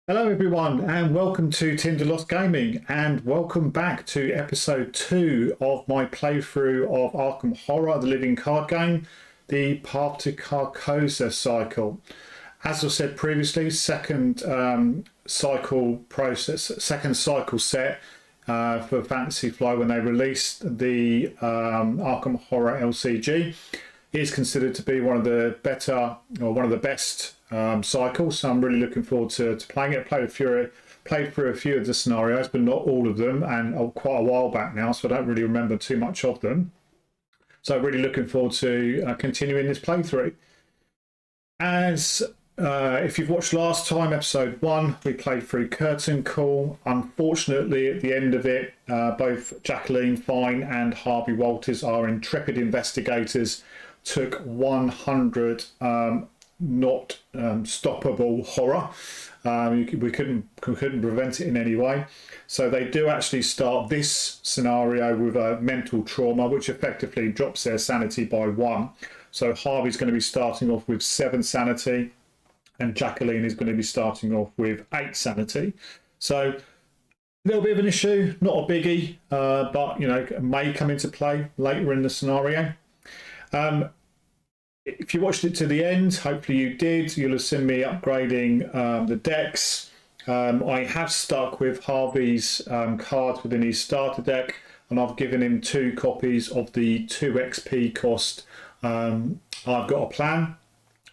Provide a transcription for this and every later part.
Hello everyone and welcome to Tinder Lost Gaming, and welcome back to episode 2 of my playthrough of Arkham Horror, the living card game, the Path to Carcosa cycle. As I said previously, second cycle set for Fantasy Flight when they released the Arkham Horror LCG. It is considered to be one of the better, or one of the best cycles, so I'm really looking forward to playing it. Played through a few of the scenarios, but not all of them, and quite a while back now, so I don't really remember too much of them. So really looking forward to continuing this playthrough. As if you've watched last time, episode 1, we played through Curtain Call. Unfortunately, at the end of it, both Jacqueline Fine and Harvey Walters, our intrepid investigators, took 100 not stoppable horror. We couldn't prevent it in any way. So they do actually start this scenario with a mental trauma, which effectively drops their sanity by 1. So Harvey's going to be starting off with 7 sanity, and Jacqueline is going to be starting off with 8 sanity. So a little bit of an issue, not a biggie, but you know, may come into play later in the scenario. If you watched it to the end, hopefully you did, you'll have seen me upgrading the decks. I have stuck with Harvey's cards within his starter deck, and I've given him 2 copies of the 2 XP cost I've Got a Plan,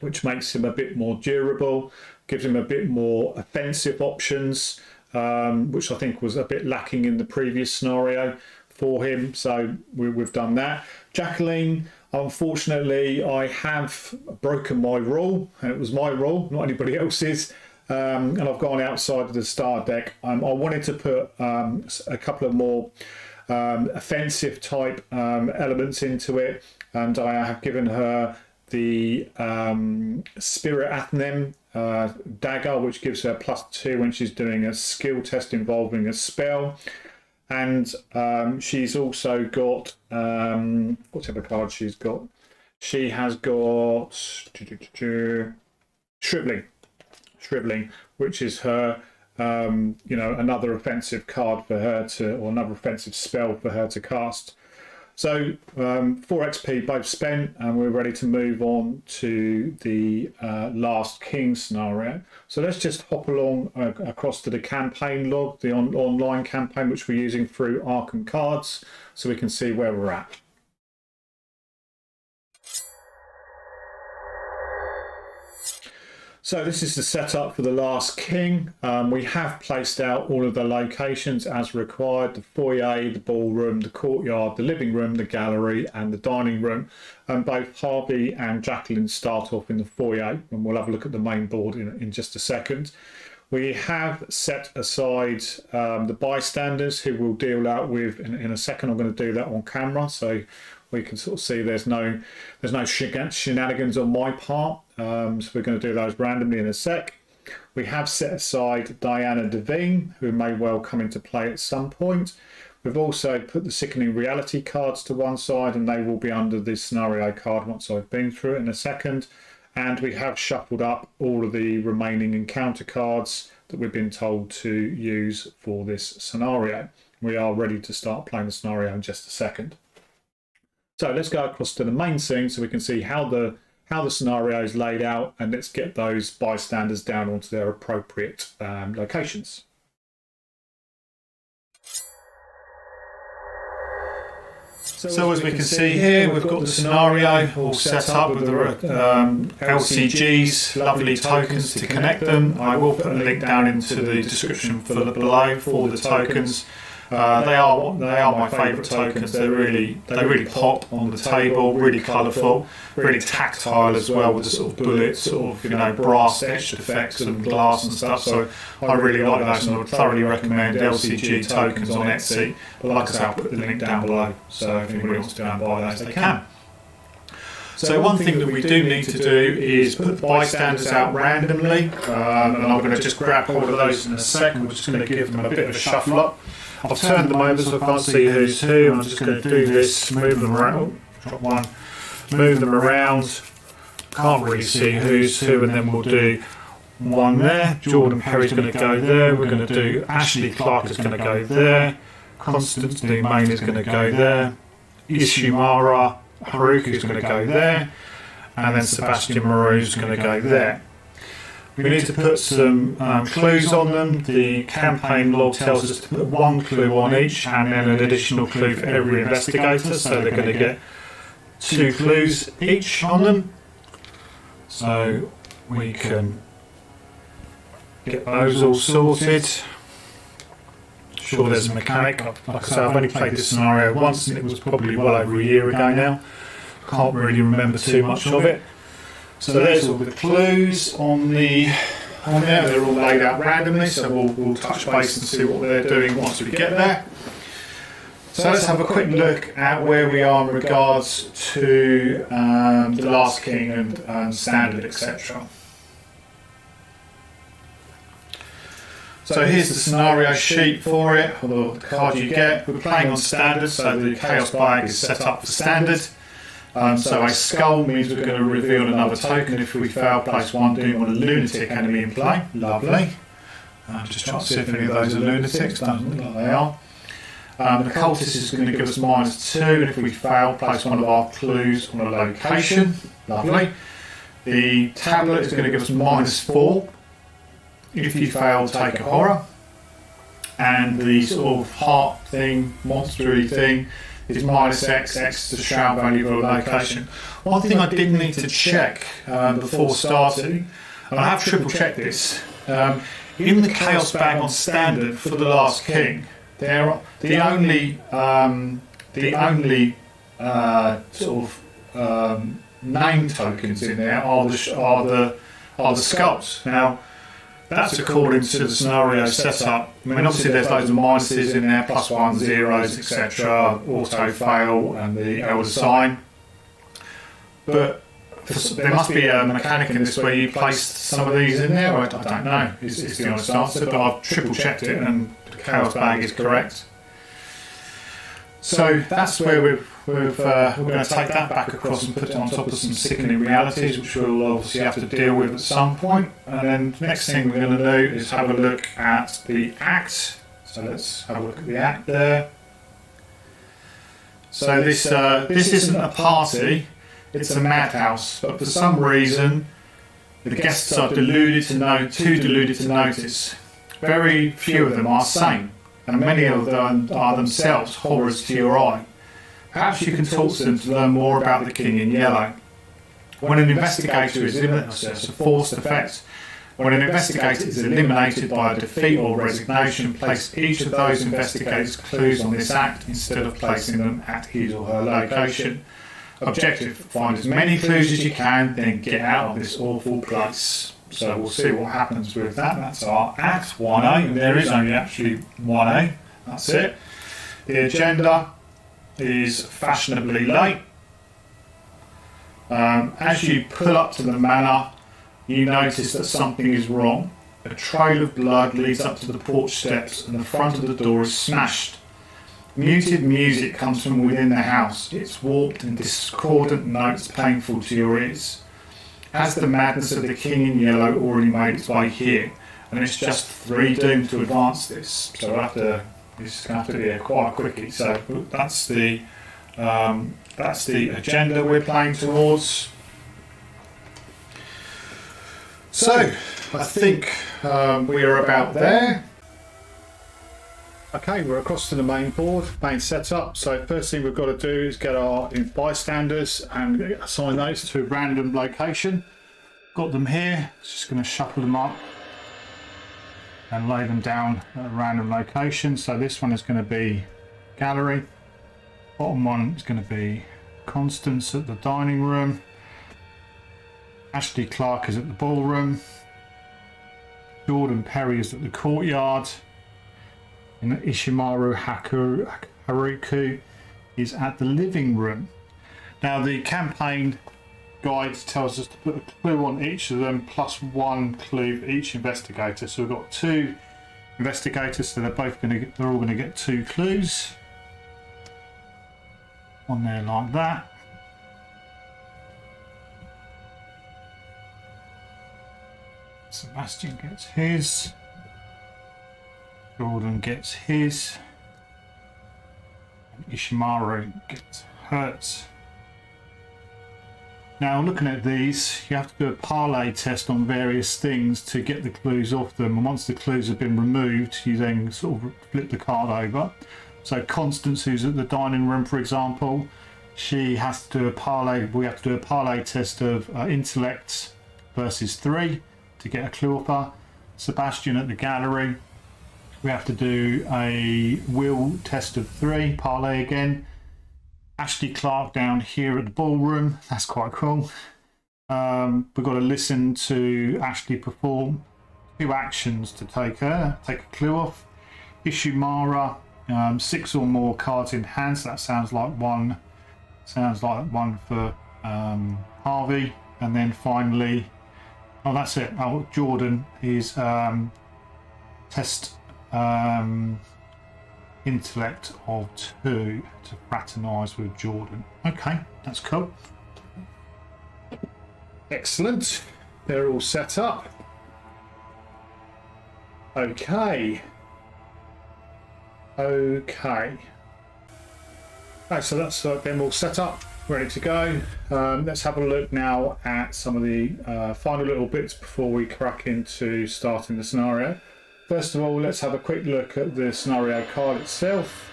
which makes him a bit more durable, gives him a bit more offensive options, which I think was a bit lacking in the previous scenario for him. So we've done that. Jacqueline, unfortunately, I have broken my rule, and it was my rule, not anybody else's, and I've gone outside of the star deck. I wanted to put a couple of more offensive type elements into it, and I have given her the Spirit Athenem dagger, which gives her +2 when she's doing a skill test involving a spell. And she's also got, whatever card she's got, she has got Shriveling, which is her, another offensive card for her to, or another offensive spell for her to cast. So 4 XP both spent, and we're ready to move on to the Last King scenario. So let's just hop along across to the campaign log, the online campaign, which we're using through Arkham Cards, so we can see where we're at. So this is the setup for the Last King. We have placed out all of the locations as required: the foyer, the ballroom, the courtyard, the living room, the gallery, and the dining room. And both Harvey and Jacqueline start off in the foyer, and we'll have a look at the main board in just a second. We have set aside the bystanders, who we'll deal out with in a second. I'm going to do that on camera, so we can sort of see there's no shenanigans on my part. So we're going to do those randomly in a sec. We have set aside Diana Devine, who may well come into play at some point. We've also put the Sickening Reality cards to one side, and they will be under the scenario card once I've been through it in a second. And we have shuffled up all of the remaining encounter cards that we've been told to use for this scenario. We are ready to start playing the scenario in just a second. So let's go across to the main scene so we can see how the scenario is laid out, and let's get those bystanders down onto their appropriate locations. So as we can see here, we've got the scenario all set up with the LCGs, lovely tokens to connect them. I will put a link down into the description below for the tokens. They are my favourite tokens. They really pop on the table, really colourful, really tactile as well, with the sort of bullet, sort of brass etched effects and glass and stuff. So I really like those, and I would thoroughly recommend LCG tokens on Etsy. But like I say, I'll put the link down below, so if anybody wants to go and buy those, they can. So one thing that we do need to do is put the bystanders out randomly, and I'm going to just grab hold of those in a second. We're just going to give them a bit of a shuffle up. I've turned them over so I can't see who's who. I'm just going to do this, move them around, drop one, move them around, can't really see who's who, and then we'll do one there. Jordan Perry's going to go there. We're going to do Ashley Clark is going to go there. Constance Dumain is going to go there. Ishimara Haruki is going to go there. And then Sebastian Moreau is going to go there. We need to put some clues on them. The campaign log tells us to put one clue on each and then an additional clue for every investigator. So they're going to get 2 clues each on them. So we can get those all sorted. Sure, there's a mechanic. Like I say, I've only played this scenario once and it was probably well over a year ago now. Can't really remember too much of it. So there's all the clues on there. They're all laid out randomly, so we'll touch base and see what they're doing once we get there. So let's have a quick look at where we are in regards to the Last King and Standard, etc. So here's the scenario sheet for it, or the card you get. We're playing on Standard, so the Chaos bag is set up for Standard. So a skull means we're going to reveal another token. If we fail, place 1 doom on a lunatic enemy in play. Lovely. Just trying to see if any of those are lunatics. Doesn't look like they are. The cultist is going to give us -2, and if we fail, place 1 of our clues on a location. Lovely. The tablet is going to give us -4. If you fail, take a horror. And the sort of heart thing, monstery thing, is -X to shroud value of a location. One thing I did need to check before starting, and I have triple checked this, in the Chaos bag on Standard for the Last King, the only name tokens in there are the skulls. Now, that's according to the scenario setup. I mean, obviously there's loads of minuses in there, +1, zeros, etc., auto fail, and the elder sign. But there must be a mechanic in this where you placed some of these in there. I don't know. Is the honest answer, but I've triple checked it, and the Chaos bag is correct. So that's where we're going to take that back across and put it on top of some sickening realities, which we'll obviously have to deal with at some point. And then the next thing we're going to do is have a look at the act. So let's have a look at the act there. So this isn't a party, it's a madhouse, but for some reason the guests are too deluded to notice. Very few of them are sane, and many of them are themselves horrors to your eye. Perhaps you can talk to them to learn more about the King in Yellow. When an investigator is eliminated, it's a forced effect. When an investigator is eliminated by a defeat or resignation, place each of those investigators' clues on this act instead of placing them at his or her location. Objective: find as many clues as you can, then get out of this awful place. So we'll see what happens with that. That's our act 1A, and there is only actually 1A. That's it. The agenda is fashionably late. As you pull up to the manor, you notice that something is wrong. A trail of blood leads up to the porch steps, and the front of the door is smashed. Muted music comes from within the house. It's warped and discordant notes painful to your ears. Has the madness of the King in Yellow already made its way here? And it's just 3 doom to advance this. So this is going to have to be quite a quickie. So that's the agenda we're playing towards. So I think we are about there. Okay, we're across to the main board, main setup. So first thing we've got to do is get our bystanders and assign those to a random location. Got them here, just going to shuffle them up and lay them down at a random location. So this one is going to be gallery. Bottom one is going to be Constance at the dining room. Ashley Clark is at the ballroom. Jordan Perry is at the courtyard. And Ishimaru Haruku is at the living room. Now the campaign guide tells us to put a clue on each of them, plus 1 clue for each investigator. So we've got 2 investigators, so they're all going to get 2 clues on there like that. Sebastian gets his. Jordan gets his. And Ishimaru gets hers. Now, looking at these, you have to do a parlay test on various things to get the clues off them. And once the clues have been removed, you then sort of flip the card over. So Constance, who's at the dining room, for example, she has to do a parlay. We have to do a parlay test of intellect versus 3 to get a clue off her. Sebastian at the gallery, we have to do a will test of 3, parlay again. Ashley Clark down here at the ballroom, that's quite cool. We've got to listen to Ashley perform 2 actions to take a clue off. Ishimara, 6 or more cards in hand, so that sounds like one for Harvey. And then finally, oh, that's it. Oh, Jordan is test intellect of 2 to fraternise with Jordan. Okay, that's cool. Excellent. They're all set up. Okay. Right, so that's them all set up, ready to go. Let's have a look now at some of the final little bits before we crack into starting the scenario. First of all, let's have a quick look at the scenario card itself.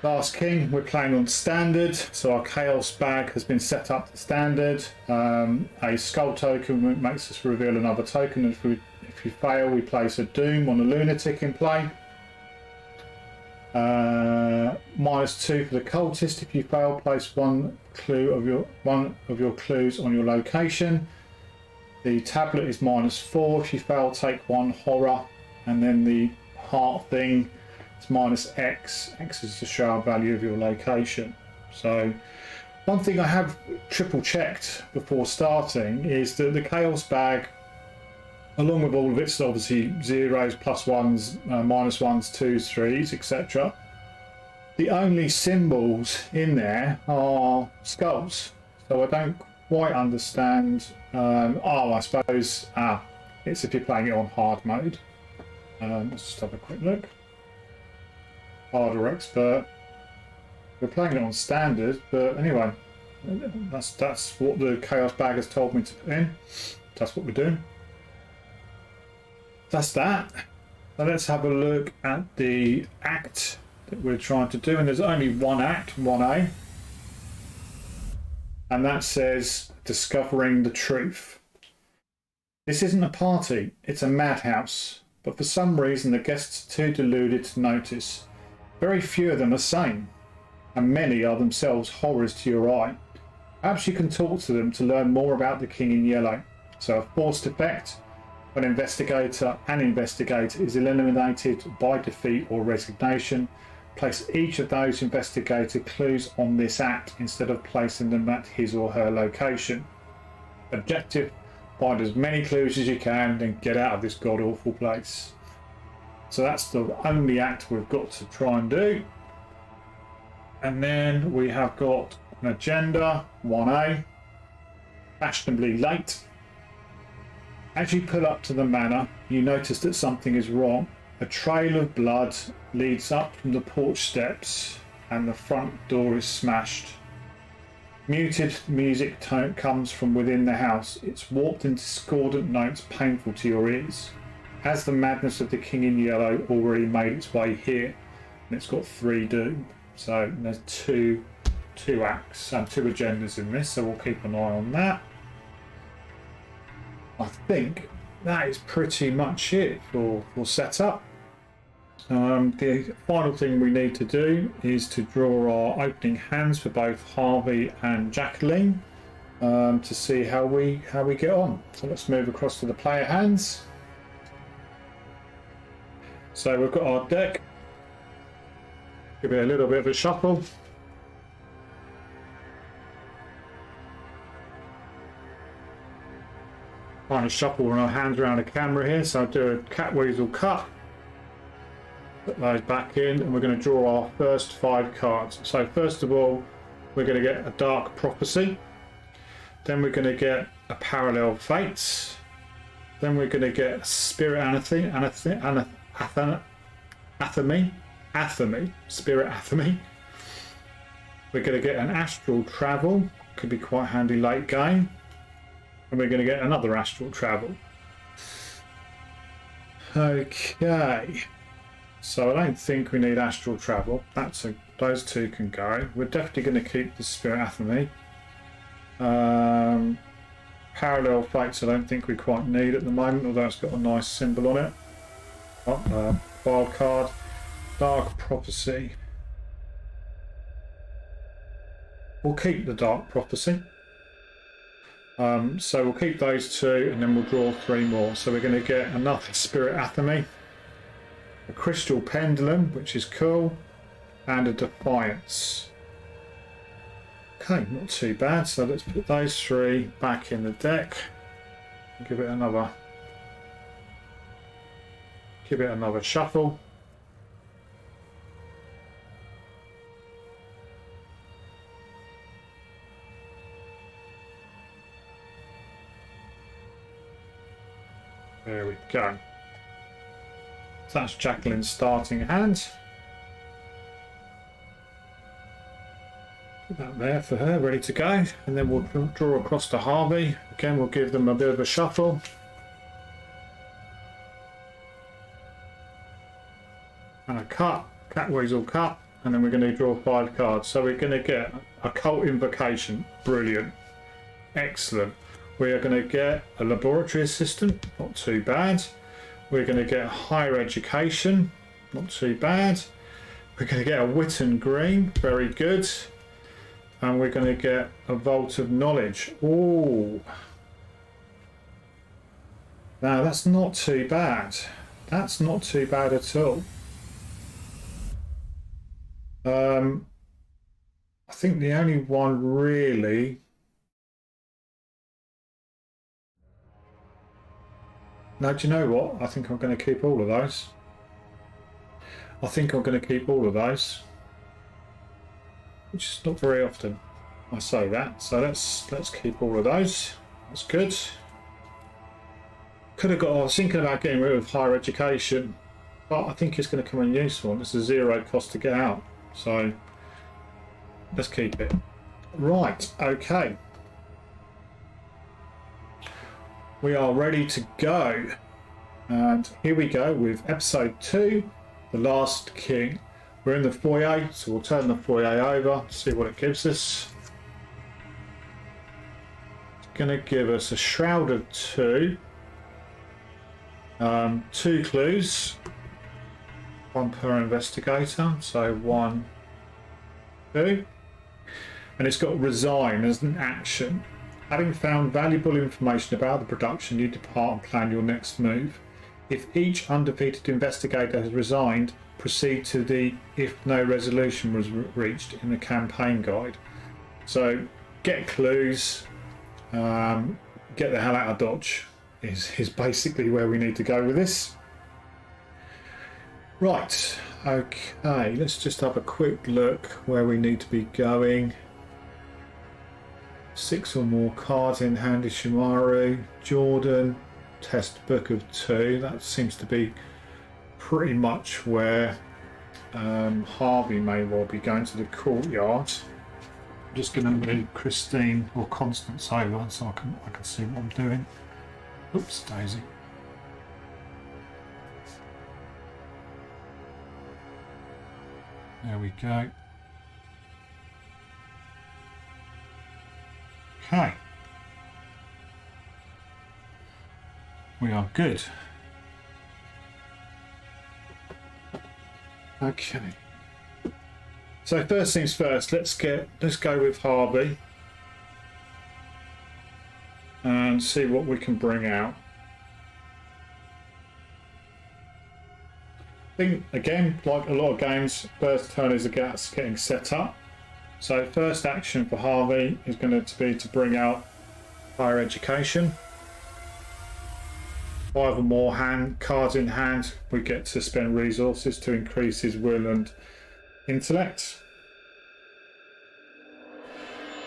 Last King, we're playing on standard, so our Chaos bag has been set up to standard. A skull token makes us reveal another token. If we fail, we place a Doom on a lunatic in play. -2 for the cultist. If you fail, place one of your clues on your location. The tablet is -4. If you fail, take 1 horror, and then the heart thing is -X. X is the shard value of your location. So one thing I have triple checked before starting is that the Chaos bag, along with all of its obviously zeros, +1s, -1s, 2s, 3s, etc. The only symbols in there are skulls. So I don't quite understand. I suppose it's if you're playing it on hard mode. Let's just have a quick look. Hard or expert. We're playing it on standard, but anyway, that's what the Chaos bag has told me to put in. That's what we're doing. That's that. Now let's have a look at the act that we're trying to do, and there's only one act, 1A, and that says discovering the truth. This isn't a party, it's a madhouse, but for some reason the guests are too deluded to notice. Very few of them are sane, and many are themselves horrors to your eye. Perhaps you can talk to them to learn more about the King in Yellow. So a forced effect: an investigator is eliminated by defeat or resignation. Place each of those investigator clues on this act instead of placing them at his or her location. Objective: find as many clues as you can, then get out of this god-awful place. So that's the only act we've got to try and do. And then we have got an agenda, 1A, fashionably late. As you pull up to the manor, you notice that something is wrong. A trail of blood leads up from the porch steps and the front door is smashed. Muted music tone comes from within the house. It's warped into discordant notes painful to your ears. Has the madness of the King in Yellow already made its way here? And it's got 3 doom. So there's two acts and 2 agendas in this, so we'll keep an eye on that. I think that is pretty much it for setup. The final thing we need to do is to draw our opening hands for both Harvey and Jacqueline to see how we get on. So let's move across to the player hands. So we've got our deck. Give it a little bit of a shuffle. Trying to shuffle our hands around the camera here, so I'll do a cat weasel cut. Put those back in, and we're going to draw our first 5 cards. So first of all, we're going to get a Dark Prophecy. Then we're going to get a Parallel Fates. Then we're going to get Spirit Athame, Spirit Athame. We're going to get an Astral Travel, could be quite handy late game. And we're going to get another Astral Travel. Okay. So I don't think we need Astral Travel. Those two can go. We're definitely going to keep the Spirit Athame. Parallel Fates I don't think we quite need at the moment, although it's got a nice symbol on it. Wild card. Dark Prophecy. We'll keep the Dark Prophecy. So we'll keep those two and then we'll draw 3 more. So we're going to get another Spirit Athame, a Crystal Pendulum, which is cool, and a Defiance. Okay, not too bad. So let's put those 3 back in the deck. Give it another shuffle. There we go. So that's Jacqueline's starting hand. Put that there for her, ready to go. And then we'll draw across to Harvey. Again, we'll give them a bit of a shuffle. And a cut, Catweasel cut. And then we're going to draw 5 cards. So we're going to get Occult Invocation. Brilliant. Excellent. We are going to get a Laboratory Assistant. Not too bad. We're going to get Higher Education. Not too bad. We're going to get a Witten Green. Very good. And we're going to get a Vault of Knowledge. Ooh. Now that's not too bad. That's not too bad at all. I think the only one really... No, do you know what? I think I'm going to keep all of those. Which is not very often I say that. So let's keep all of those. That's good. I was thinking about getting rid of Higher Education, but I think it's going to come in useful. It's a 0 cost to get out. So let's keep it. Right, okay. We are ready to go. And here we go with episode 2, The Last King. We're in the foyer, so we'll turn the foyer over, see what it gives us. It's going to give us a Shroud of 2, 2 clues, 1 per investigator, so 1, 2. And it's got Resign as an action. Having found valuable information about the production, you depart and plan your next move. If each undefeated investigator has resigned, proceed to the if no resolution was reached in the campaign guide. So get clues, get the hell out of Dodge is basically where we need to go with this. Right, okay, let's just have a quick look where we need to be going. 6 or more cards in hand is Shimaru, Jordan, test book of 2. That seems to be pretty much where Harvey may well be going to the courtyard. I'm just going to move Christine or Constance over so I can see what I'm doing. Oops, Daisy. There we go. Okay. We are good. Okay. So first things first, let's go with Harvey and see what we can bring out. I think again, like a lot of games, first turn is getting set up. So first action for Harvey is going to be to bring out Higher Education. 5 or more cards in hand, we get to spend resources to increase his will and intellect.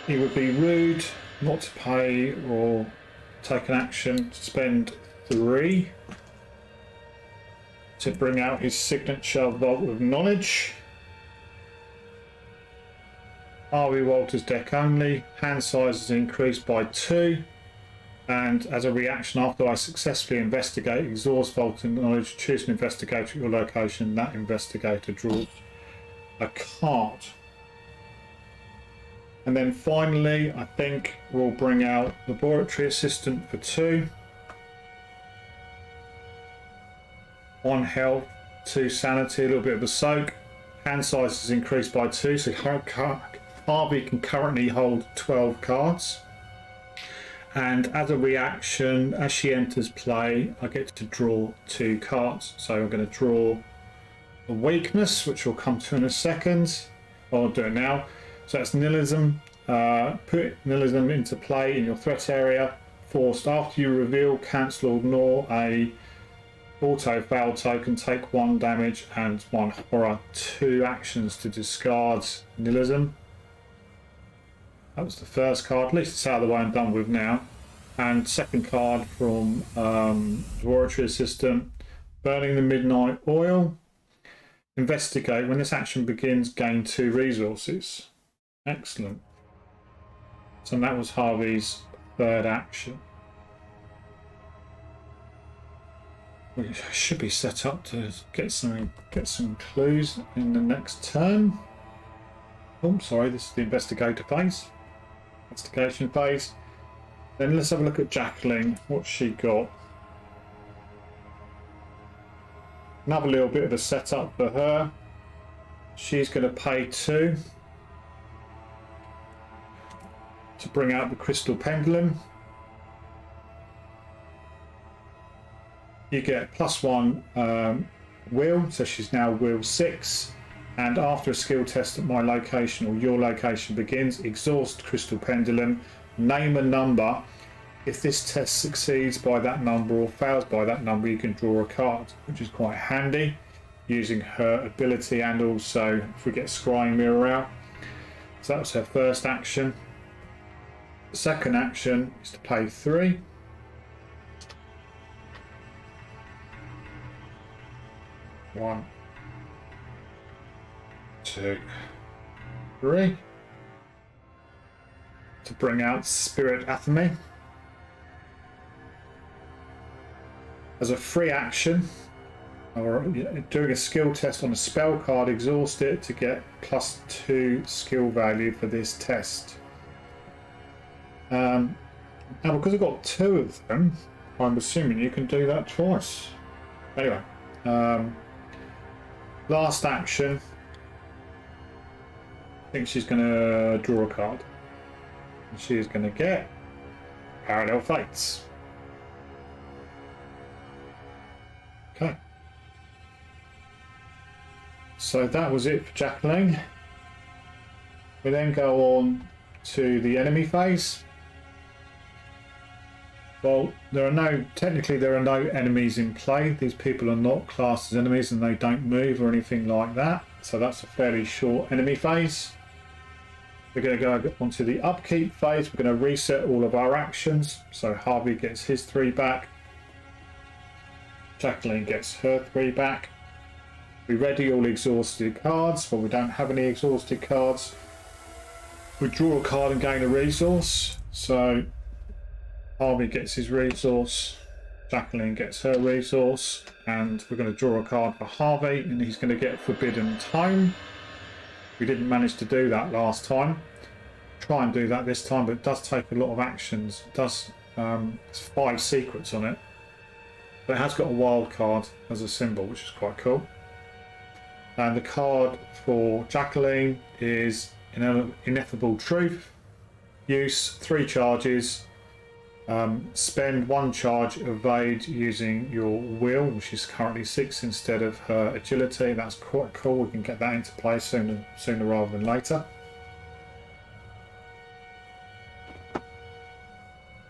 It would be rude not to pay or take an action to spend 3 to bring out his signature Vault of Knowledge. Harvey Walters deck only. Hand size is increased by 2. And as a reaction, after I successfully investigate, exhaust Vault of Knowledge, choose an investigator at your location. That investigator draws a card. And then finally, I think we'll bring out Laboratory Assistant for 2. 1 health, 2 sanity, a little bit of a soak. Hand size is increased by 2, so Harvey can currently hold 12 cards. And as a reaction, as she enters play, I get to draw 2 cards. So I'm going to draw a weakness, which we'll come to in a second. I'll do it now. So that's nihilism. Put nihilism into play in your threat area. Forced after you reveal, cancel or ignore a auto fail token, take 1 damage and 1 horror. 2 actions to discard nihilism. That was the first card. At least it's out of the way and done with now. And second card from Laboratory Assistant. Burning the Midnight Oil. Investigate. When this action begins, gain 2 resources. Excellent. So that was Harvey's third action. We should be set up to get some clues in the next turn. Oh, sorry, this is the Investigator Phase. Investigation Phase. Then let's have a look at Jacqueline. What's she got? Another little bit of a setup for her. She's going to pay 2 to bring out the Crystal Pendulum. You get +1 will, so she's now will 6. And after a skill test at my location or your location begins, exhaust Crystal Pendulum, name a number. If this test succeeds by that number or fails by that number, you can draw a card, which is quite handy, using her ability, and also if we get Scrying Mirror out. So that was her first action. The second action is to pay 3. One, 2, 3. To bring out Spirit Athame. As a free action, or doing a skill test on a spell card, exhaust it to get +2 skill value for this test. Now, because I've got 2 of them, I'm assuming you can do that twice. Anyway, last action. I think she's going to draw a card. She is going to get Parallel Fates. Okay. So that was it for Jacqueline. We then go on to the enemy phase. Well, technically there are no enemies in play. These people are not classed as enemies and they don't move or anything like that. So that's a fairly short enemy phase. We're going to go onto the upkeep phase. We're going to reset all of our actions. So Harvey gets his 3 back. Jacqueline gets her 3 back. We ready all exhausted cards. Well, we don't have any exhausted cards. We draw a card and gain a resource. So Harvey gets his resource. Jacqueline gets her resource. And we're going to draw a card for Harvey, and he's going to get Forbidden Tome. We didn't manage to do that last time. Try and do that this time, but it does take a lot of actions. It does. It's 5 secrets on it. But it has got a wild card as a symbol, which is quite cool. And the card for Jacqueline is Ineffable Truth. Use 3 charges. Spend 1 charge, evade using your will, which is currently 6 instead of her agility. That's quite cool. We can get that into play sooner rather than later.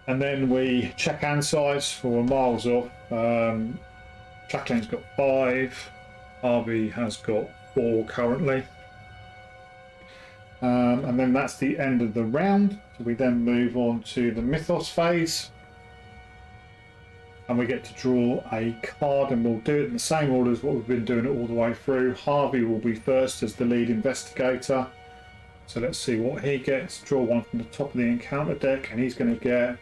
And then we check hand size for miles off. Jacqueline's got 5. Harvey has got 4 currently. And then that's the end of the round. So we then move on to the Mythos Phase. and we get to draw a card, and we'll do it in the same order as what we've been doing it all the way through. Harvey will be first as the lead investigator. So let's see what he gets. Draw one from the top of the encounter deck, and he's going to get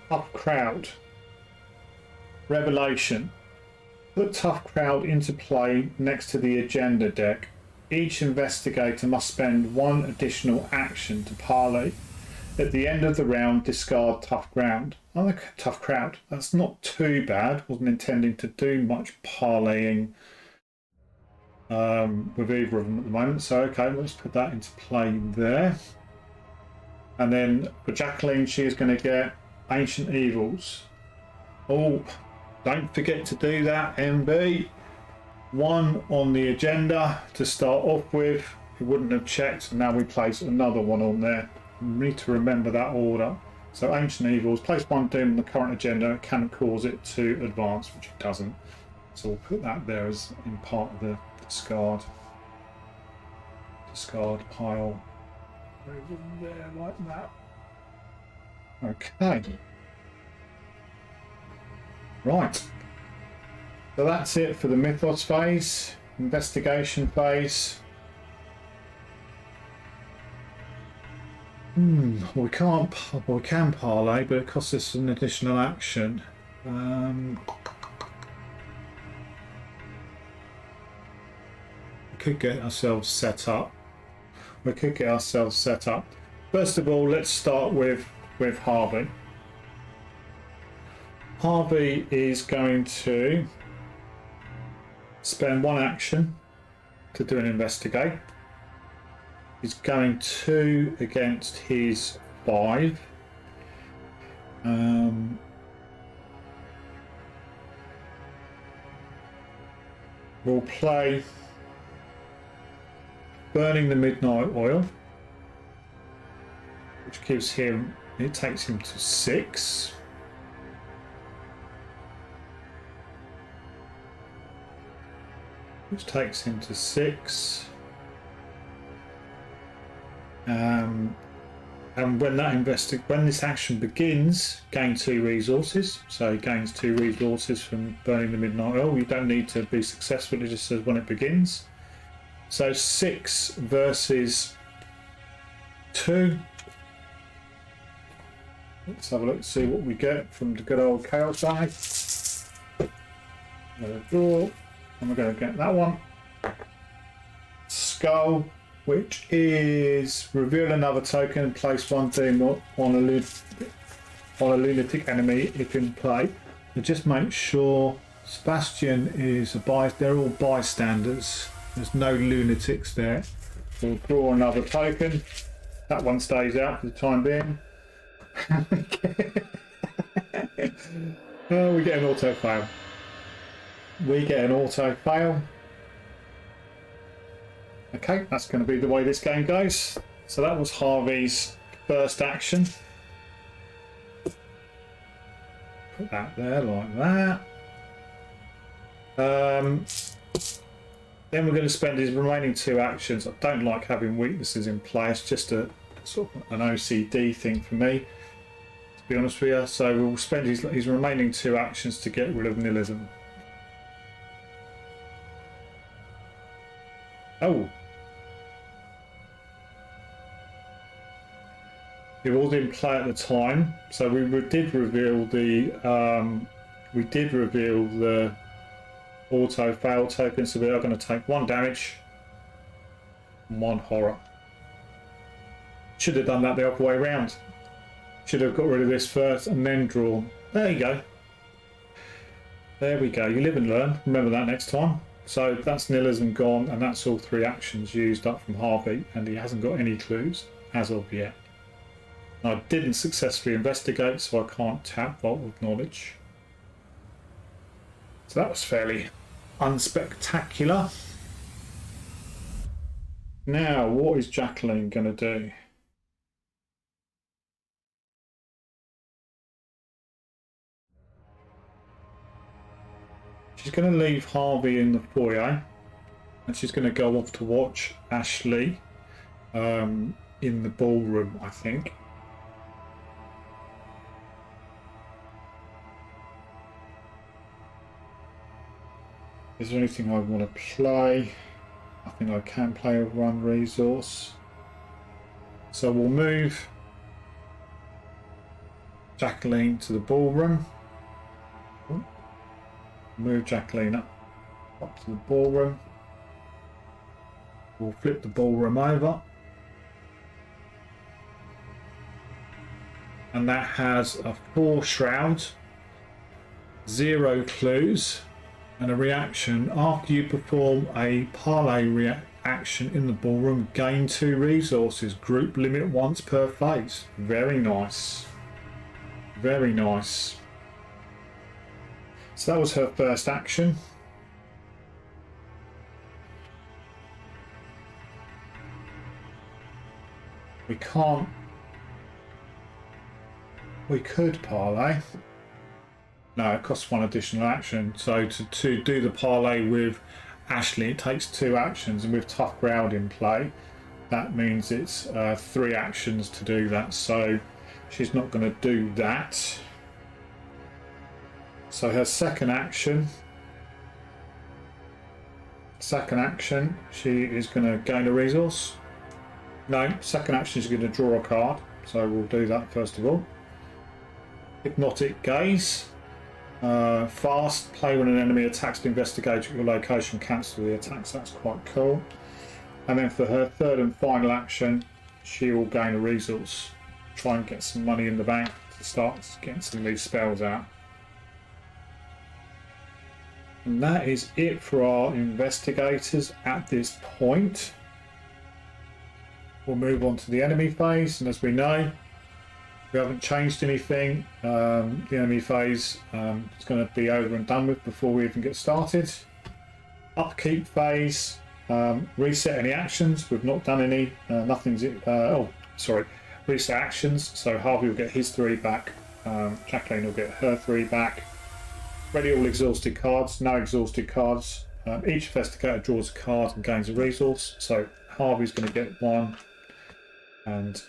Tough Crowd. Revelation. Put Tough Crowd into play next to the agenda deck. Each investigator must spend one additional action to parley. At the end of the round, discard Tough Ground. I like Tough Crowd. That's not too bad. Wasn't intending to do much parleying with either of them at the moment. So okay, let's put that into play there. And then for Jacqueline, she is going to get Ancient Evils. Oh, don't forget to do that, MB. One on the agenda to start off with. We wouldn't have checked, and now we place another one on there. We need to remember that order. So Ancient Evils, place one doom on the current agenda. It can cause it to advance, which it doesn't. So we'll put that there as in part of the discard pile. Over there like that. Okay. Right. So that's it for the Mythos phase, Investigation phase. We can parlay, but it costs us an additional action. We could get ourselves set up. First of all, let's start with Harvey. Harvey is going to spend one action to do an investigate. He's going 2 against his 5. We'll play Burning the Midnight Oil, which gives him, it takes him to 6. Which takes him to 6. And when this action begins, gain 2 resources. So he gains 2 resources from Burning the Midnight Oil. You don't need to be successful, it just says when it begins. So 6 versus 2. Let's have a look, see what we get from the good old Chaos Die. Another draw. And we're going to get that one. Skull, which is reveal another token, place one thing on a lunatic enemy if in play. And just make sure Sebastian is they're all bystanders. There's no lunatics there. We'll draw another token. That one stays out for the time being. Oh, we get an auto fail. Okay, that's going to be the way this game goes. So that was Harvey's first action. Put that there like that. Then we're going to spend his remaining 2 actions. I don't like having weaknesses in play. It's just a sort of an OCD thing for me, to be honest with you. So we'll spend his remaining 2 actions to get rid of nihilism. Oh, it was in play at the time, so we did reveal the auto fail token. So we are going to take 1 damage and 1 horror. Should have done that the other way around. Should have got rid of this first and then draw. There you go. There we go. You live and learn. Remember that next time. So that's nihilism gone, and that's all 3 actions used up from Harvey, and he hasn't got any clues as of yet. I didn't successfully investigate, so I can't tap Vault of Knowledge. So that was fairly unspectacular. Now, what is Jacqueline going to do? She's going to leave Harvey in the foyer, and she's going to go off to watch Ashley in the ballroom, I think. Is there anything I want to play? I think I can play a run resource. So we'll move Jacqueline to the ballroom. Move Jacqueline up to the ballroom. We'll flip the ballroom over. And that has a 4 shroud, 0 clues, and a reaction. After you perform a parlay reaction in the ballroom, gain 2 resources. Group limit once per phase. Very nice. Very nice. So that was her first action. We can't. We could parlay. No, it costs 1 additional action. So to do the parlay with Ashley, it takes 2 actions, and with Tough Crowd in play, that means it's 3 actions to do that. So she's not going to do that. So her second action, she is going to gain a resource. No, second action she's going to draw a card. So we'll do that first of all. Hypnotic Gaze. Fast, play when an enemy attacks the investigator at your location, cancel the attacks. That's quite cool. And then for her third and final action, she will gain a resource. Try and get some money in the bank to start getting some of these spells out. And that is it for our investigators at this point. We'll move on to the enemy phase, and as we know, we haven't changed anything. The enemy phase is going to be over and done with before we even get started. Upkeep phase, reset any actions. We've not done any. Reset actions. So Harvey will get his 3 back. Jacqueline will get her 3 back. Ready all exhausted cards. No exhausted cards. Each investigator draws a card and gains a resource. So Harvey's going to get 1, and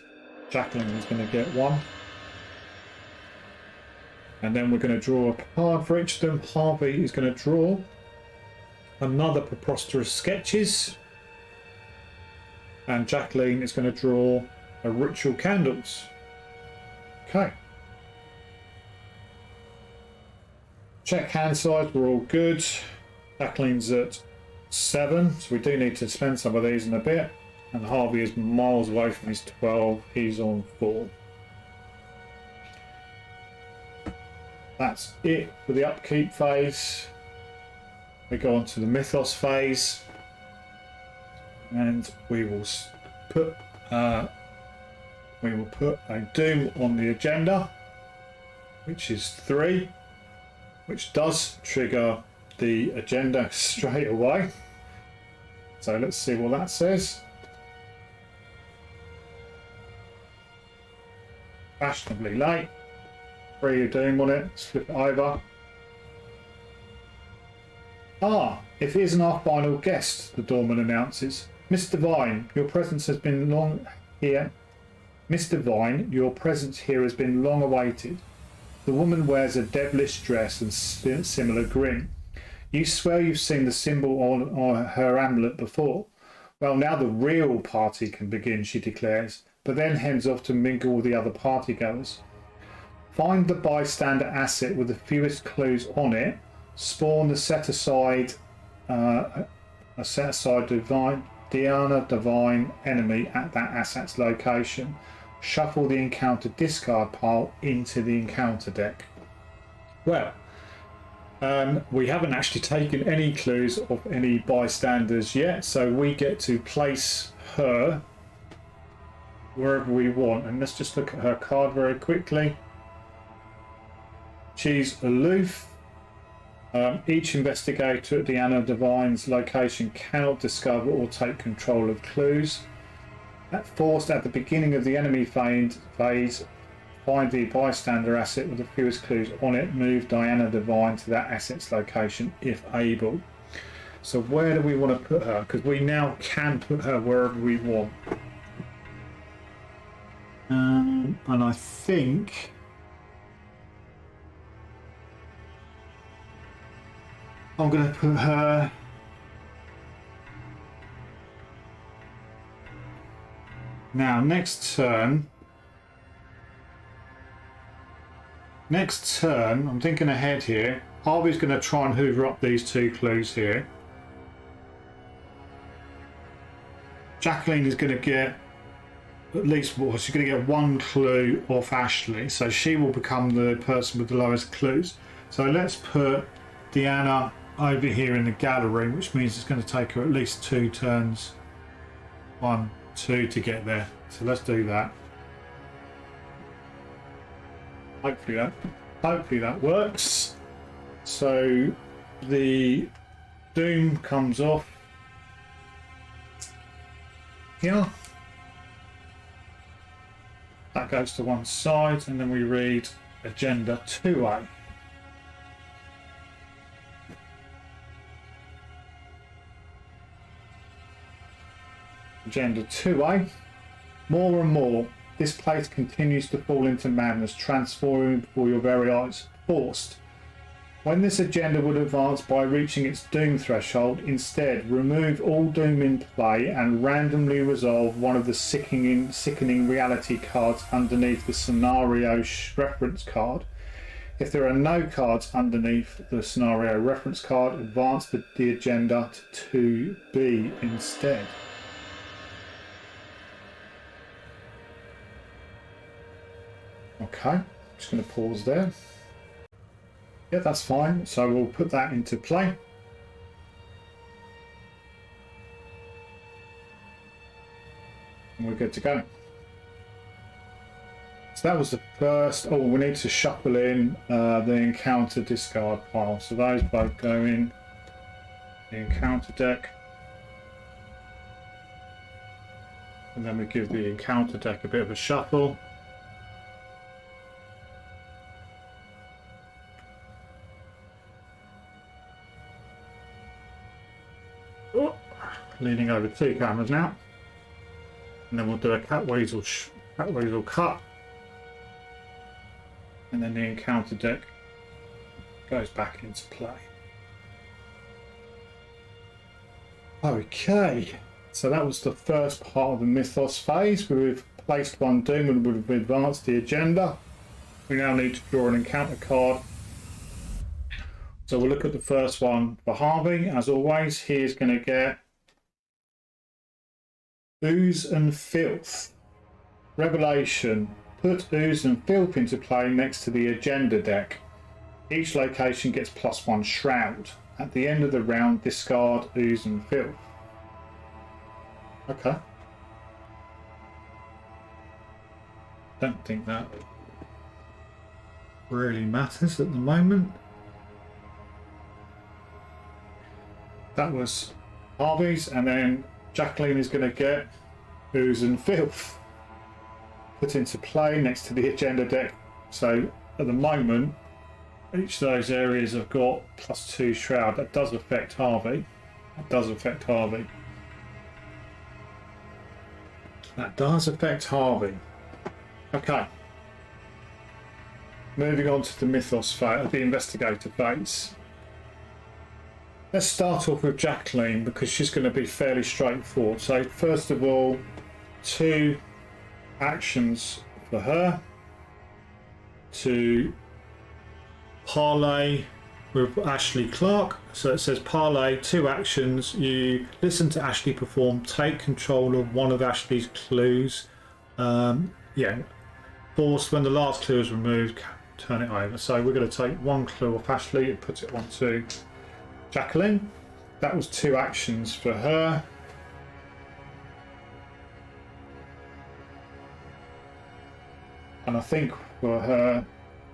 Jacqueline is going to get 1. And then we're going to draw a card for each of them. Harvey is going to draw another Preposterous Sketches. And Jacqueline is going to draw a Ritual Candles. Okay. Check hand size, we're all good. Jacqueline's at 7, so we do need to spend some of these in a bit. And Harvey is miles away from his 12, he's on 4. That's it for the upkeep phase. We go on to the Mythos phase, and we will put a Doom on the agenda, which is 3, which does trigger the agenda straight away. So let's see what that says. Fashionably late. 3 Doom on it. Let's flip it over. If it isn't our final guest, the doorman announces. Miss Divine, your presence has been long here. Miss Divine, your presence here has been long awaited. The woman wears a devilish dress and similar grin. You swear you've seen the symbol on her amulet before. Well, now the real party can begin, she declares, but then heads off to mingle with the other partygoers. Find the bystander asset with the fewest clues on it. Spawn the set-aside divine enemy at that asset's location. Shuffle the encounter discard pile into the encounter deck. Well, we haven't actually taken any clues of any bystanders yet, so we get to place her wherever we want. And let's just look at her card very quickly. She's aloof. Each investigator at the Anna Divine's location cannot discover or take control of clues. Forced at the beginning of the enemy phase, find the bystander asset with the fewest clues on it. Move Diana Divine to that asset's location if able. So where do we want to put her? Because we now can put her wherever we want. And I think I'm going to put her now. Next turn, I'm thinking ahead here. Harvey's going to try and hoover up these 2 clues here. Jacqueline is going to get at least, well, she's going to get 1 clue off Ashley, so she will become the person with the lowest clues. So let's put Deanna over here in the gallery, which means it's going to take her at least 2 turns, 1, 2 to get there. So let's do that. Hopefully that works. So the Doom comes off here. That goes to one side, and then we read Agenda 2A. Agenda 2A. More and more, this place continues to fall into madness, transforming before your very eyes. Forced. When this agenda would advance by reaching its doom threshold, instead remove all doom in play and randomly resolve one of the sickening reality cards underneath the scenario reference card. If there are no cards underneath the scenario reference card, advance the agenda to 2B instead. Okay, just going to pause there. Yeah, that's fine. So we'll put that into play. And we're good to go. So that was the first. Oh, we need to shuffle in the encounter discard pile. So those both go in the encounter deck. And then we give the encounter deck a bit of a shuffle. Leaning over 2 cameras now, and then we'll do a cat weasel cut, and then the encounter deck goes back into play. Okay, so that was the first part of the Mythos phase. We've placed 1 doom and we've advanced the agenda. We now need to draw an encounter card. So we'll look at the first one for Harvey. As always, he is going to get Ooze and Filth. Revelation. Put Ooze and Filth into play next to the agenda deck. Each location gets +1 Shroud. At the end of the round, discard Ooze and Filth. Okay. Don't think that really matters at the moment. That was Harvey's, and then Jacqueline is going to get Ooze and Filth put into play next to the agenda deck. So at the moment, each of those areas have got +2 Shroud. That does affect Harvey. That does affect Harvey. Okay. Moving on to the Mythos phase, the Investigator Phase. Let's start off with Jacqueline because she's going to be fairly straightforward. So first of all, 2 actions for her to parlay with Ashley Clark. So it says parlay 2 actions. You listen to Ashley perform, take control of one of Ashley's clues. Forced when the last clue is removed, turn it over. So we're going to take 1 clue off Ashley and put it onto Jacqueline. That was 2 actions for her. And I think for her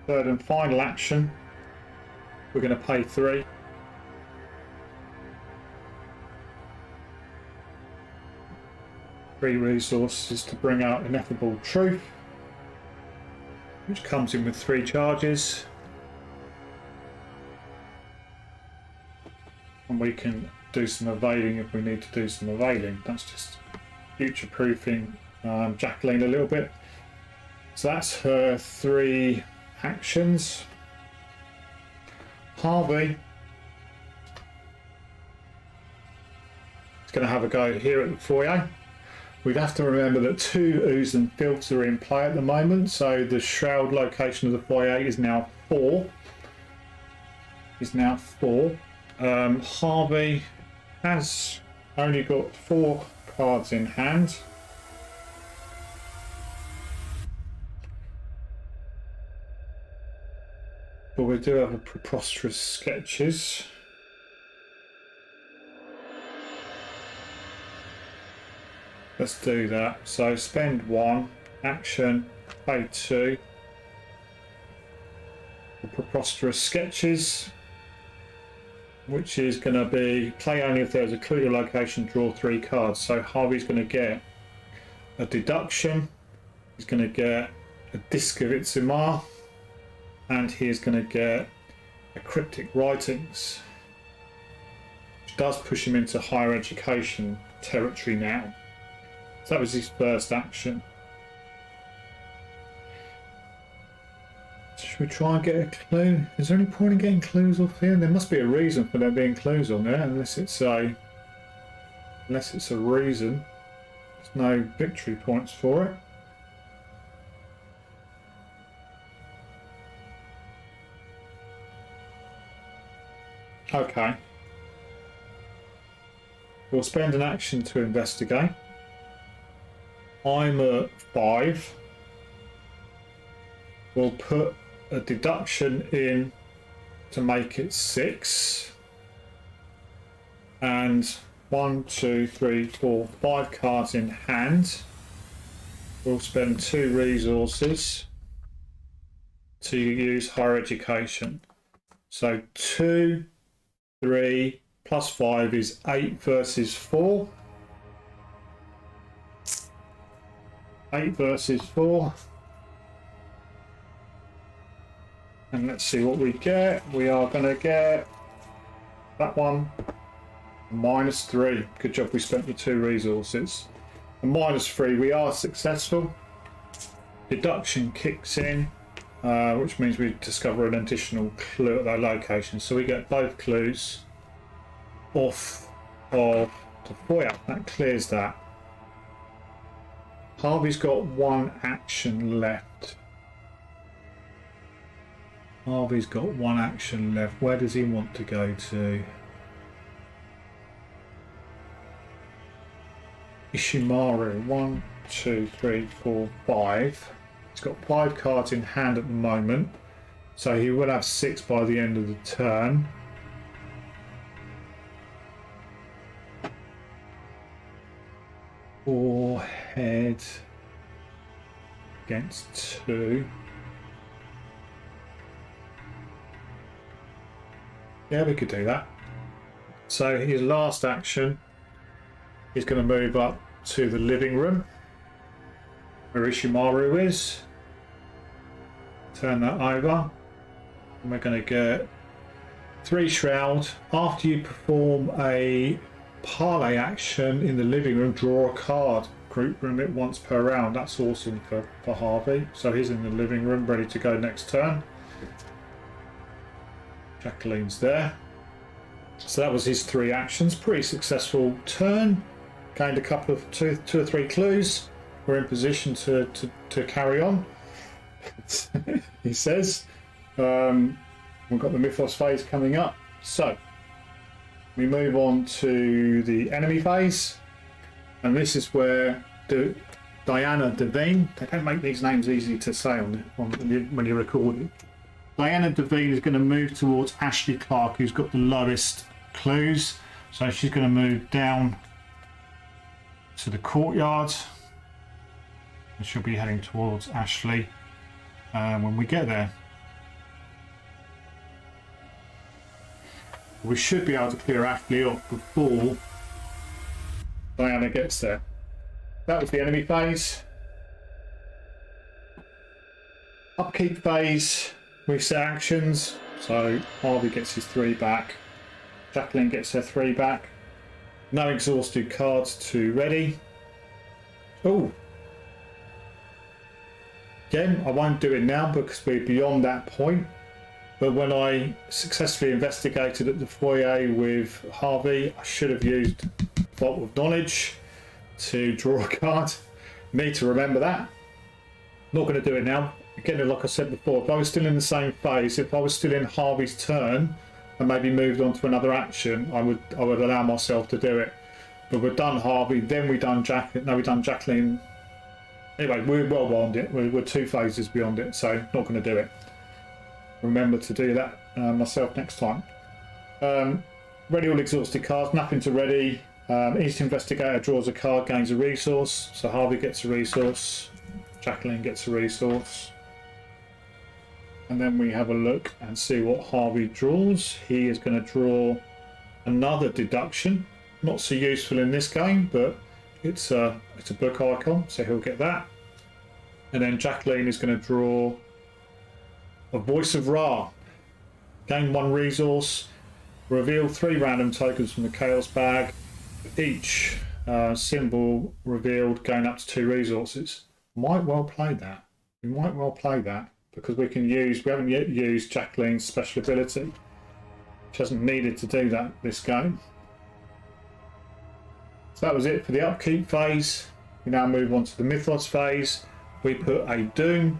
third and final action, we're going to pay 3. Three resources to bring out Ineffable Truth, which comes in with 3 charges. And we can do some evading if we need to do some evading. That's just future-proofing Jacqueline a little bit. So that's her 3 actions. Harvey going to have a go here at the foyer. We'd have to remember that 2 ooze and filths are in play at the moment, so the shroud location of the foyer is now 4. Harvey has only got 4 cards in hand. But we do have a preposterous sketches. Let's do that. So spend 1, action, pay 2. The preposterous sketches, which is going to be play only if there's a clue to location, draw 3 cards. So Harvey's going to get a deduction, he's going to get a disc of Itzimar, and he's going to get a cryptic writings, which does push him into higher education territory now. So that was his first action. Should we try and get a clue? Is there any point in getting clues off here? There must be a reason for there being clues on there, unless it's a reason. There's no victory points for it. Okay. We'll spend an action to investigate. I'm at 5. We'll put a deduction in to make it 6. And 1, 2, 3, 4, 5 cards in hand. We'll spend 2 resources to use higher education. So 2, 3 plus 5 is 8 versus 4. 8 versus 4. And let's see what we get. We are going to get that one, -3. Good job we spent the 2 resources. And -3, we are successful. Deduction kicks in, which means we discover an additional clue at that location. So we get both clues off of the foyer. That clears that. Harvey's got 1 action left. Harvey's got 1 action left. Where does he want to go to? Ishimaru. 1, 2, 3, 4, 5. He's got 5 cards in hand at the moment, so he will have 6 by the end of the turn. Four head against 2. Yeah, we could do that. So his last action, he's going to move up to the living room where Ishimaru is. Turn that over. And we're going to get 3 shroud. After you perform a parlay action in the living room, draw a card. Group room it once per round. That's awesome for Harvey. So he's in the living room ready to go next turn. Jacqueline's there. So that was his 3 actions. Pretty successful turn. Gained a couple of 2 or 3 clues. We're in position to carry on. He says. We've got the Mythos Phase coming up. So we move on to the enemy phase. And this is where Diana Devine, they don't make these names easy to say when you record it. Diana Devine is going to move towards Ashley Clark, who's got the lowest clues. So she's going to move down to the courtyard. And she'll be heading towards Ashley when we get there. We should be able to clear Ashley off before Diana gets there. That was the enemy phase. Upkeep phase. Reset actions. So Harvey gets his 3 back. Jacqueline gets her 3 back. No exhausted cards to ready. Oh. Again, I won't do it now because we're beyond that point. But when I successfully investigated at the foyer with Harvey, I should have used Vault of Knowledge to draw a card. Need to remember that. Not going to do it now. Again, like I said before, if I was still in the same phase, if I was still in Harvey's turn and maybe moved on to another action, I would allow myself to do it. But we've done Harvey, then we've done Jacqueline. No, we've done Jacqueline. Anyway, we're well beyond it. We're 2 phases beyond it, so not going to do it. Remember to do that myself next time. Ready all exhausted cards, nothing to ready. Each investigator draws a card, gains a resource. So Harvey gets a resource, Jacqueline gets a resource. And then we have a look and see what Harvey draws. He is going to draw another deduction. Not so useful in this game, but it's a book icon, so he'll get that. And then Jacqueline is going to draw a Voice of Ra. Gain 1 resource. Reveal 3 random tokens from the Chaos bag. Each symbol revealed gain up to 2 resources. Might well play that. We might well play that because we haven't yet used Jacqueline's special ability. She hasn't needed to do that this game. So that was it for the Upkeep phase. We now move on to the Mythos phase. We put a Doom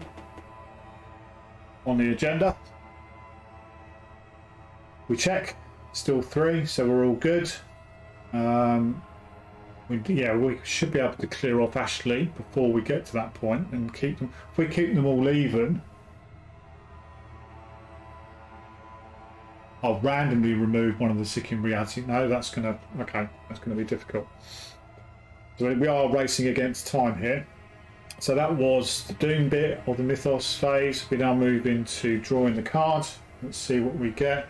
on the agenda. We check, still 3, so we're all good. We should be able to clear off Ashley before we get to that point and keep them. If we keep them all even, I'll randomly remove one of the sick in reality. No, that's gonna be difficult. So we are racing against time here. So that was the Doom bit of the Mythos phase. We now move into drawing the card. Let's see what we get.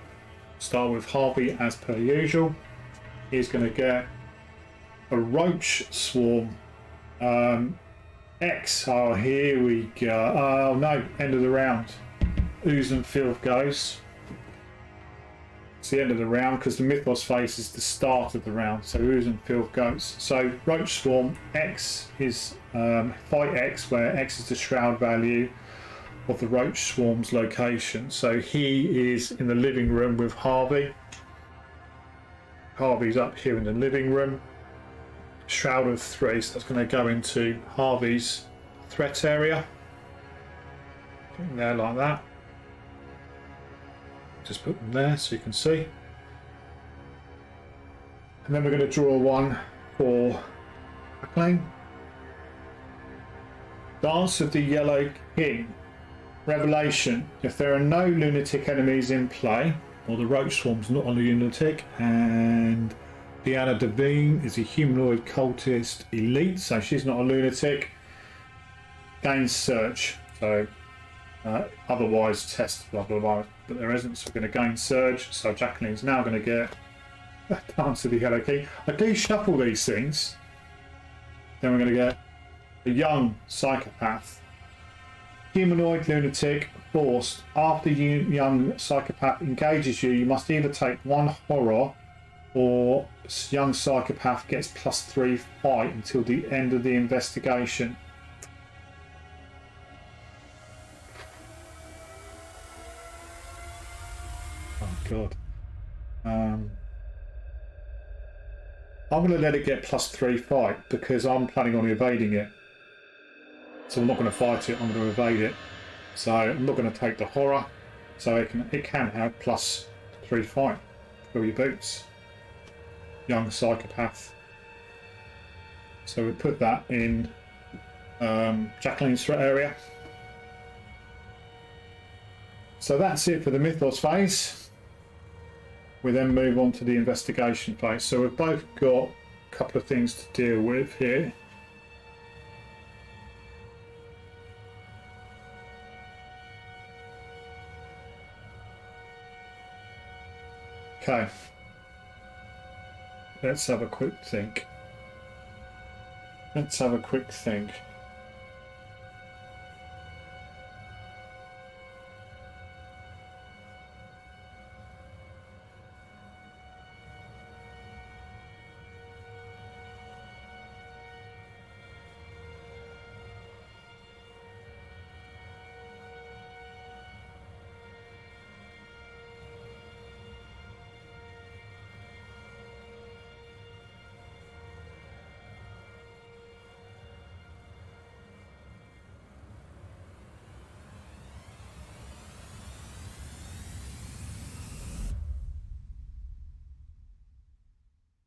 Start with Harvey as per usual. He's going to get a Roach Swarm X. Oh, here we go. Oh no, end of the round. Ooze and Filth goes. It's the end of the round because the Mythos phase is the start of the round. So Ooze and Filth goes. So Roach Swarm X is fight X, where X is the shroud value of the Roach Swarm's location. So he is in the living room with Harvey. Harvey's up here in the living room. Shroud of 3, so that's going to go into Harvey's threat area. Put there like that. Just put them there so you can see. And then we're going to draw one for Jacqueline. Dance of the Yellow King. Revelation. If there are no lunatic enemies in play, or the Roach Swarm's not on the lunatic, and Deanna Devine is a humanoid cultist elite, so she's not a lunatic, gains Surge. So otherwise test blah blah blah, but there isn't, so we're going to gain Surge. So Jacqueline's now going to get Dance of the Yellow King. I do shuffle these things. Then we're going to get a young psychopath. Humanoid lunatic forced. After young psychopath engages you, you must either take 1 horror or young psychopath gets +3 fight until the end of the investigation. Oh god. I'm going to let it get +3 fight because I'm planning on evading it. So I'm not going to fight it, I'm going to evade it. So I'm not going to take the horror. So it can have +3 fight. Fill your boots. Young psychopath. So we put that in Jacqueline's threat area. So that's it for the Mythos phase. We then move on to the investigation phase. So we've both got a couple of things to deal with here. Okay, let's have a quick think.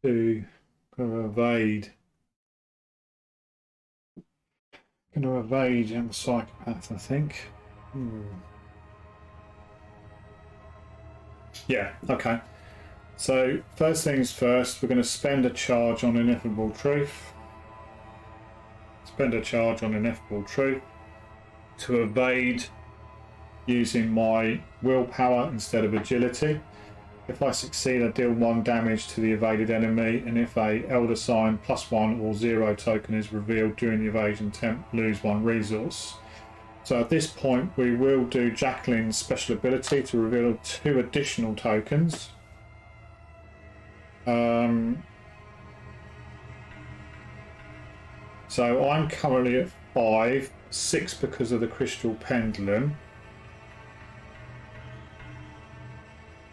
to evade. Going to evade and psychopath, I think. Yeah, okay. So first things first, we're going to spend a charge on Ineffable Truth. Spend a charge on Ineffable Truth to evade using my willpower instead of agility. If I succeed, I deal 1 damage to the evaded enemy, and if a Elder Sign +1 or 0 token is revealed during the evasion attempt, lose 1 resource. So at this point, we will do Jacqueline's special ability to reveal 2 additional tokens. So I'm currently at 5, 6 because of the Crystal Pendulum.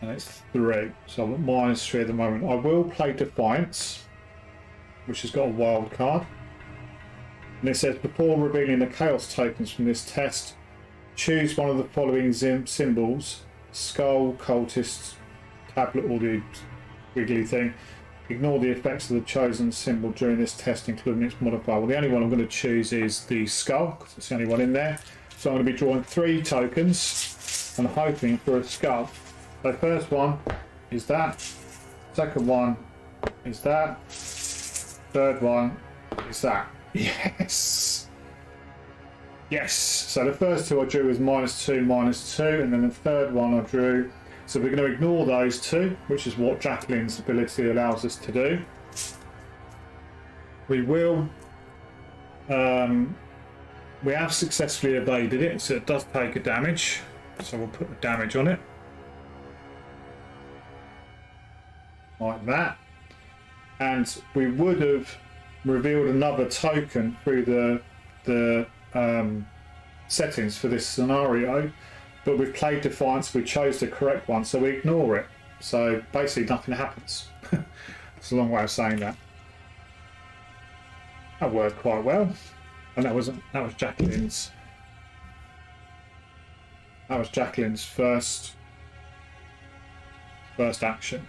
And it's 3, so I'm at -3 at the moment. I will play Defiance, which has got a wild card. And it says, before revealing the Chaos tokens from this test, choose one of the following symbols: Skull, Cultist, Tablet, or the wiggly thing. Ignore the effects of the chosen symbol during this test, including its modifier. Well, the only one I'm going to choose is the Skull, because it's the only one in there. So I'm going to be drawing 3 tokens and hoping for a Skull. So first one is that, second one is that, third one is that. Yes! Yes! So the first 2 I drew was -2, -2, and then the third one I drew. So we're going to ignore those 2, which is what Jacqueline's ability allows us to do. We will... we have successfully evaded it, so it does take a damage. So we'll put the damage on it. Like that, and we would have revealed another token through the settings for this scenario, but we've played Defiance, we chose the correct one, so we ignore it. So basically nothing happens. It's a long way of saying that. That worked quite well, and that was Jacqueline's. That was Jacqueline's first action.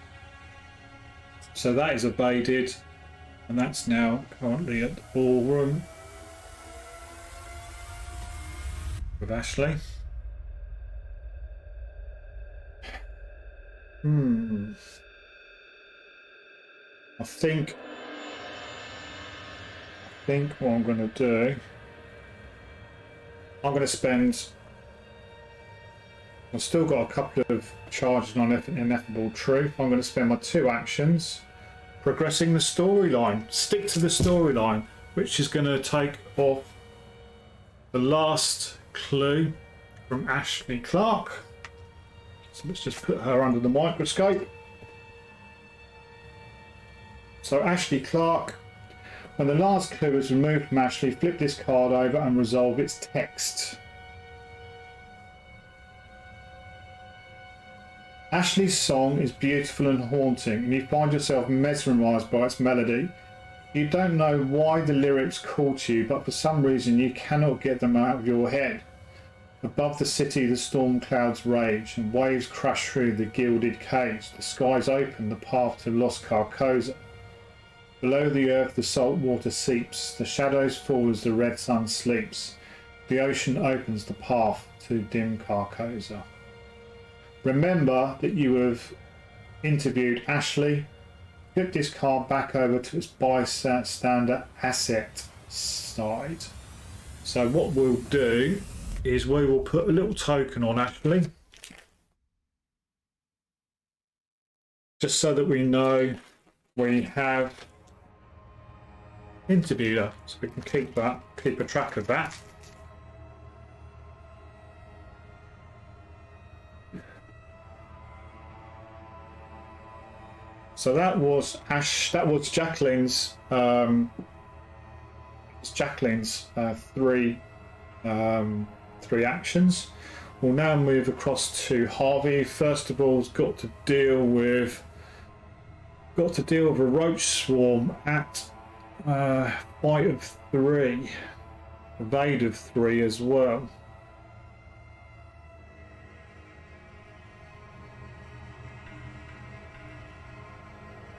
So that is evaded, and that's now currently at the ballroom with Ashley. I think what I'm going to do, I'm going to spend... I've still got a couple of charges on Ineffable Truth. I'm going to spend my 2 actions progressing the storyline. Stick to the storyline, which is going to take off the last clue from Ashley Clark. So let's just put her under the microscope. So Ashley Clark, when the last clue is removed from Ashley, flip this card over and resolve its text. Ashley's song is beautiful and haunting, and you find yourself mesmerised by its melody. You don't know why the lyrics call to you, but for some reason you cannot get them out of your head. Above the city the storm clouds rage, and waves crash through the gilded cage. The skies open the path to lost Carcosa. Below the earth the salt water seeps, the shadows fall as the red sun sleeps. The ocean opens the path to dim Carcosa. Remember that you have interviewed Ashley. Flip this card back over to its bystander asset side. So what we'll do is we will put a little token on Ashley, just so that we know we have interviewed her, so we can keep a track of that. So that was Jacqueline's. Jacqueline's 3 actions. We'll now move across to Harvey. First of all, has got to deal with a roach swarm at fight of 3, evade of 3 as well.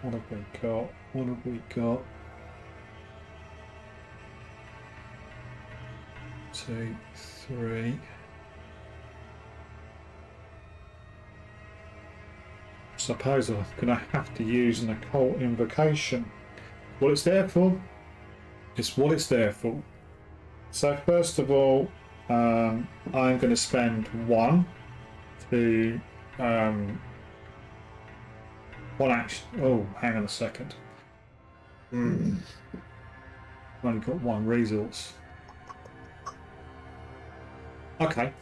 What have we got? What have we got? 2, 3. Suppose I'm going to have to use an occult invocation. What it's there for? It's what it's there for. So first of all, I'm going to spend 1 to 1 action. Oh, hang on a second. I've only got 1 resource. Okay.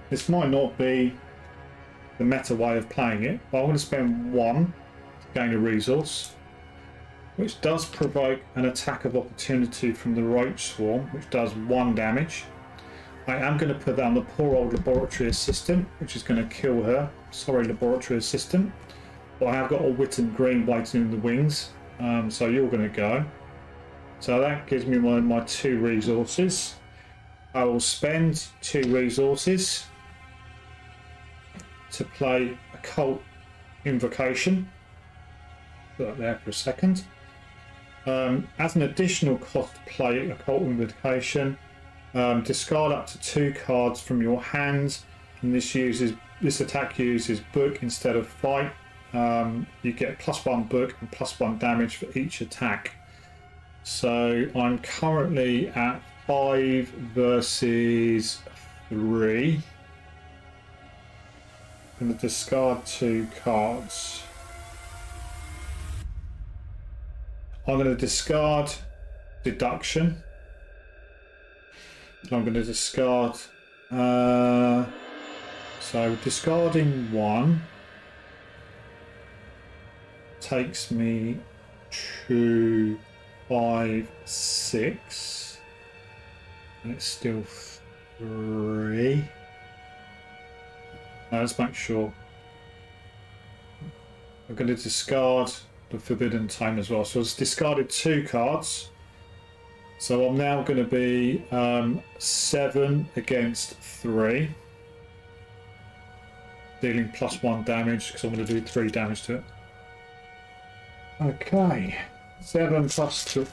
This might not be the meta way of playing it, but I'm going to spend 1 to gain a resource, which does provoke an attack of opportunity from the roach swarm, which does 1 damage. I am going to put that on the poor old laboratory assistant, which is going to kill her. Sorry, laboratory assistant. But I have got a Witten Green waiting in the wings, so you're going to go. So that gives me my 2 resources. I will spend 2 resources to play Occult Invocation. Put that there for a second. As an additional cost to play Occult Invocation, discard up to 2 cards from your hands, and this attack uses book instead of fight. You get +1 book and +1 damage for each attack. So I'm currently at 5 versus 3. I'm going to discard 2 cards. I'm going to discard Deduction. I'm going to discard. So discarding 1 takes me to 5, 6, and it's still 3. Now let's make sure. I'm going to discard the Forbidden Tome as well. So I've discarded 2 cards. So I'm now going to be 7 against 3. Dealing +1 damage because I'm going to do 3 damage to it. Okay. 7 plus 2.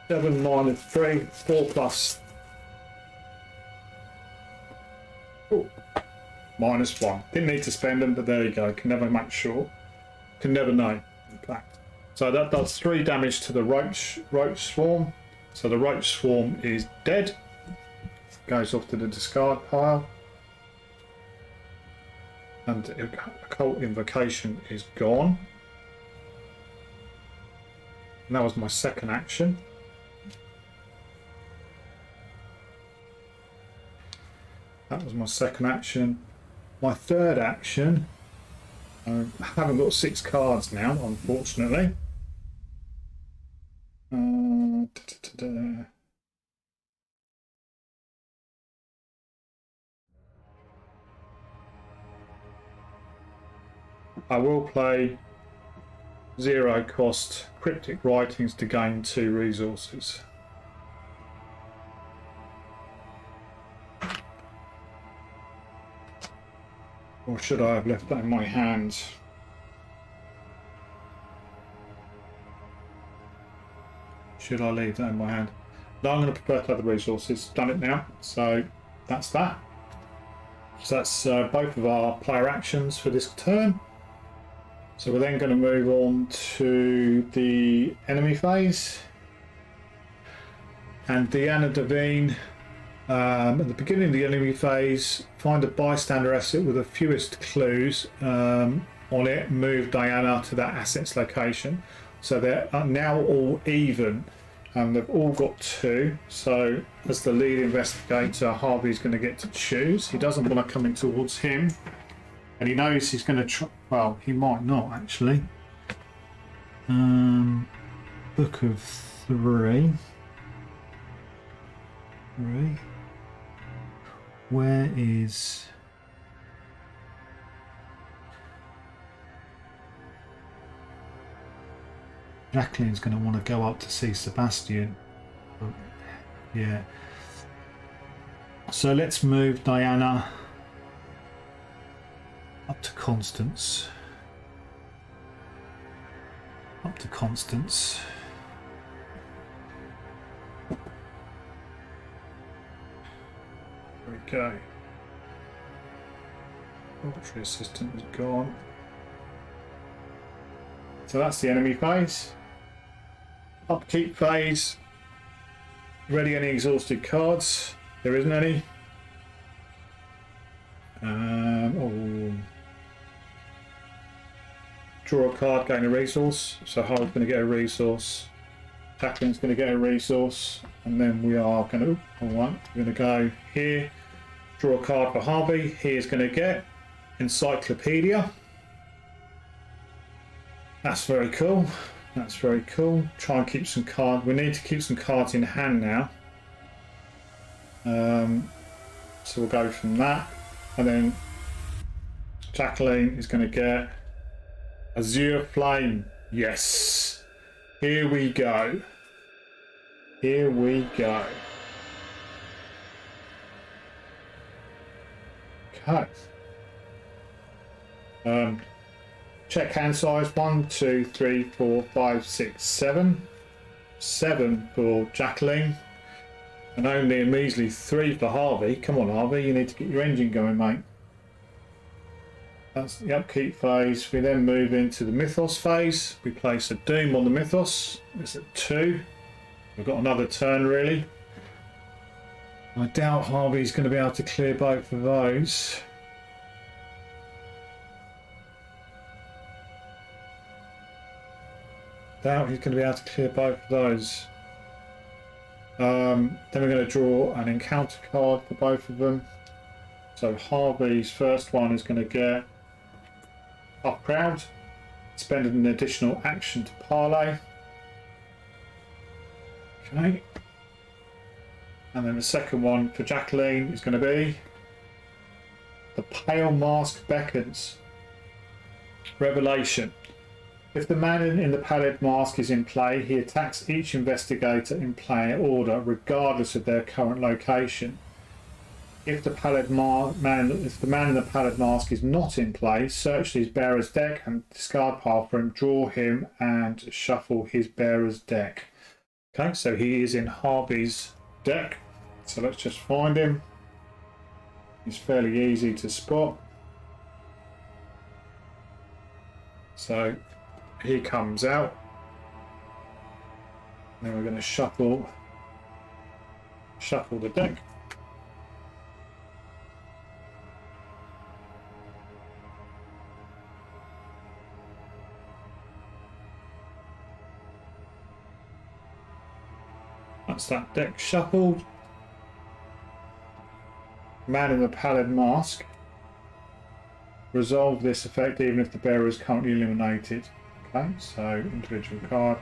7 minus 3. 4 plus. Ooh. -1. Didn't need to spend them, but there you go. Can never make sure. Can never know, in fact. So that does 3 damage to the roach swarm. So the roach swarm is dead. Goes off to the discard pile. And Occult Invocation is gone. And that was my second action. My third action, I haven't got 6 cards now, unfortunately. I will play 0 cost Cryptic Writings to gain 2 resources. Or should I have left that in my hands? Should I leave that in my hand? No, I'm going to prefer to have the resources. Done it now, so that's that. So that's both of our player actions for this turn. So we're then going to move on to the enemy phase. And Deanna Devine, at the beginning of the enemy phase, find a bystander asset with the fewest clues on it, move Diana to that asset's location. So they're now all even, and they've all got 2. So as the lead investigator, Harvey's going to get to choose. He doesn't want to come in towards him, and he knows he's going to try. Well, he might not actually. Book of 3. Where is? Jacqueline's going to want to go up to see Sebastian. Yeah. So let's move Diana up to Constance. Up to Constance. There we go. Laboratory assistant is gone. So that's the enemy phase. Upkeep phase. Ready any exhausted cards? There isn't any. Draw a card, gain a resource. So Harvey's going to get a resource. Jacqueline's going to get a resource. And then we are going to, alright, we're going to go here. Draw a card for Harvey. He is going to get Encyclopedia. That's very cool. That's very cool. Try and keep some cards. We need to keep some cards in hand now. So we'll go from that. And then Jaqueline is going to get Azir Flame. Yes. Here we go. Here we go. Okay. Check hand size. 1, 2, 3, 4, 5, 6, 7. 7 for Jacqueline. And only a measly 3 for Harvey. Come on, Harvey, you need to get your engine going, mate. That's the upkeep phase. We then move into the Mythos phase. We place a Doom on the Mythos. It's at 2. We've got another turn, really. I doubt Harvey's going to be able to clear both of those. Doubt he's going to be able to clear both of those. Then we're going to draw an encounter card for both of them. So Harvey's first one is going to get Up Crowd, spend an additional action to parlay. Okay. And then the second one for Jacqueline is going to be the Pale Mask Beckons. Revelation. If the man in the pallid mask is in play, he attacks each investigator in player order, regardless of their current location. If the man in the pallid mask is not in play, search his bearer's deck and discard pile for him, draw him, and shuffle his bearer's deck. Okay, so he is in Harvey's deck. So let's just find him. He's fairly easy to spot. So he comes out. And then we're going to shuffle the deck. That's that deck shuffled. Man in the pallid mask. Resolve this effect even if the bearer is currently eliminated. Okay, so individual card.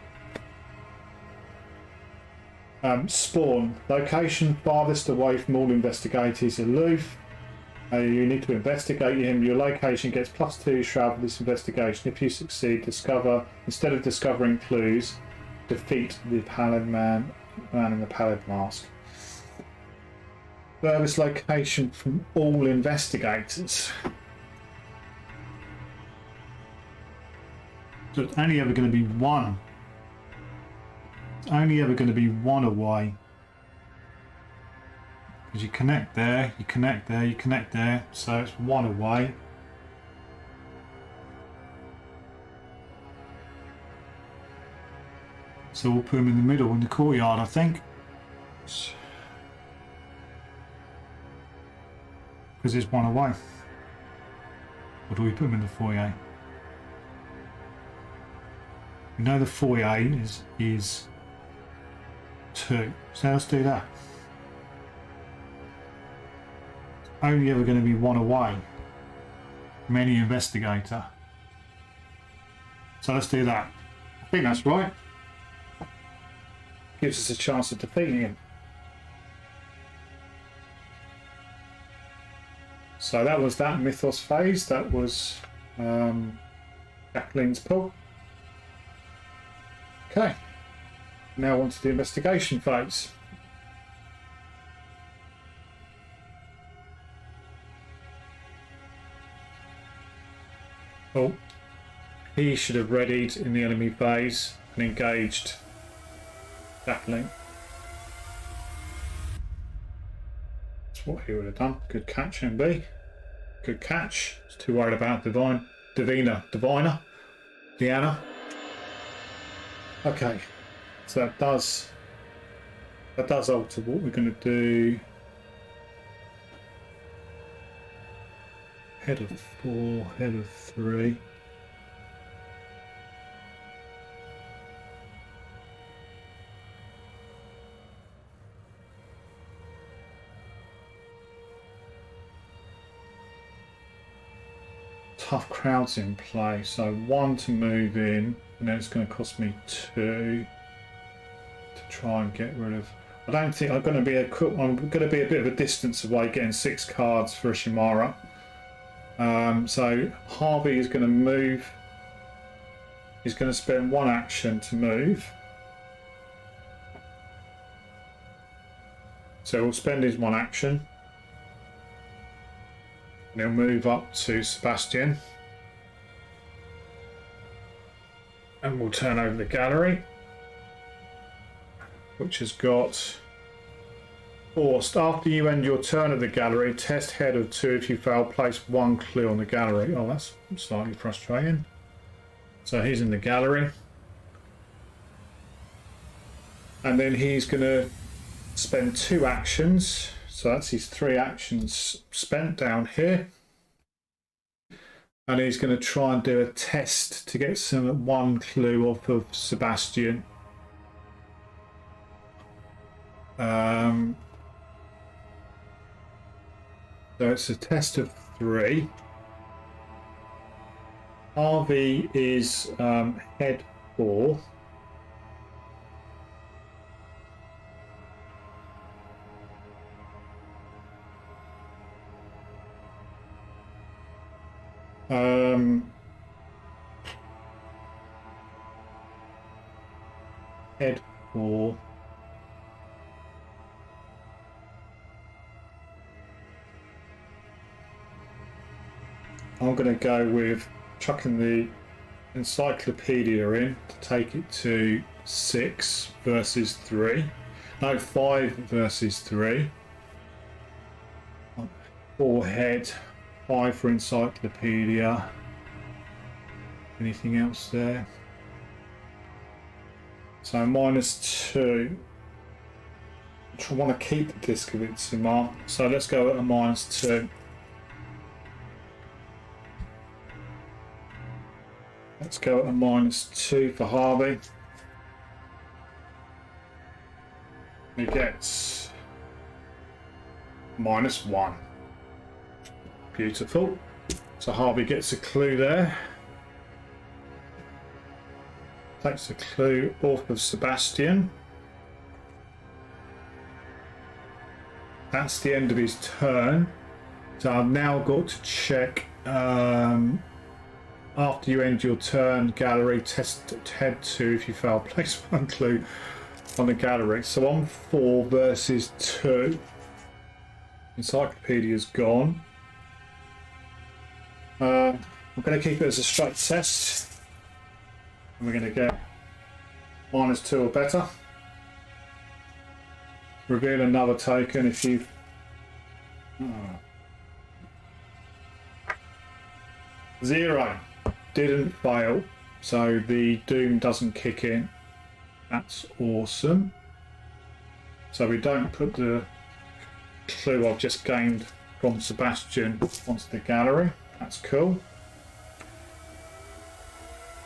Spawn. Location farthest away from all investigators aloof. You need to investigate him. Your location gets +2 shroud for this investigation. If you succeed, discover, instead of discovering clues, defeat the pallid man in the pallid mask. Furthest location from all investigators. So it's only ever going to be one. It's only ever going to be one away. Because you connect there, you connect there, you connect there, so it's one away. So we'll put him in the middle in the courtyard, I think. Because there's one away. Or do we put him in the foyer? We know the foyer is 2. So let's do that. It's only ever going to be one away from any investigator. So let's do that. I think that's right. Gives us a chance of defeating him. So that was that Mythos phase. That was Jacqueline's pull. Okay, now on to the investigation phase. Oh, he should have readied in the enemy phase and engaged Jacqueline. That's what he would have done. Good catch, MB. Good catch. He's too worried about Diana. Okay, so that does alter what we're going to do. Head of 4, head of 3. Tough crowds in play, so 1 to move in, and then it's going to cost me 2 to try and get rid of. I don't think I'm going to be a bit of a distance away, getting 6 cards for Ishimara. So Harvey is going to move. He's going to spend 1 action to move. So he'll spend his 1 action. And he'll move up to Sebastian. And we'll turn over the gallery, which has got forced. After you end your turn at the gallery, test head of 2. If you fail, place 1 clue on the gallery. Oh, that's slightly frustrating. So he's in the gallery. And then he's going to spend 2 actions. So that's his 3 actions spent down here. And he's going to try and do a test to get some 1 clue off of Sebastian. So it's a test of 3. Harvey is head 4. Head 4. I'm going to go with chucking the encyclopedia in to take it to 6 versus 3. No, 5 versus 3. 4 head, 5 for encyclopedia. Anything else there? So -2. I want to keep the disc of its mark, so let's go at a -2. Let's go at a -2 for Harvey. He gets -1. Beautiful. So Harvey gets a clue there. Takes a clue off of Sebastian. That's the end of his turn. So I've now got to check. After you end your turn, gallery, test head 2. If you fail, place 1 clue on the gallery. So I'm 4 versus 2. Encyclopedia's gone. I'm going to keep it as a straight test. And we're going to get -2 or better. Reveal another token if you. Zero. Didn't fail, so the doom doesn't kick in. That's awesome. So we don't put the clue I've just gained from Sebastian onto the gallery. That's cool.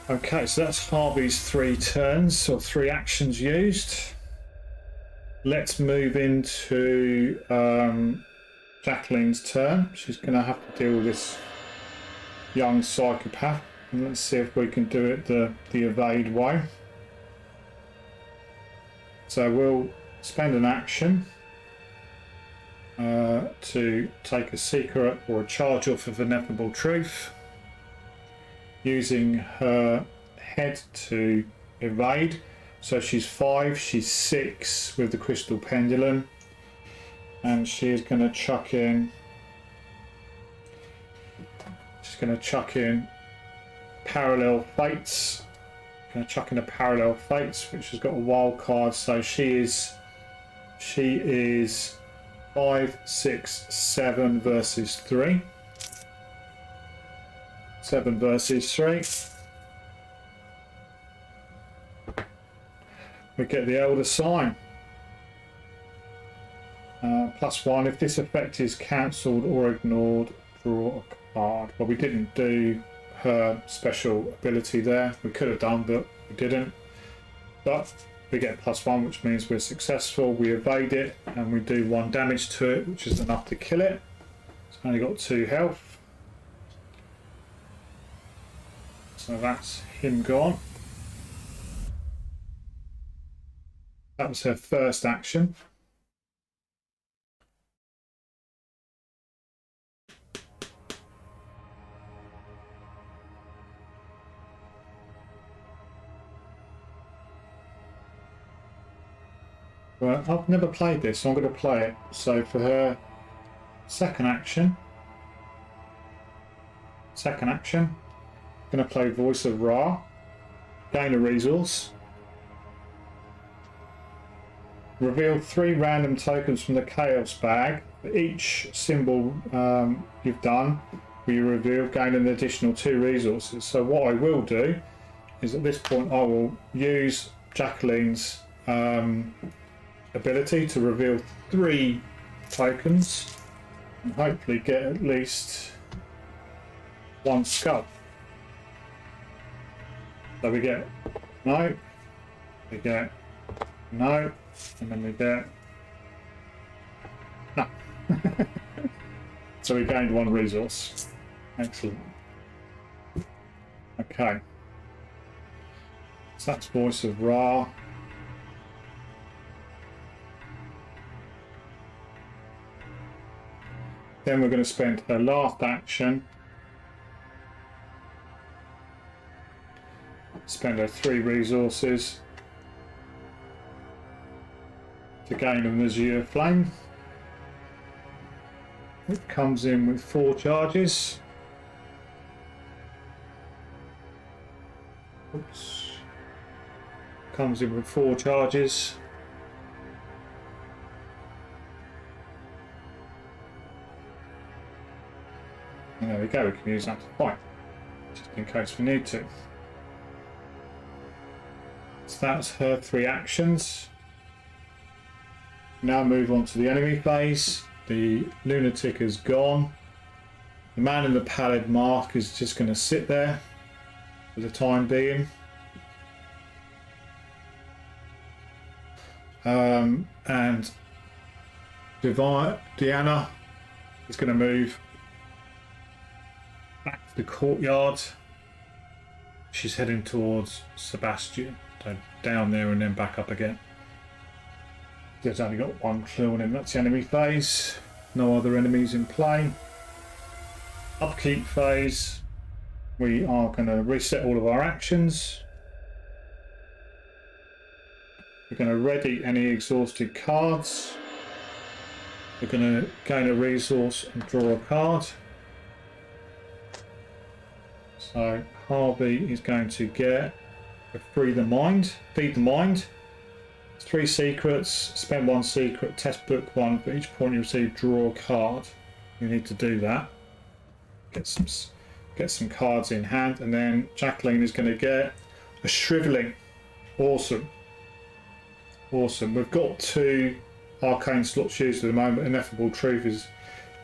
Okay, so that's Harvey's 3 turns, or 3 actions used. Let's move into Jacqueline's turn. She's going to have to deal with this young psychopath. And let's see if we can do it the evade way. So we'll spend an action to take a secret or a charge off of Ineffable Truth, using her head to evade. So she's 5, she's 6 with the crystal pendulum, and she's going to chuck in. She's going to chuck in Parallel Fates. Going to chuck in a Parallel Fates, which has got a wild card, so she is 5, 6, 7 versus 3. 7 versus 3. We get the Elder Sign. +1. If this effect is cancelled or ignored, draw a card. Well, we didn't do her special ability there. We could have done, but we didn't. But we get +1, which means we're successful. We evade it and we do 1 damage to it, which is enough to kill it. It's only got 2 health. So that's him gone. That was her first action. Right, I've never played this, so I'm going to play it. So for her second action, I'm going to play Voice of Ra, gain a resource, reveal 3 random tokens from the Chaos bag. For each symbol you've done, you reveal, gain an additional 2 resources. So what I will do is at this point I will use Jacqueline's ability to reveal 3 tokens and hopefully get at least 1 skull. So we get no, we get no, and then we get no. So we gained 1 resource. Excellent. Okay. So that's Voice of Ra. Then we're going to spend her last action, spend her 3 resources to gain an Azir Flame. It comes in with 4 charges. Oops. Comes in with 4 charges. And there we go, we can use that to fight, just in case we need to. So that's her 3 actions. Now move on to the enemy phase. The lunatic is gone. The man in the pallid mask is just going to sit there for the time being. And Diana is going to move back to the courtyard. She's heading towards Sebastian, so down there and then back up again. There's only got 1 clue on him. That's the enemy phase. No other enemies in play. Upkeep phase. We are going to reset all of our actions. We're going to ready any exhausted cards. We're going to gain a resource and draw a card. So Harvey is going to get a feed the mind. 3 secrets, spend 1 secret, test book 1. For each point you receive, draw a card. You need to do that. Get some cards in hand, and then Jacqueline is going to get a shriveling. Awesome. We've got 2 arcane slots used at the moment. Ineffable Truth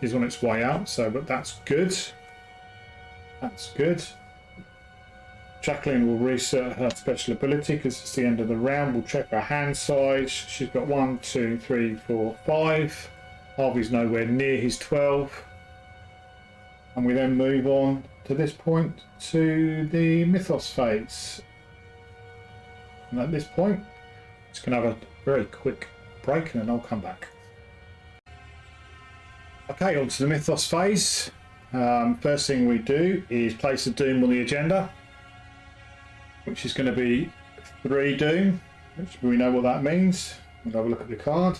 is on its way out, so but that's good. Jacqueline will reset her special ability because it's the end of the round. We'll check her hand size. She's got 1, 2, 3, 4, 5. Harvey's nowhere near his 12. And we then move on to this point to the Mythos phase. And at this point, it's going to have a very quick break and then I'll come back. Okay, on to the Mythos phase. First thing we do is place a Doom on the agenda, which is going to be 3 Doom, which we know what that means. We'll have a look at the card.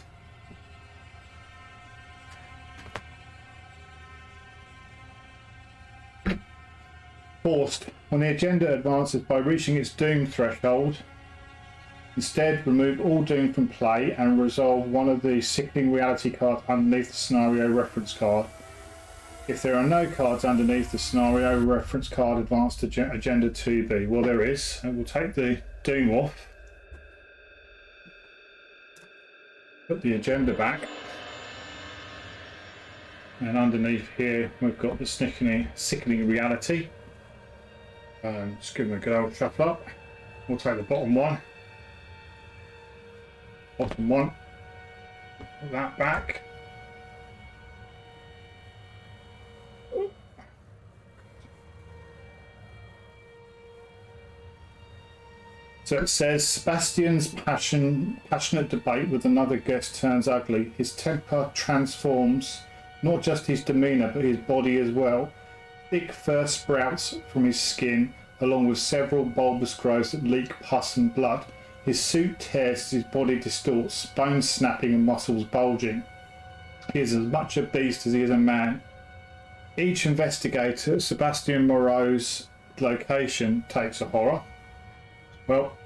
Forced When the agenda advances by reaching its doom threshold, instead remove all doom from play and resolve one of the sickening reality cards underneath the scenario reference card. If there are no cards underneath the scenario reference card, advance to agenda 2B. Well, there is, and we'll take the doom off. Put the agenda back. And underneath here, we've got the sickening reality. Just give them a good old shuffle up. We'll take the bottom one. Bottom one. Put that back. So it says, Sebastian's passionate debate with another guest turns ugly. His temper transforms not just his demeanour, but his body as well. Thick fur sprouts from his skin, along with several bulbous growths that leak pus and blood. His suit tears as his body distorts, bones snapping and muscles bulging. He is as much a beast as he is a man. Each investigator at Sebastian Moreau's location takes a horror. Well,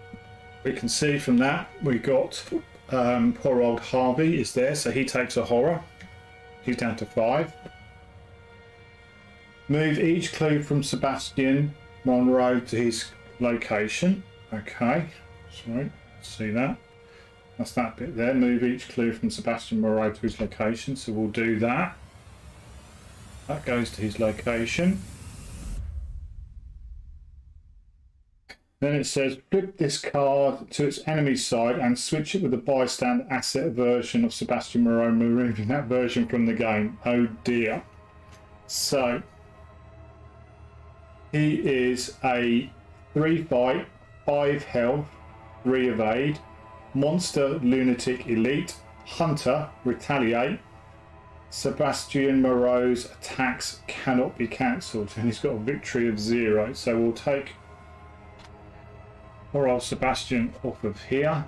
we can see from that we got poor old Harvey is there, so he takes a horror. He's down to 5. Move each clue from Sebastian Monroe to his location. Okay, sorry, see that. That's that bit there. Move each clue from Sebastian Moreau to his location, so we'll do that. That goes to his location. Then it says, flip this card to its enemy side and switch it with a bystand asset version of Sebastian Moreau, removing that version from the game. Oh dear. So, he is a 3 fight, 5 health, 3 evade, monster lunatic elite, hunter, retaliate. Sebastian Moreau's attacks cannot be cancelled, and he's got a victory of 0. So we'll take poor old Sebastian off of here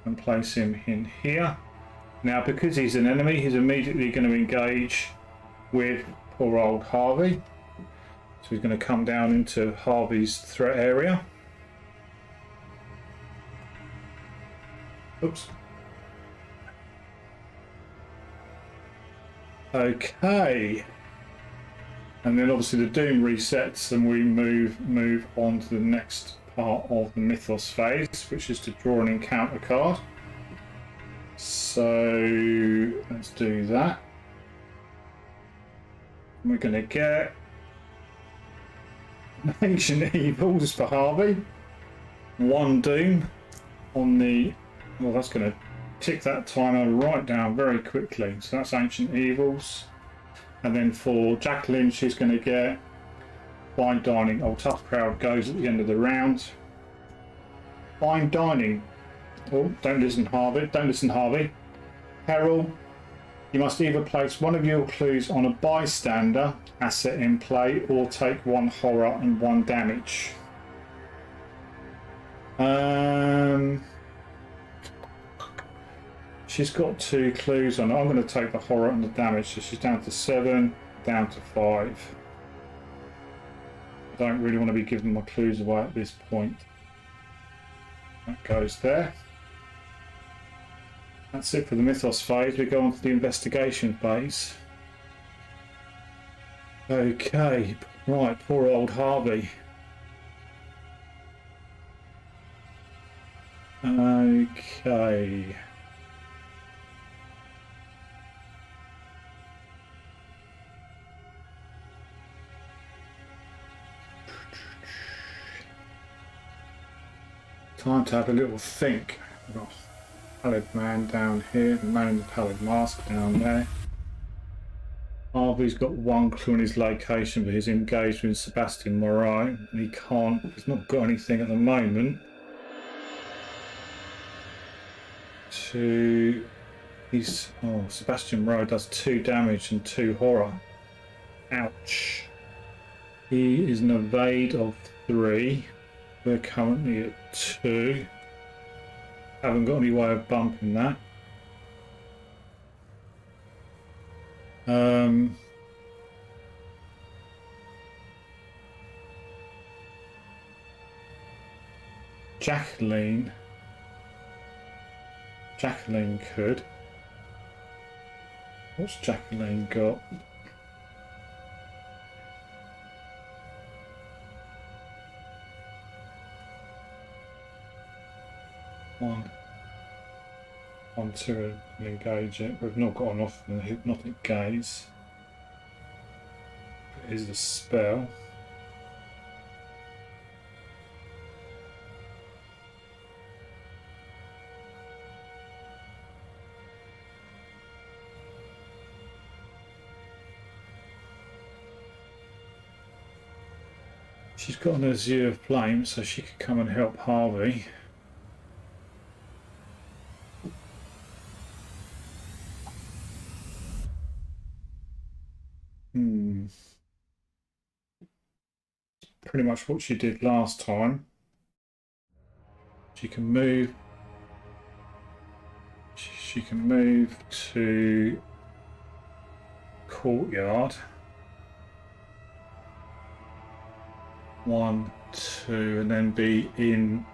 and place him in here. Now, because he's an enemy, he's immediately going to engage with poor old Harvey. So he's going to come down into Harvey's threat area. Oops. Okay. And then obviously the doom resets and we move on to the next part of the Mythos phase, which is to draw an encounter card. So let's do that. We're going to get Ancient Evils for Harvey. 1 doom on the... Well, that's going to tick that timer right down very quickly. So that's Ancient Evils. And then for Jacqueline, she's going to get Fine Dining. Oh, Tough Crowd goes at the end of the round. Fine Dining. Oh, don't listen, Harvey. Don't listen, Harvey. Peril. You must either place one of your clues on a bystander asset in play or take 1 horror and 1 damage. She's got 2 clues on it. I'm going to take the horror and the damage. So she's down to 7, down to 5. I don't really want to be giving my clues away at this point. That goes there. That's it for the Mythos phase. We go on to the Investigation phase. Okay, right, poor old Harvey. Okay. Time to have a little think. We've got Pallid Man down here, the man in the pallid mask down there. Harvey's got 1 clue in his location, but he's engaged with Sebastian Moreau. He's not got anything at the moment. Sebastian Moreau does 2 damage and 2 horror. Ouch. He is an evade of 3. We're currently at 2. Haven't got any way of bumping that. Jacqueline could. What's Jacqueline got? One, two, and engage it. We've not got enough of the hypnotic gaze. It is a spell. She's got an Azir Flame, so she could come and help Harvey. Pretty much what she did last time. She can move. She can move to courtyard. 1, 2, and then be in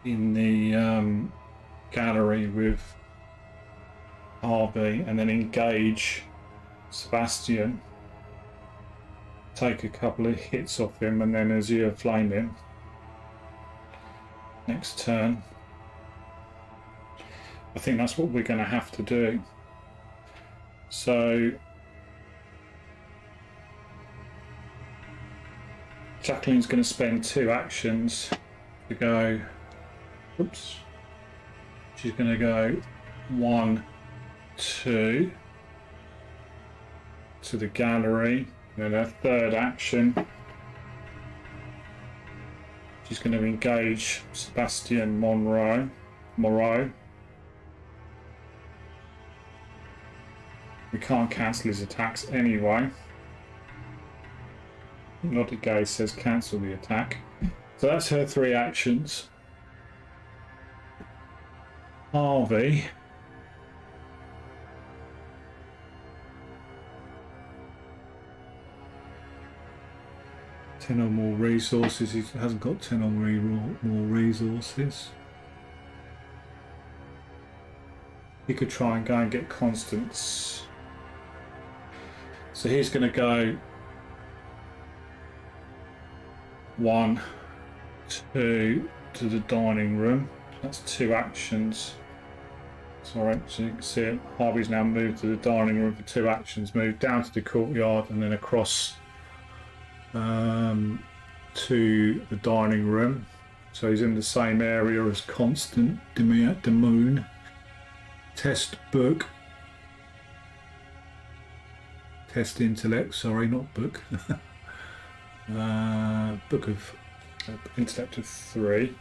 the gallery with Harvey, and then engage Sebastian. Take a couple of hits off him, and then Azir Flame him. Next turn. I think that's what we're going to have to do. So Jacqueline's going to spend 2 actions to go. Oops. She's going to go 1, 2 to the gallery. And then her third action, she's going to engage Sebastian Moreau. We can't cancel his attacks anyway. Not a gaze says cancel the attack. So that's her 3 actions. Harvey. Ten or more resources. He hasn't got 10 or more resources. He could try and go and get Constance. So he's going to go 1, 2 to the dining room. That's 2 actions. Sorry, so you can see it. Harvey's now moved to the dining room for 2 actions. Moved down to the courtyard and then across to the dining room. So he's in the same area as Constant de Moon. Test book. Test intellect, sorry, not book. Book of intellect of 3.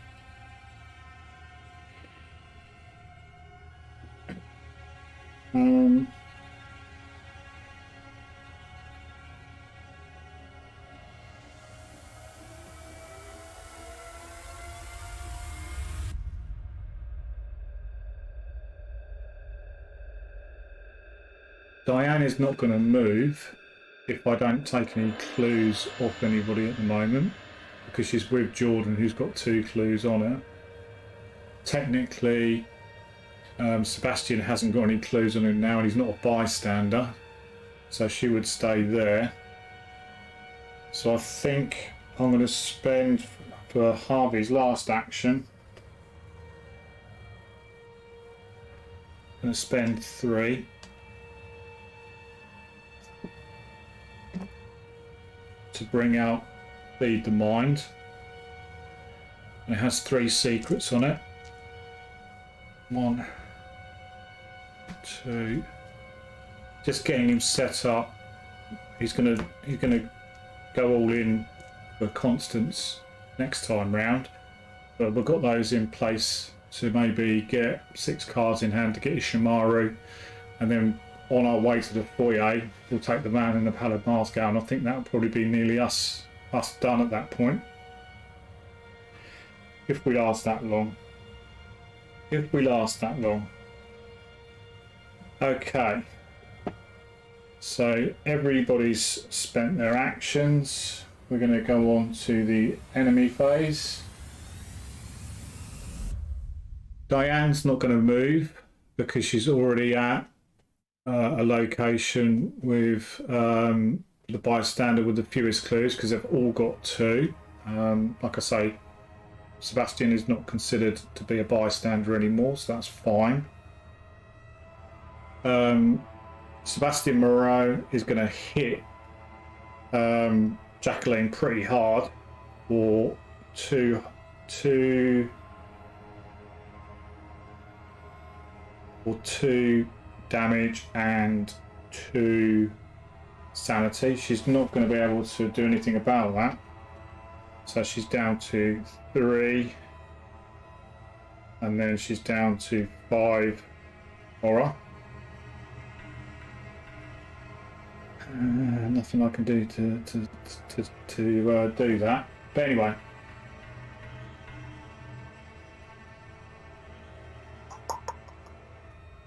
Diane is not going to move if I don't take any clues off anybody at the moment, because she's with Jordan, who's got 2 clues on her. Technically, Sebastian hasn't got any clues on him now, and he's not a bystander, so she would stay there. So I think I'm going to spend for Harvey's last action. I'm going to spend 3. To bring out Feed the Mind. And it has 3 secrets on it. 1, 2. Just getting him set up. He's gonna go all in for Constance next time round. But we've got those in place to maybe get 6 cards in hand to get his Shamaru, and then on our way to the foyer, we'll take the man in the pallid mask out, and I think that'll probably be nearly us done at that point. If we last that long. Okay. So everybody's spent their actions. We're going to go on to the enemy phase. Diane's not going to move because she's already at a location with the bystander with the fewest clues, because they've all got 2. Like I say, Sebastian is not considered to be a bystander anymore, so that's fine. Sebastian Moreau is going to hit Jacqueline pretty hard for two damage and 2 sanity. She's not going to be able to do anything about that, so she's down to 3, and then she's down to 5 horror. Nothing I can do to do that, but anyway.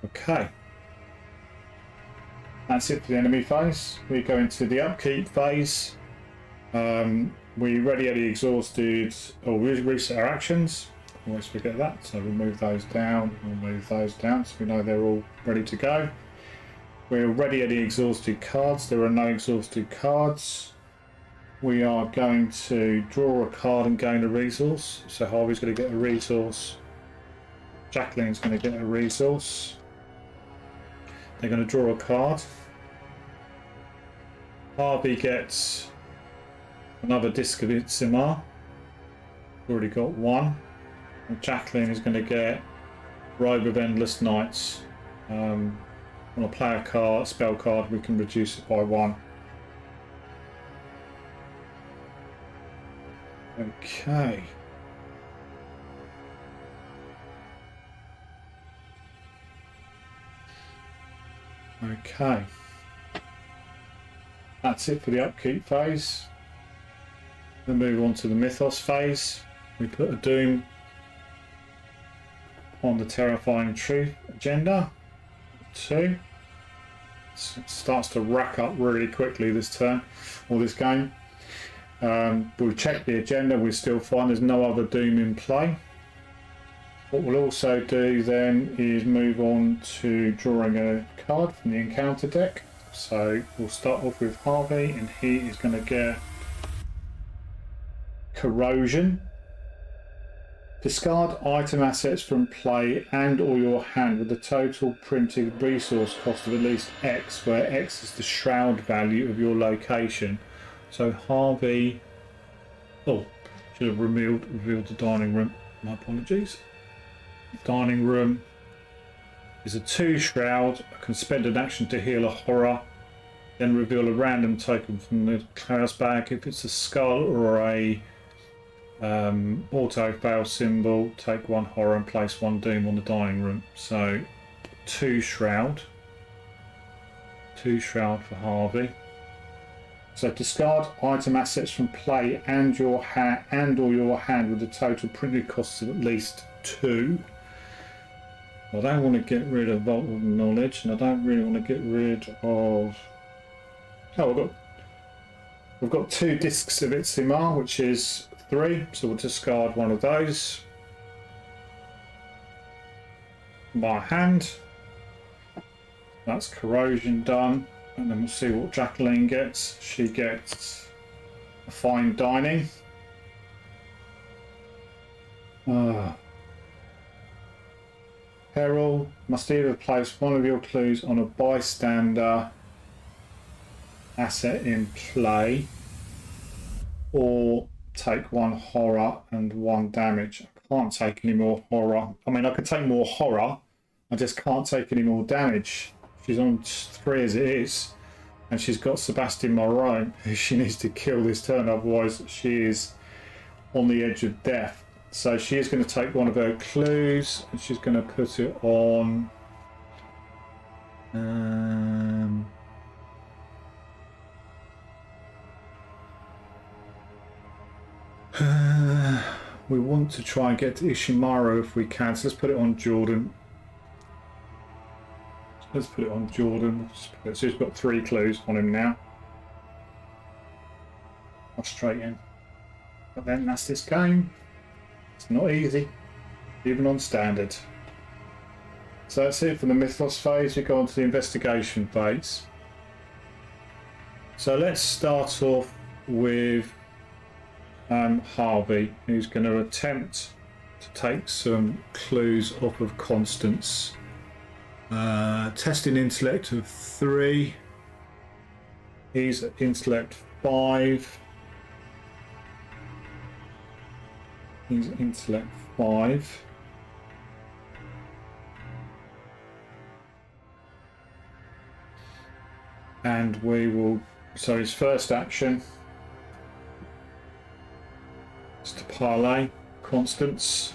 Okay, that's it for the enemy phase. We go into the upkeep phase. We ready at the exhausted, or we reset our actions. Always forget that, so we'll move those down. We'll move those down so we know they're all ready to go. We're ready at the exhausted cards. There are no exhausted cards. We are going to draw a card and gain a resource. So Harvey's going to get a resource. Jacqueline's going to get a resource. They're going to draw a card. Harvey gets another disc of Itzimar. Already got 1. And Jacqueline is going to get Robe of Endless Nights. On a player card, spell card, we can reduce it by 1. Okay. Okay. That's it for the upkeep phase. Then move on to the Mythos phase. We put a Doom on the Terrifying Truth agenda. 2. It starts to rack up really quickly this turn, or this game. We'll check the agenda, we're still fine, there's no other Doom in play. What we'll also do then is move on to drawing a card from the encounter deck. So we'll start off with Harvey, and he is going to get Corrosion. Discard item assets from play and or your hand with a total printed resource cost of at least X, where X is the shroud value of your location. So Harvey, should have revealed the dining room. My apologies. The dining room is a 2 shroud. I can spend an action to heal a horror, then reveal a random token from the chaos bag. If it's a skull or a auto fail symbol, take 1 horror and place 1 doom on the dining room. So 2 shroud for Harvey. So discard item assets from play and your or your hand with a total printed cost of at least 2. I don't want to get rid of Vault of Knowledge, and I don't really want to get rid of we've got 2 discs of Itzimar, which is 3, so we'll discard 1 of those. My hand. That's Corrosion done, and then we'll see what Jacqueline gets. She gets a Fine Dining. Peril. Must either place 1 of your clues on a bystander asset in play, or take 1 horror and 1 damage. I can't take any more horror. I mean, I could take more horror, I just can't take any more damage. She's on 3 as it is, and she's got Sebastian Moreau, who she needs to kill this turn, otherwise she is on the edge of death. So she is going to take 1 of her clues, and she's going to put it on we want to try and get to Ishimaru if we can, so let's put it on Jordan. So he's got 3 clues on him now. I'll straight in. But then that's this game. It's not easy. even on standard. So that's it for the Mythos phase. We go on to the Investigation phase. So let's start off with Harvey, who's going to attempt to take some clues off of Constance. Testing intellect of 3. He's at intellect 5. He's intellect 5. And we will, so his first action is to parlay Constance.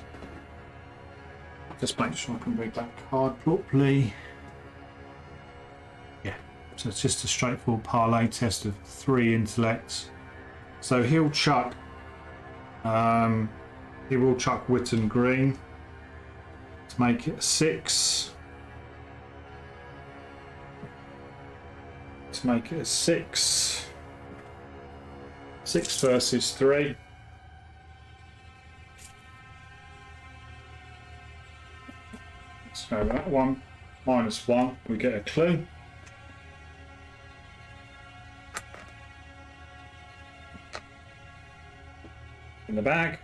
Just make sure I can read that card properly. Yeah, so it's just a straightforward parlay test of 3 intellects. So he'll chuck, he will chuck Witten Green to make it a 6. To make it a 6. 6 versus 3. Let's go with that one. -1, we get a clue. In the bag.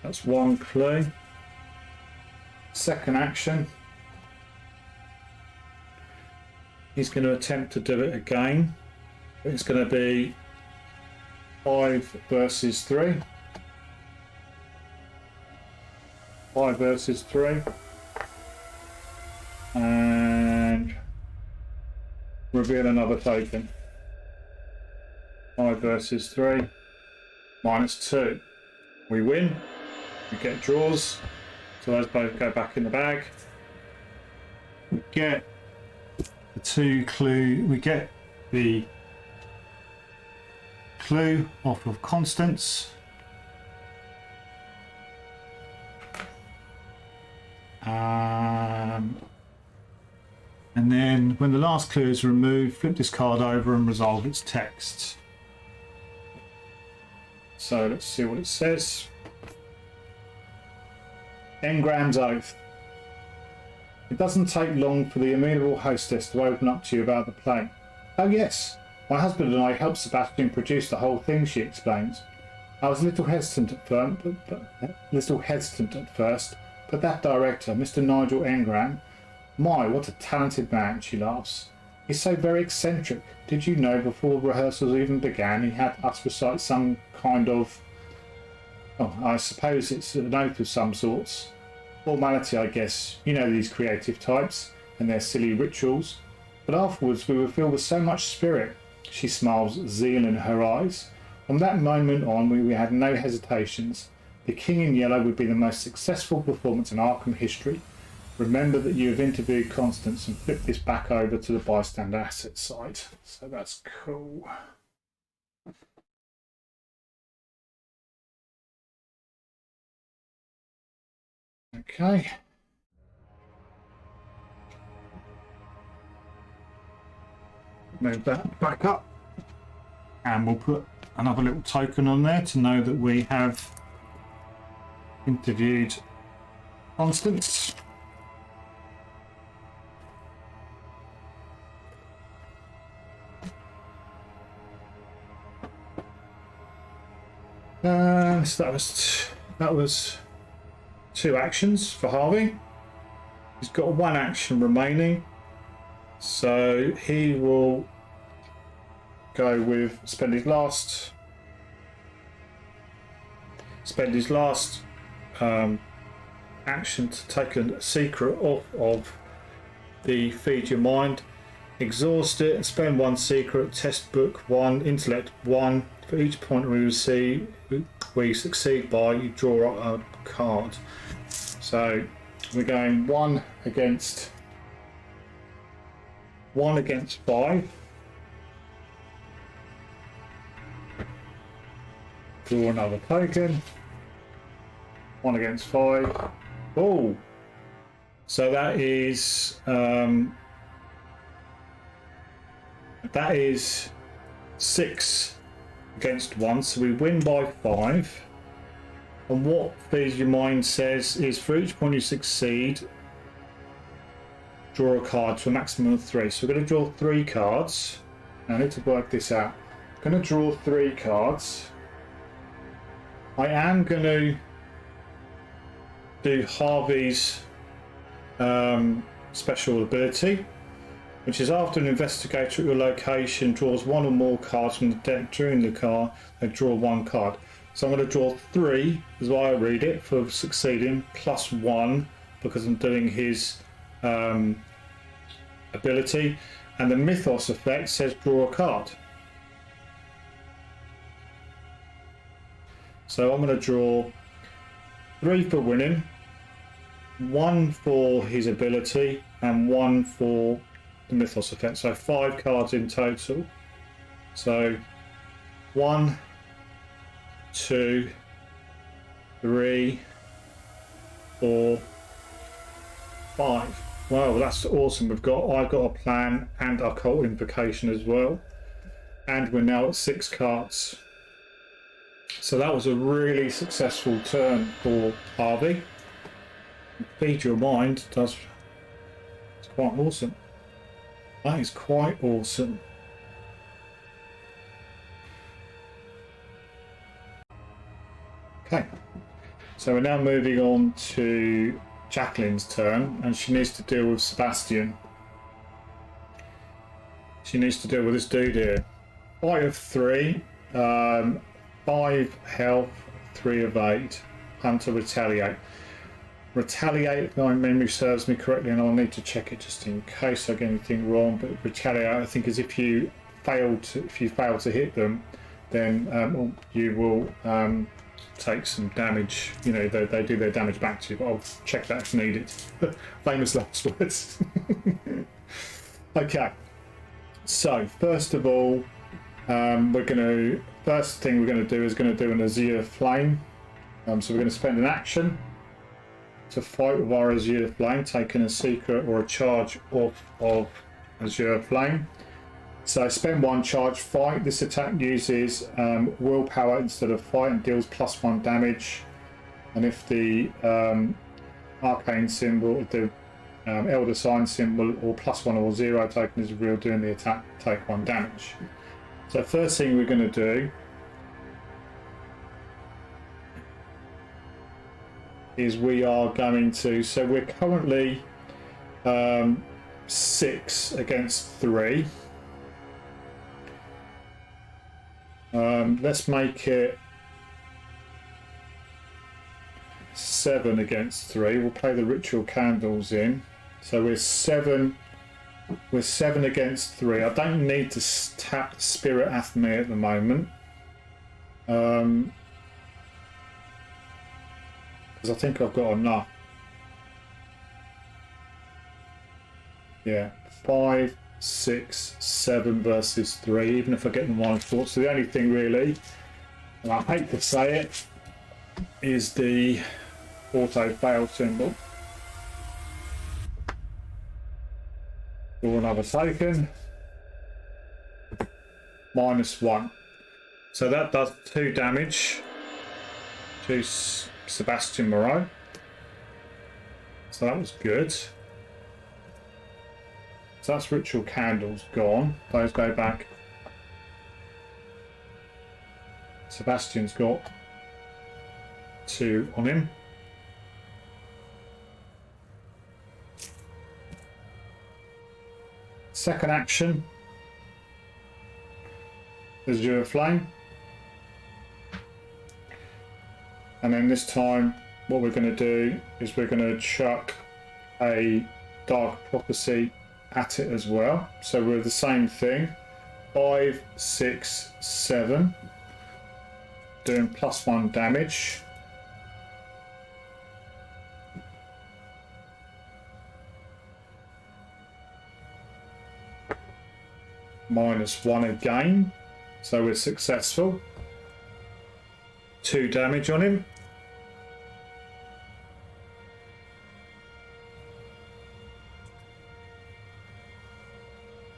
That's 1 clue. Second action. He's going to attempt to do it again. It's going to be 5 versus 3. 5 versus 3. And reveal another token. 5 versus 3. -2. We win. We get draws. So those both go back in the bag. We get the 2 clue. We get the clue off of Constance. And then when the last clue is removed, flip this card over and resolve its text. So let's see what it says. Engram's Oath. It doesn't take long for the amenable hostess to open up to you about the play. Oh yes, my husband and I helped Sebastian produce the whole thing, she explains. I was a little hesitant at first, but that director, Mr. Nigel Engram, my, what a talented man, she laughs. He's so very eccentric. Did you know before rehearsals even began he had us recite some kind of, oh, I suppose it's an oath of some sorts. Formality, I guess. You know these creative types and their silly rituals. But afterwards we were filled with so much spirit. She smiles, zeal in her eyes. From that moment on we had no hesitations. The King in Yellow would be the most successful performance in Arkham history. Remember that you have interviewed Constance and flip this back over to the bystander asset side. So that's cool. Okay. Move that back up. And we'll put another little token on there to know that we have interviewed Constance. So that was 2 actions for Harvey. He's got 1 action remaining, so he will go with spend his last action to take a secret off of the Feed Your Mind, exhaust it and spend 1 secret, test book 1, intellect 1. For each point we succeed by, you draw a card. So we're going 1 against 5. Draw another token. 1 against 5. Oh, so that is 6 against 1. So we win by 5. And what Feed Your Mind says is for each point you succeed, draw a card to a maximum of 3. So we're going to draw 3 cards. Now I need to work this out. I'm going to draw 3 cards. I am going to do Harvey's special ability, which is after an investigator at your location draws 1 or more cards from the deck during the card, they draw 1 card. So I'm going to draw 3, is why I read it, for succeeding, plus 1 because I'm doing his ability. And the Mythos effect says draw a card. So I'm going to draw 3 for winning, 1 for his ability, and 1 for the Mythos effect. So 5 cards in total. So 1, 2, 3, 4, 5. Wow, that's awesome. I've got a plan and occult invocation as well. And we're now at 6 cards. So that was a really successful turn for Harvey. Feed Your Mind it's quite awesome. That is quite awesome. Okay, so we're now moving on to Jacqueline's turn, and she needs to deal with Sebastian. She needs to deal with this dude here. Fight of 3, 5 health, 3 of 8. And to retaliate. Retaliate, if my memory serves me correctly, and I'll need to check it just in case I get anything wrong. But retaliate, I think, is if you fail to hit them, then you will take some damage. You know, they do their damage back to you. But I'll check that if needed. Famous last words. Okay. So first of all, first thing we're going to do is going to do an Azir Flame. So we're going to spend an action to fight with our Azir Flame, taking a secret or a charge of Azir Flame. So spend 1 charge, fight. This attack uses willpower instead of fight and deals +1 damage. And if the arcane symbol, the elder sign symbol, or +1 or 0 token is revealed during the attack, take 1 damage. So first thing we're going to do is we are going to, so we're currently 6 against 3. Let's make it 7 against 3. We'll play the ritual candles in. So we're 7 against 3. I don't need to tap Spirit Athame at the moment. Because I think I've got enough. Yeah, 5, 6, 7 versus 3, even if I get them 1 4. So the only thing really, and I hate to say it, is the auto fail symbol. Draw another token. -1. So that does 2 damage to Sebastian Moreau. So that was good. So that's ritual candles gone. Those go back. Sebastian's got 2 on him. Second action. Azir Flame. And then this time what we're going to do is we're going to chuck a Dark Prophecy at it as well. So we're the same thing. 5, 6, 7. Doing +1 damage. -1 again. So we're successful. 2 damage on him.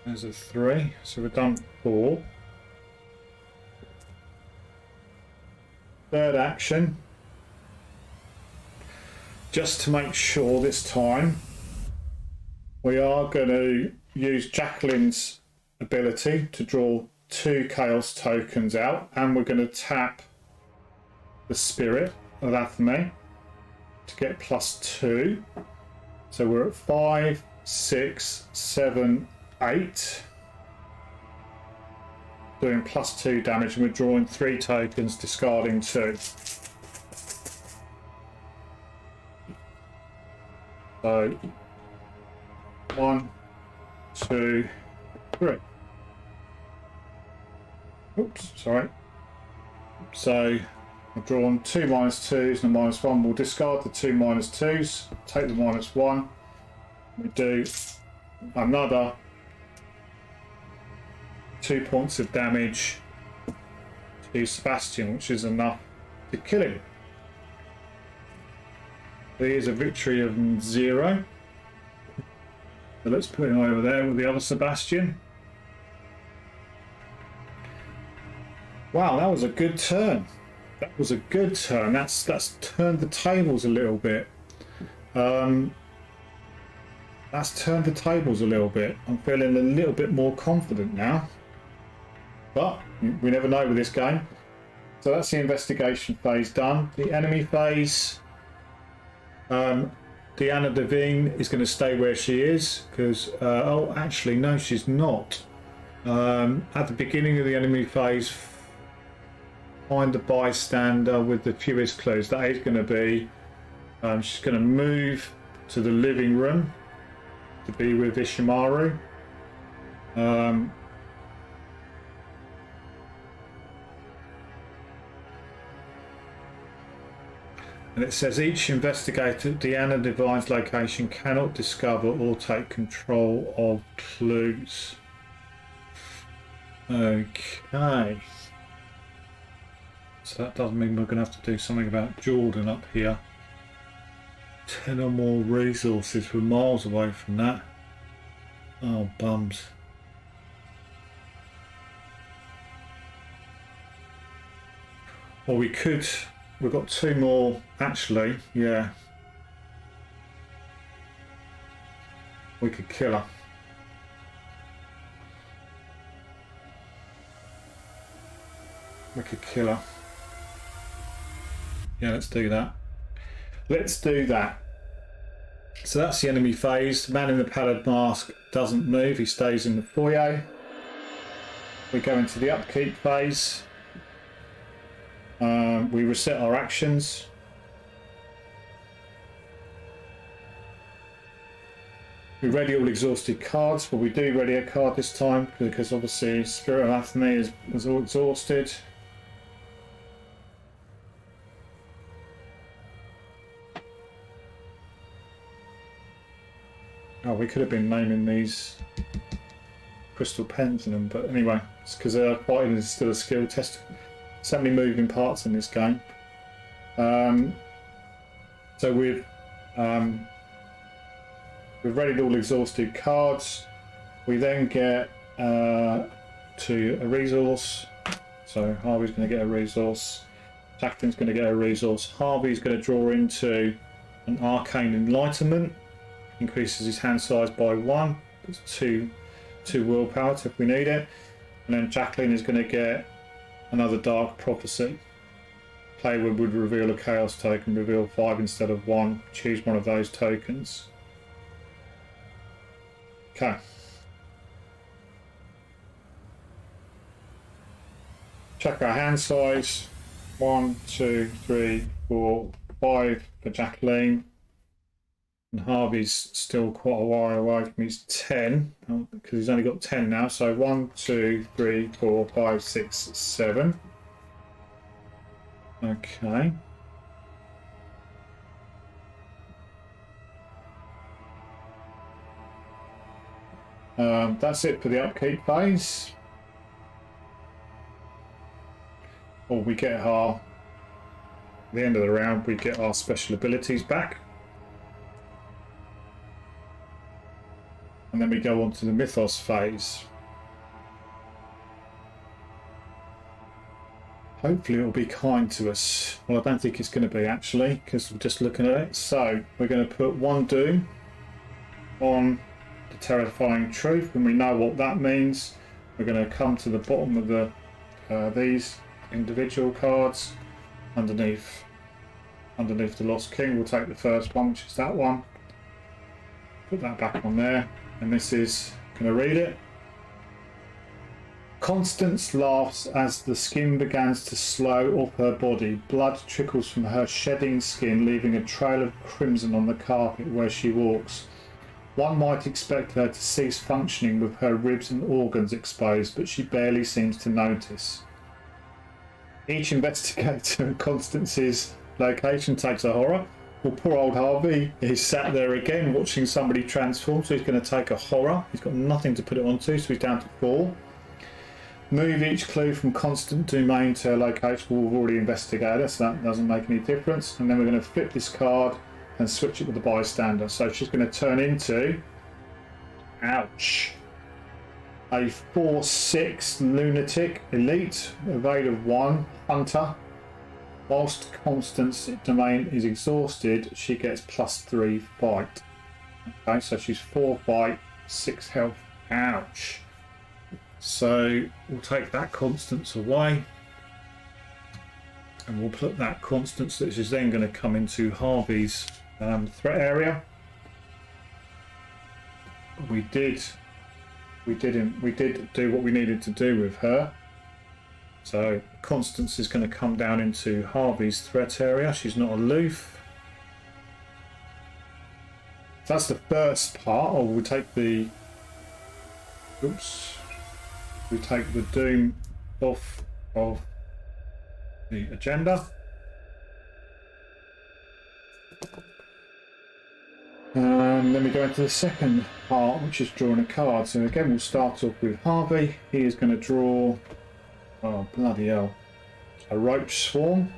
There's a 3, so we've done 4. Third action just to make sure this time, we are going to use Jacqueline's ability to draw 2 Chaos tokens out, and we're going to tap the Spirit of Athame to get +2. So we're at 5, 6, 7, 8. Doing +2 damage, and we're drawing 3 tokens, discarding 2. So 1, 2, 3. Oops, sorry. So I've drawn 2 -2s and a -1. We'll discard the 2 -2s, take the -1. We do another 2 points of damage to Sebastian, which is enough to kill him. There is a victory of 0. So let's put him over there with the other Sebastian. Wow, that was a good turn. That was a good turn. That's turned the tables a little bit. That's turned the tables a little bit. I'm feeling a little bit more confident now. But we never know with this game. So that's the investigation phase done. The enemy phase. Deanna Devine is going to stay where she is because oh, actually no, she's not. At the beginning of the enemy phase, find the bystander with the fewest clues. That is going to be she's going to move to the living room to be with Ishimaru. And it says each investigator at Deanna Devine's location cannot discover or take control of clues. Okay. So that does mean we're going to have to do something about Jordan up here. 10 or more resources. We're miles away from that. Oh, bums. Or we could... We've got 2 more, actually, yeah. We could kill her. We could kill her. Yeah, let's do that. Let's do that. So that's the enemy phase. The man in the pallid mask doesn't move, he stays in the foyer. We go into the upkeep phase. We reset our actions. We ready all exhausted cards, but we do ready a card this time because obviously Spirit of Athame is all exhausted. Oh, we could have been naming these crystal pens in them, but anyway, it's because fighting is still a skill test. So many moving parts in this game. So we've readied all exhausted cards. We then get to a resource. So Harvey's going to get a resource. Jacqueline's going to get a resource. Harvey's going to draw into an arcane enlightenment. Increases his hand size by 1. It's 2 willpower if we need it. And then Jacqueline is going to get another dark prophecy. Player would reveal a chaos token, reveal 5 instead of 1. Choose one of those tokens. Okay. Check our hand size. 1, 2, 3, 4, 5 for Jacqueline. And Harvey's still quite a while away from his 10, because he's only got 10 now. So 1, 2, 3, 4, 5, 6, 7. Okay. That's it for the upkeep phase. Or we get our, at the end of the round, we get our special abilities back. And then we go on to the Mythos phase. Hopefully it will be kind to us. Well, I don't think it's going to be actually, because we're just looking at it. So we're going to put one doom on the terrifying truth, and we know what that means. We're going to come to the bottom of the these individual cards underneath the Lost King. We'll take the first one, which is that one. Put that back on there, and this is going to read it. Constance laughs as the skin begins to slow off her body. Blood trickles from her shedding skin, leaving a trail of crimson on the carpet where she walks. One might expect her to cease functioning with her ribs and organs exposed, but she barely seems to notice. Each investigator in Constance's location takes a horror. Well, poor old Harvey is sat there again watching somebody transform, so he's going to take a horror. He's got nothing to put it onto, so he's down to 4. Move each clue from constant domain to a location. Well, we've already investigated, so that doesn't make any difference. And then we're going to flip this card and switch it with the bystander. So she's going to turn into, ouch, a 4/6 lunatic elite, evade of 1 hunter. Whilst Constance's domain is exhausted, she gets +3 fight. Okay, so she's 4 fight, 6 health. Ouch. So we'll take that Constance away, and we'll put that Constance, which is then going to come into Harvey's threat area. We did do what we needed to do with her. So Constance is going to come down into Harvey's threat area. She's not aloof. That's the first part. Or we'll take the we take the doom off of the agenda. And then we go into the second part, which is drawing a card. So again, we'll start off with Harvey. He is going to draw, oh bloody hell, a roach swarm.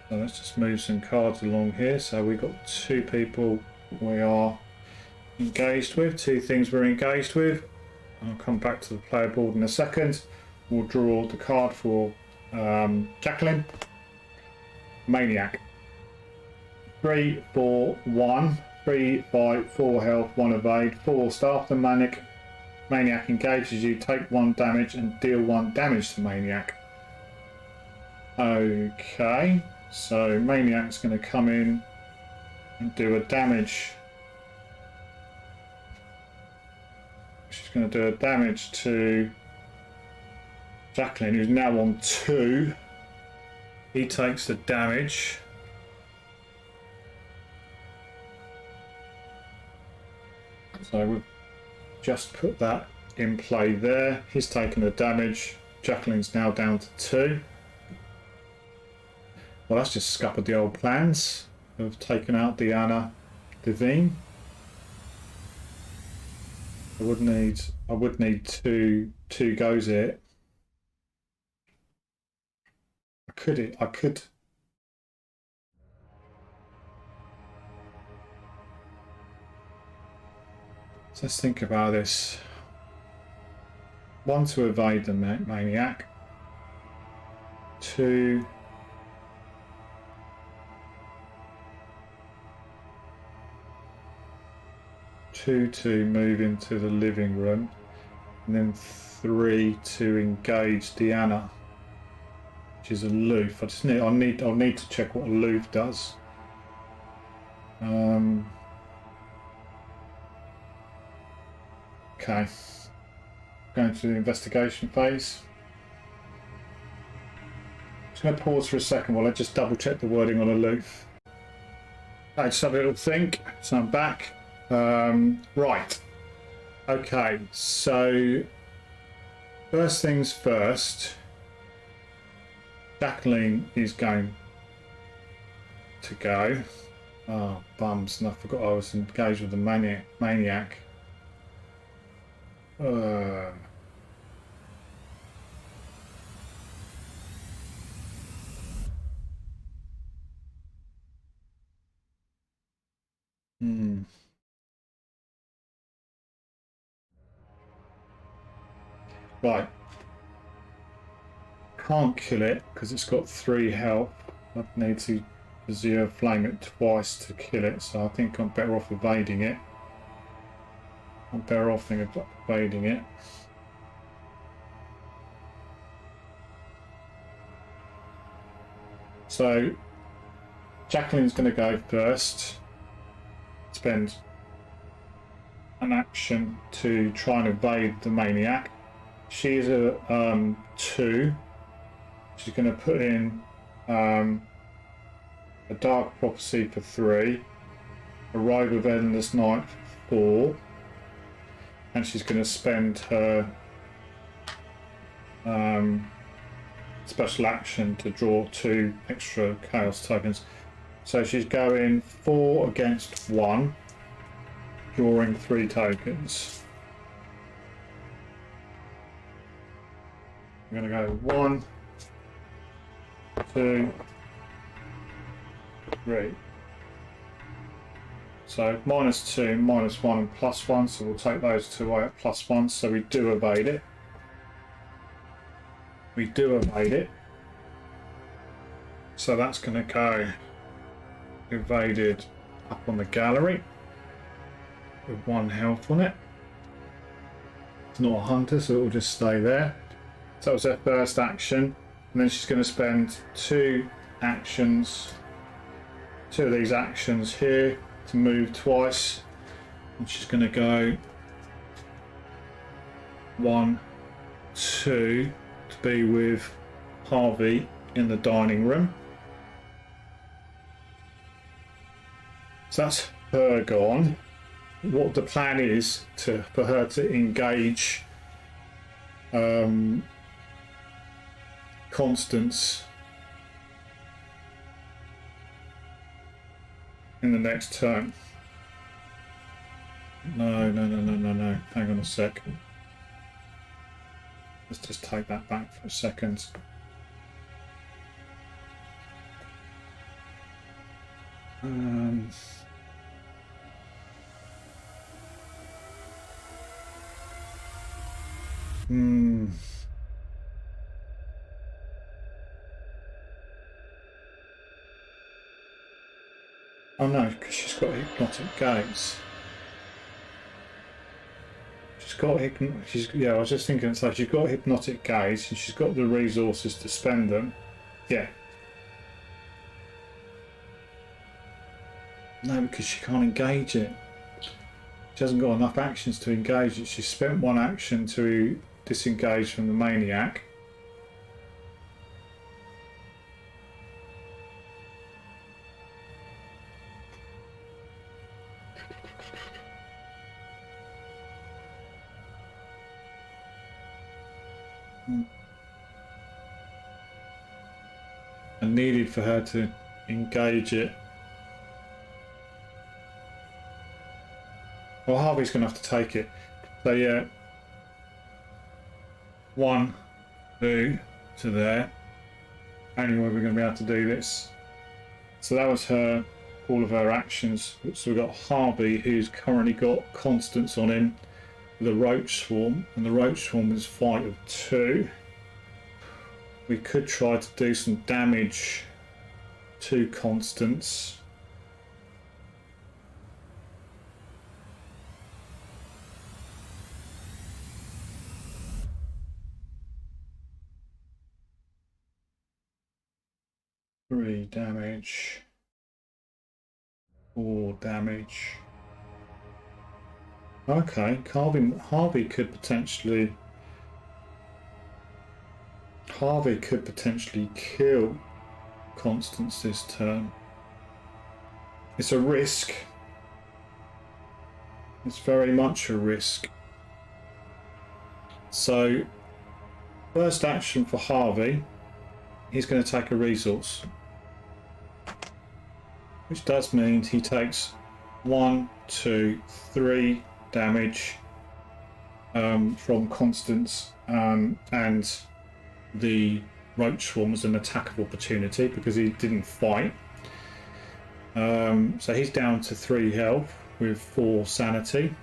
So let's just move some cards along here. So we've got 2 people we are engaged with, 2 things we're engaged with. I'll come back to the player board in a second. We'll draw the card for Jacqueline. Maniac. 3, 4, 1. 3 fight, 4 health, 1 evade, 4 staff. The Maniac engages you, take 1 damage and deal 1 damage to Maniac. Okay, so Maniac's going to come in and do a damage. She's going to do a damage to Jacqueline, who's now on 2. He takes the damage. So we've just put that in play there. He's taken the damage. Jacqueline's now down to 2. Well, that's just scuppered the old plans of taking out Diana Devine. I would need two goes at it. I could. So let's think about this. 1 to evade the Maniac. 2 to move into the living room, and then 3 to engage Diana, which is aloof. I'll need to check what aloof does. Okay, going to the investigation phase. Just going to pause for a second while I just double check the wording on aloof. I just have a little think. So I'm back. Right. Okay, so first things first, Jacqueline is going to go. Oh, bums, and I forgot I was engaged with the maniac. Right. can't kill it because it's got 3 health. I need to Azir Flame it twice to kill it, so I think I'm better off evading it. So Jacqueline's going to go first. Spend an action to try and evade the maniac. She's a 2. She's going to put in a Dark Prophecy for 3, a Robe of Endless Night for 4, and she's going to spend her special action to draw 2 extra Chaos tokens. So she's going 4 against 1, drawing 3 tokens. I'm going to go 1, 2, 3. So -2, -1 and +1, so we'll take those 2 away at +1, so we do evade it. So that's going to go evaded up on the gallery with 1 health on it. It's not a hunter, so it will just stay there. So that was her first action, and then she's going to spend 2 of these actions here to move twice, and she's going to go 1, 2 to be with Harvey in the dining room. So that's her gone. What the plan is for her to engage Constance in the next turn. No. Hang on a sec. Let's just take that back for a second. Oh no, because she's got hypnotic gaze. Yeah, I was just thinking, so she's got hypnotic gaze and she's got the resources to spend them. Yeah. No, because she can't engage it. She hasn't got enough actions to engage it. She spent 1 action to disengage from the maniac. And needed for her to engage it. Well, Harvey's going to have to take it. So yeah, 1, 2 to there. Only way we're going to be able to do this. So that was all of her actions. So we've got Harvey, who's currently got Constance on him with a Roach Swarm, and the Roach Swarm is fight of 2. We could try to do some damage to Constance. Three damage. 4 damage. Okay, Harvey could potentially kill Constance this turn. It's a risk. It's very much a risk. So, first action for Harvey, he's going to take a resource, which does mean he takes 1, 2, 3 damage from Constance, and the Roach Swarm was an attack of opportunity because he didn't fight. So he's down to 3 health with 4 sanity.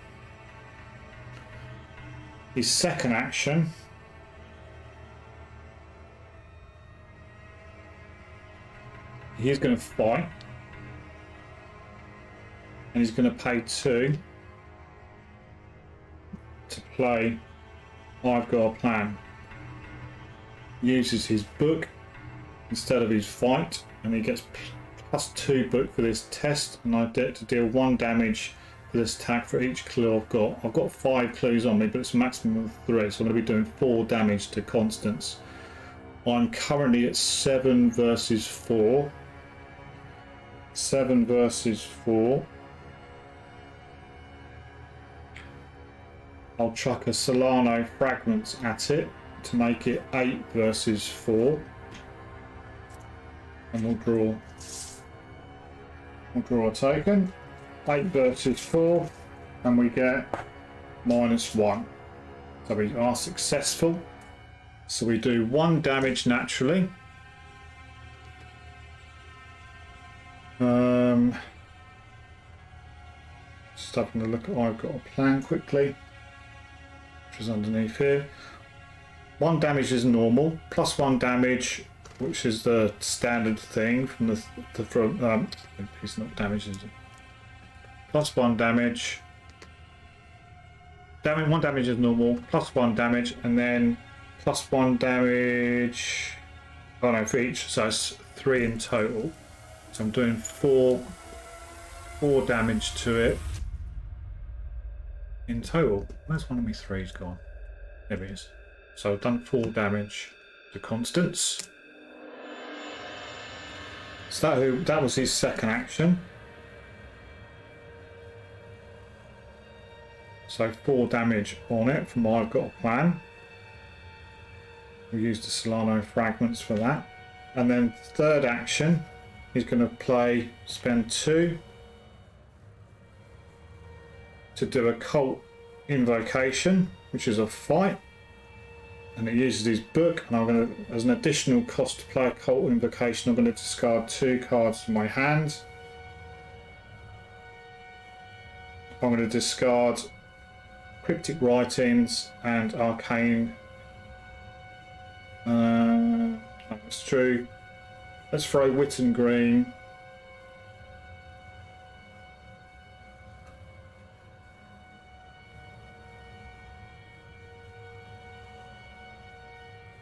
His second action he's going to fight. And he's going to pay 2 to play I've Got a Plan. Uses his book instead of his fight, and he gets +2 book for this test, and I get to deal 1 damage for this attack for each clue I've got. I've got 5 clues on me, but it's a maximum of 3, so I'm going to be doing 4 damage to Constance. I'm currently at 7 versus 4. 7 versus 4. I'll chuck a Solano Fragments at it to make it 8 versus 4. And we'll draw a token. 8 versus 4. And we get -1. So we are successful. So we do 1 damage naturally. Just having a look at I've Got a Plan quickly, which is underneath here. 1 damage is normal, +1 damage, which is the standard thing from it's not damage, is it? +1 damage. 1 damage is normal, +1 damage, and then +1 damage. Oh no, for each, so it's 3 in total. So I'm doing 4 damage to it in total. Where's one of my 3s gone? There it is. So I've done 4 damage to Constance. So that was his second action. So 4 damage on it from I've Got a Plan. We used the Solano Fragments for that. And then third action, he's going to spend 2 to do a Cult Invocation, which is a fight. And it uses his book, and I'm going to, as an additional cost to play a Cult Invocation, I'm going to discard 2 cards from my hand. I'm going to discard Cryptic Writings and Arcane. That's true. Let's throw Witten Green.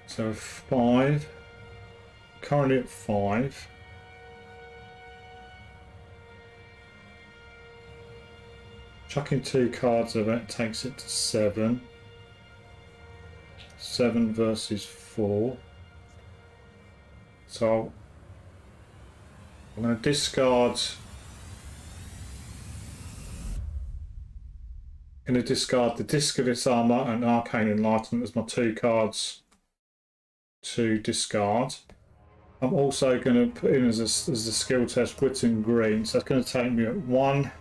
So 5. Currently at 5. Chucking 2 cards of it takes it to 7. 7 versus 4. So I'm going to discard. I'm going to discard the Disc of Its Armor and Arcane Enlightenment as my 2 cards to discard. I'm also going to put in as a skill test Witten Green. So that's going to take me at 1,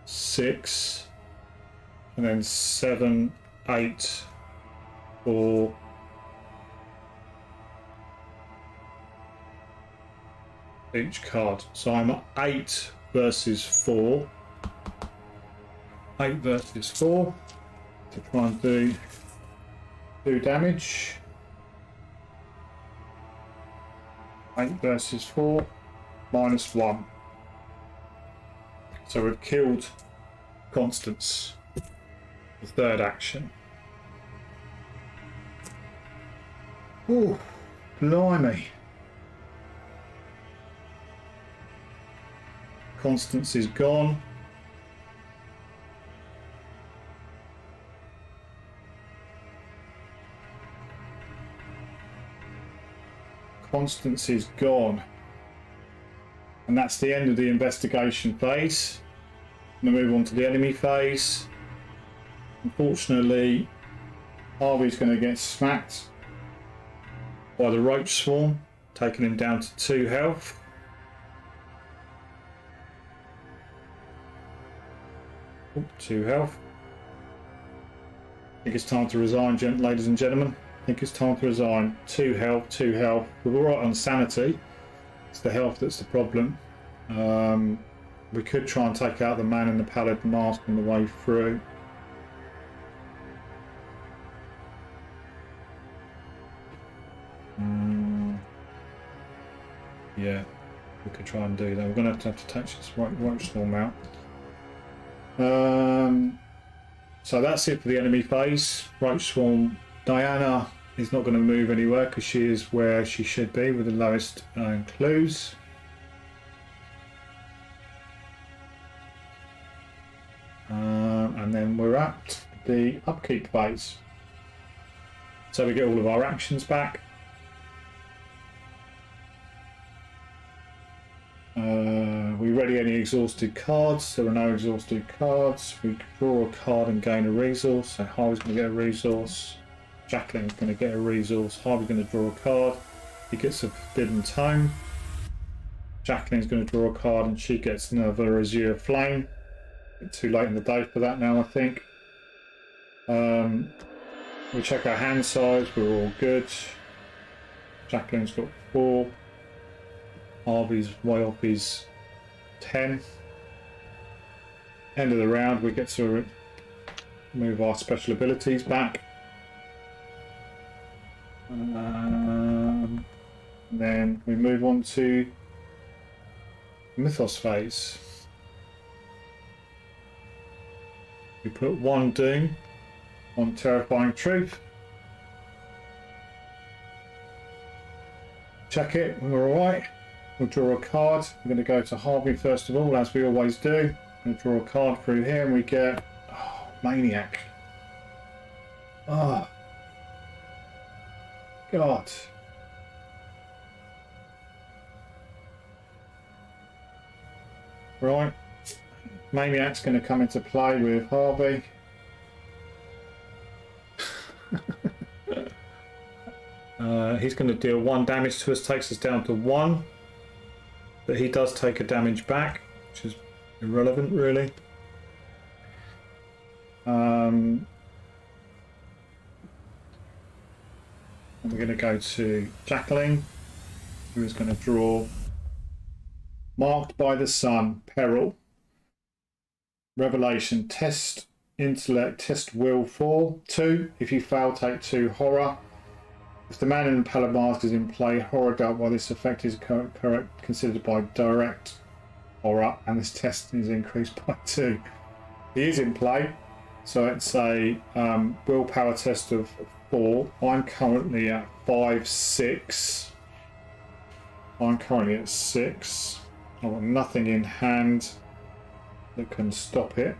6, and then 7, 8, 4. Each card. So I'm at 8 versus 4. 8 versus 4 to try and do 2 damage. 8 versus 4, -1. So we've killed Constance. The third action. Oh, blimey. Constance is gone. Constance is gone. And that's the end of the investigation phase. I'm going to move on to the enemy phase. Unfortunately, Harvey's going to get smacked by the roach swarm, taking him down to 2 health. Oh, 2 health. I think it's time to resign, ladies and gentlemen. I think it's time to resign. 2 health, 2 health. We're alright on sanity. It's the health that's the problem. We could try and take out the man in the pallid mask on the way through. Yeah. We could try and do that. We're going to have to touch this roach swarm out. So that's it for the enemy phase. Roach swarm. Diana is not going to move anywhere because she is where she should be with the lowest clues. And then we're at the upkeep phase. So we get all of our actions back. We ready any exhausted cards. There are no exhausted cards. We draw a card and gain a resource. So Harvey's going to get a resource. Jacqueline's going to get a resource. Harvey's going to draw a card. He gets a Forbidden Tome. Jacqueline's going to draw a card and she gets another Azir Flame. It's too late in the day for that now, I think. We check our hand size. We're all good. Jacqueline's got 4. Harvey's way off his 10. End of the round, we get to move our special abilities back. And then we move on to Mythos Phase. We put 1 Doom on Terrifying Truth. Check it, we're alright. We'll draw a card. We're going to go to Harvey first of all, as we always do. We'll draw a card through here and we get Maniac. Oh, God. Right. Maniac's going to come into play with Harvey. He's going to deal 1 damage to us, takes us down to 1. But he does take a damage back, which is irrelevant, really. And we're going to go to Jacqueline, who is going to draw Marked by the Sun, Peril. Revelation, test intellect, test will 4, 2. If you fail, take 2 horror. If the man in the pallid mask is in play, horror dealt while this effect is considered by direct horror, and this test is increased by 2. He is in play, so it's a willpower test of 4. I'm currently at 5, 6. I'm currently at 6. I've got nothing in hand that can stop it.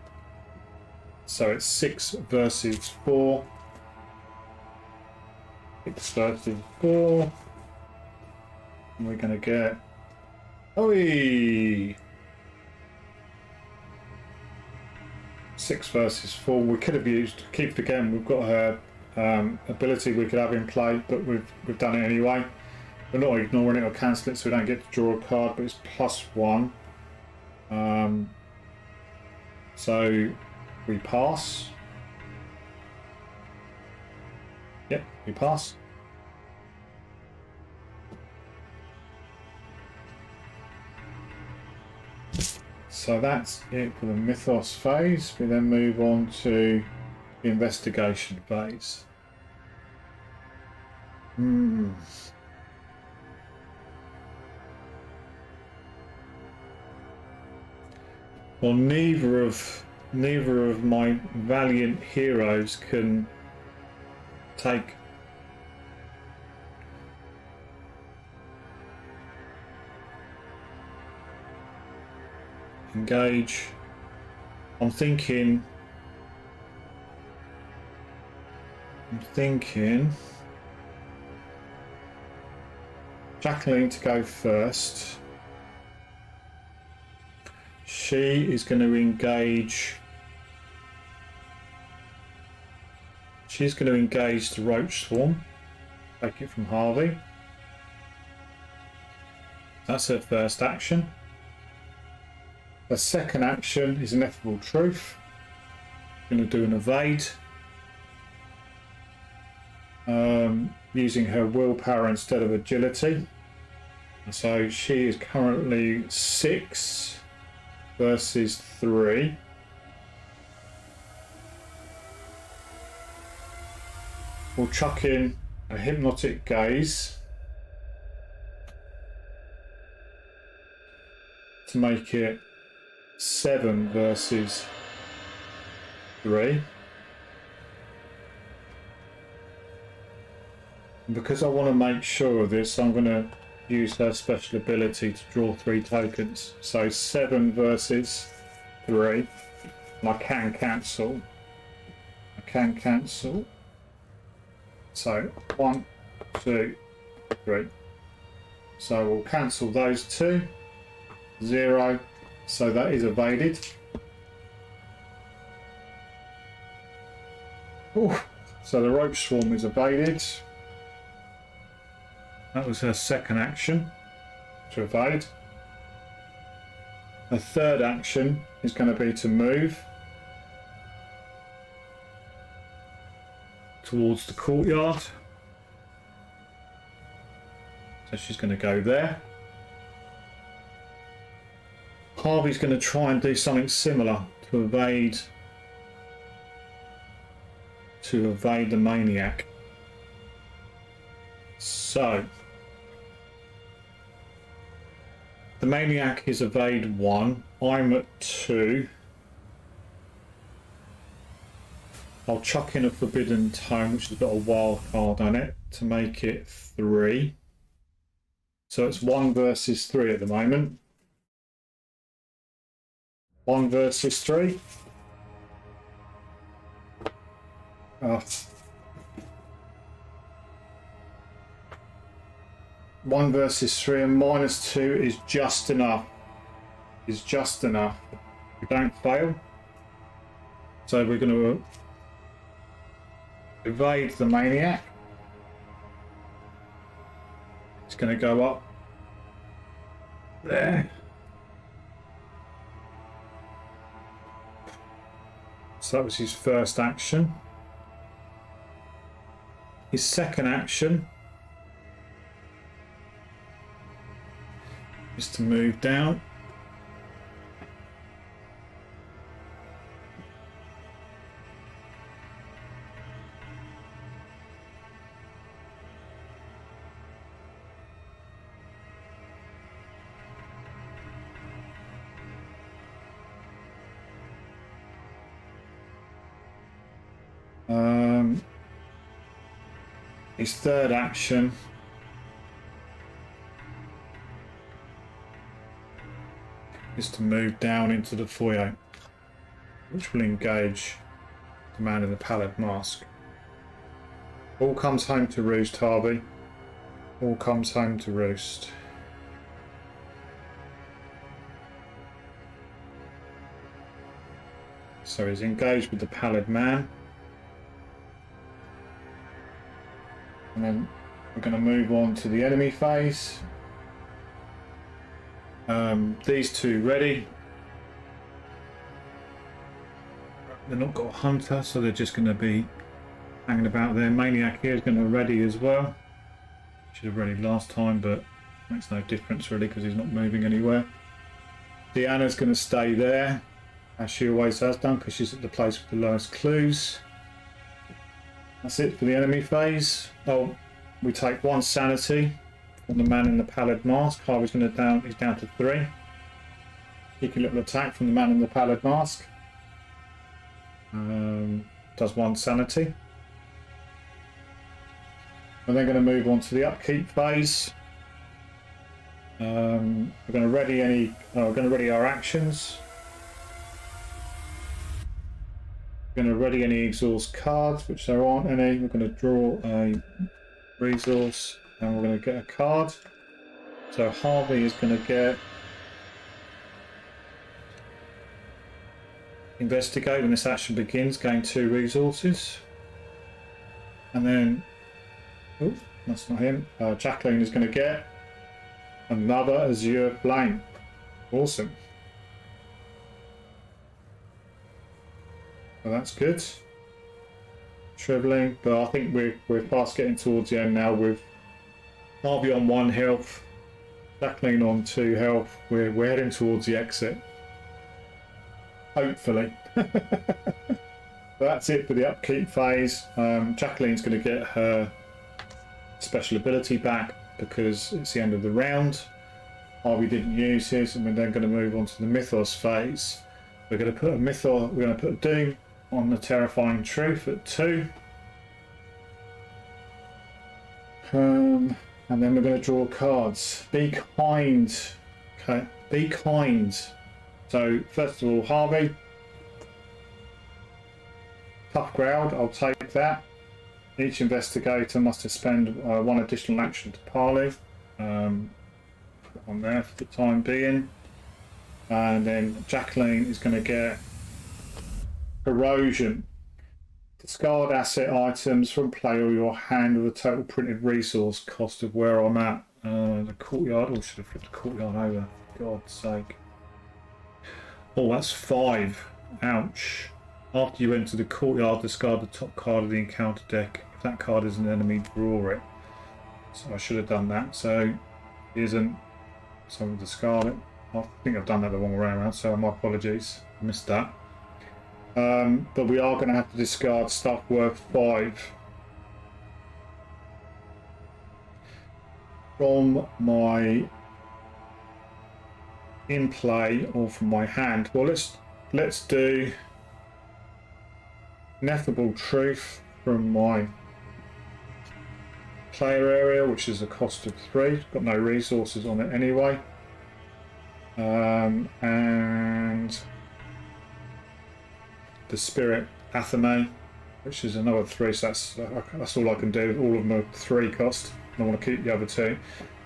So it's 6 versus 4. 6 versus 4. And we're going to get... Oi! 6 versus 4. We could have used... Keep forgetting we've got her ability we could have in play, but we've done it anyway. We're not ignoring it or cancel it, so we don't get to draw a card, but it's +1. So we pass. Yep, we pass. So that's it for the Mythos phase. We then move on to the Investigation phase. Well, neither of my valiant heroes can take engage. I'm thinking Jacqueline to go first. She is going to engage. She's going to engage the roach swarm. Take it from Harvey. That's her first action. Her second action is Ineffable Truth. Going to do an evade. Using her willpower instead of agility. So she is currently 6 versus 3. We'll chuck in a Hypnotic Gaze. to make it 7 versus 3. And because I want to make sure of this, I'm going to use her special ability to draw 3 tokens. So 7 versus 3. And I can cancel. So 1, 2, 3. So we'll cancel those 2. 0. So that is evaded. Ooh. So the rope swarm is evaded. That was her second action to evade. Her third action is going to be to move towards the courtyard. So she's going to go there. Harvey's going to try and do something similar to evade the maniac. So the maniac is evade 1. I'm at 2. I'll chuck in a forbidden tome, which has got a wild card on it, to make it 3. So it's 1 versus 3 at the moment. 1 versus 3. 1 versus 3, and -2 is just enough. We don't fail. So we're going to evade the maniac. It's going to go up there. So that was his first action. His second action is to move down. His third action is to move down into the foyer, which will engage the man in the pallid mask. All comes home to roost, Harvey. All comes home to roost. So he's engaged with the pallid man. And then we're going to move on to the enemy phase. These two ready. They're not got a hunter, so they're just going to be hanging about there. Maniac here is going to ready as well. Should have ready last time, but makes no difference really because he's not moving anywhere. Deanna's going to stay there, as she always has done, because she's at the place with the lowest clues. That's it for the enemy phase. Oh, we take 1 sanity from the man in the pallid mask. Harvey's going to he's down to 3. Cheeky little attack from the man in the pallid mask. Does 1 sanity. We're then going to move on to the upkeep phase. We're going to ready our actions. We're going to ready any exhaust cards, which there aren't any. We're going to draw a resource and we're going to get a card. So Harvey is going to get Investigate when this action begins, gain 2 resources. And then, oh, that's not him. Jacqueline is going to get another Azir Flame. Awesome. Well, that's good. Travelling, but I think we're fast getting towards the end now with Harvey on 1 health, Jacqueline on 2 health. We're heading towards the exit. Hopefully. That's it for the upkeep phase. Jacqueline's going to get her special ability back because it's the end of the round. Harvey didn't use his, and we're then going to move on to the Mythos phase. We're going to put a Mythos, we're going to put a Doom on the Terrifying Truth at 2. And then we're going to draw cards. Be kind. Okay, be kind. So first of all, Harvey. Tough crowd, I'll take that. Each investigator must expend 1 additional action to parley. On there for the time being. And then Jacqueline is going to get Corrosion. Discard asset items from play or your hand with a total printed resource cost of where I'm at. The courtyard. Oh, should have flipped the courtyard over. For God's sake. Oh, that's 5. Ouch. After you enter the courtyard, discard the top card of the encounter deck. If that card is an enemy, draw it. So I should have done that. So it isn't. So I'm discard it. I think I've done that the wrong way around, so my apologies. I missed that. But we are going to have to discard stuff worth 5 from my in play or from my hand. Well, let's do Ineffable Truth from my player area, which is a cost of 3. Got no resources on it anyway. And the Spirit Athame, which is another 3, so that's all I can do. All of them are 3 cost. I want to keep the other 2.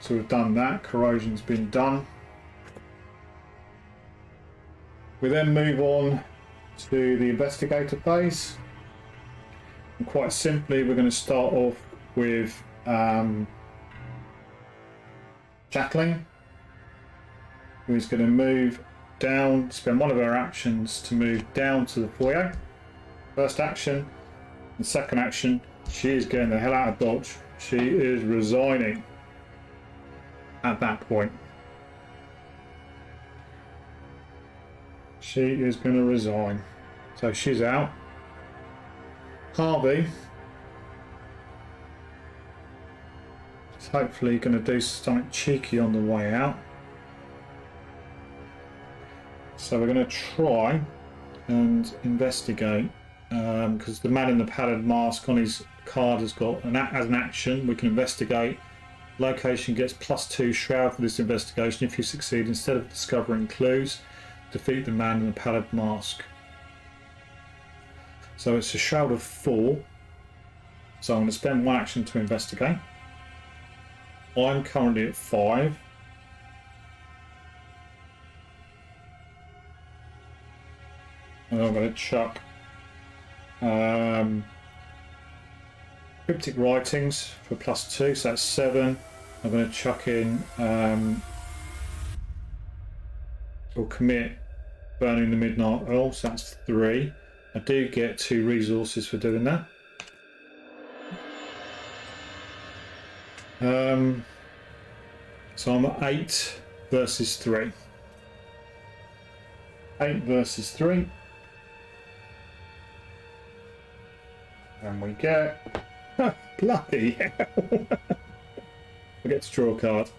So we've done that. Corrosion's been done. We then move on to the Investigator Phase. And quite simply, we're going to start off with Jacqueline, who is going to move down, spend one of her actions to move down to the foyer. First action. The second action, she is getting the hell out of Dodge. She is resigning at that point. She is going to resign. So she's out. Harvey is hopefully going to do something cheeky on the way out. So we're going to try and investigate, because the man in the padded mask on his card has got as an action. We can investigate. Location gets +2 shroud for this investigation. If you succeed, instead of discovering clues, defeat the man in the padded mask. So it's a shroud of 4. So I'm going to spend 1 action to investigate. I'm currently at 5. And I'm going to chuck Cryptic Writings for +2, so that's 7. I'm going to chuck in or commit Burning the Midnight Oil, so that's 3. I do get 2 resources for doing that. So I'm at 8 versus 3. 8 versus 3. And we get bloody hell. We get to draw a card.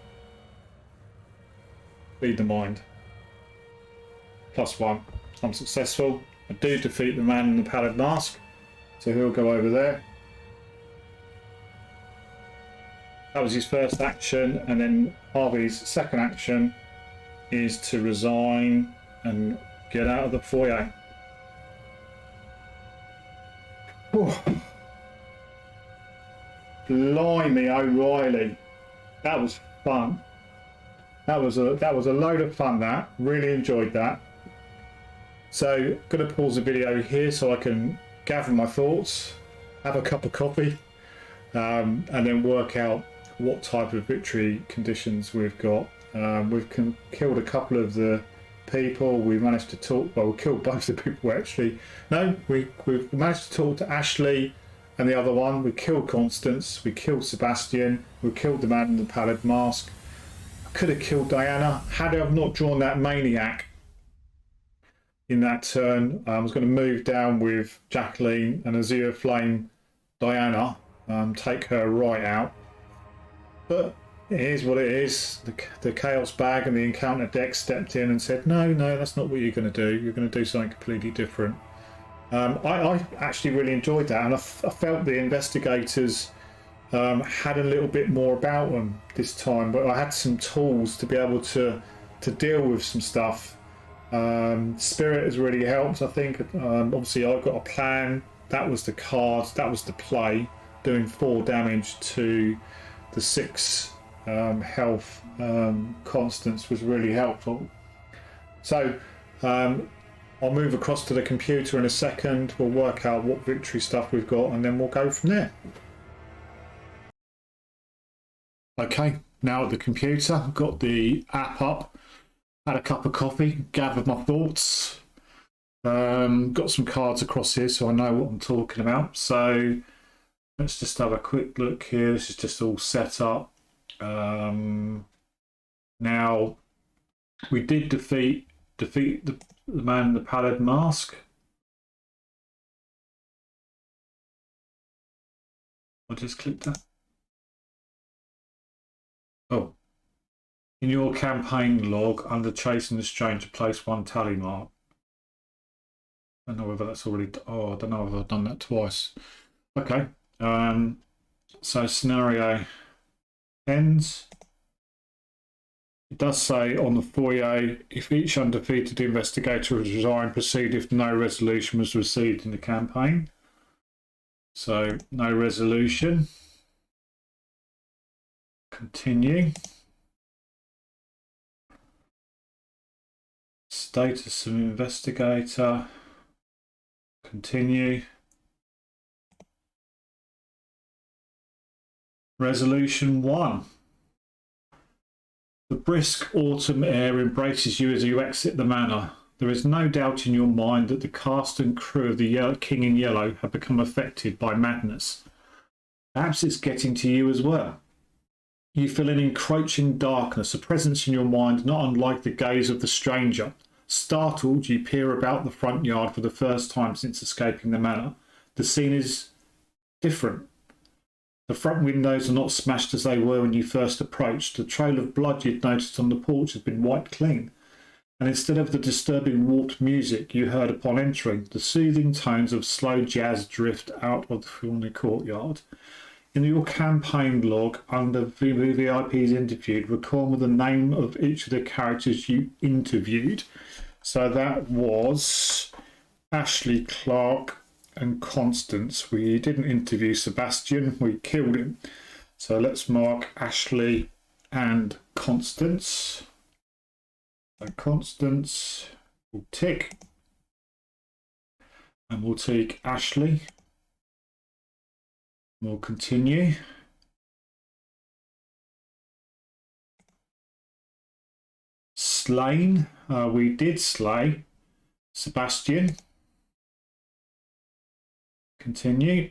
Feed the Mind. +1. I'm successful. I do defeat the man in the padded mask, so he'll go over there. That was his first action, and then Harvey's second action is to resign and get out of the foyer. Oh. Blimey O'Reilly, that was fun. That was a load of fun. That really enjoyed that. So I'm going to pause the video here so I can gather my thoughts, have a cup of coffee, and then work out what type of victory conditions we've got. We've killed a couple of the people. We managed to talk. Well, we killed both the people actually. No, we've managed to talk to Ashley and the other one. We killed Constance. We killed Sebastian. We killed the man in the pallid mask. I could have killed Diana had I not drawn that maniac in that turn. I was going to move down with Jacqueline and Azir Flame Diana, take her right out. But it is what it is. The Chaos Bag and the Encounter deck stepped in and said, no, that's not what you're going to do. You're going to do something completely different. I actually really enjoyed that, and I felt the investigators had a little bit more about them this time, but I had some tools to be able to deal with some stuff. Spirit has really helped, I think. Obviously, I've got a plan. That was the card, that was the play, doing 4 damage to the 6 health constants was really helpful. So I'll move across to the computer in a second. We'll work out what victory stuff we've got, and then we'll go from there. Okay, now at the computer, I've got the app up, had a cup of coffee, gathered my thoughts, got some cards across here so I know what I'm talking about. So let's just have a quick look here. This is just all set up. Now, we did defeat the man in the pallid mask. I just clicked that. Oh. In your campaign log, under Chasing the Stranger, place 1 tally mark. I don't know whether that's already... Oh, I don't know if I've done that twice. Okay. So scenario ends. It does say on the foyer, if each undefeated investigator has resigned, proceed if no resolution was received in the campaign. So no resolution. Continue. Status of investigator. Continue. Resolution 1. The brisk autumn air embraces you as you exit the manor. There is no doubt in your mind that the cast and crew of the King in Yellow have become affected by madness. Perhaps it's getting to you as well. You feel an encroaching darkness, a presence in your mind not unlike the gaze of the stranger. Startled, you peer about the front yard for the first time since escaping the manor. The scene is different. The front windows are not smashed as they were when you first approached. The trail of blood you'd noticed on the porch has been wiped clean. And instead of the disturbing warped music you heard upon entering, the soothing tones of slow jazz drift out of the filmy courtyard. In your campaign log, under VIPs interviewed, record the name of each of the characters you interviewed. So that was Ashley, Clark, and Constance. We didn't interview Sebastian, we killed him. So let's mark Ashley and Constance. So Constance will tick, and we'll take Ashley. We'll continue. Slain, we did slay Sebastian. Continue.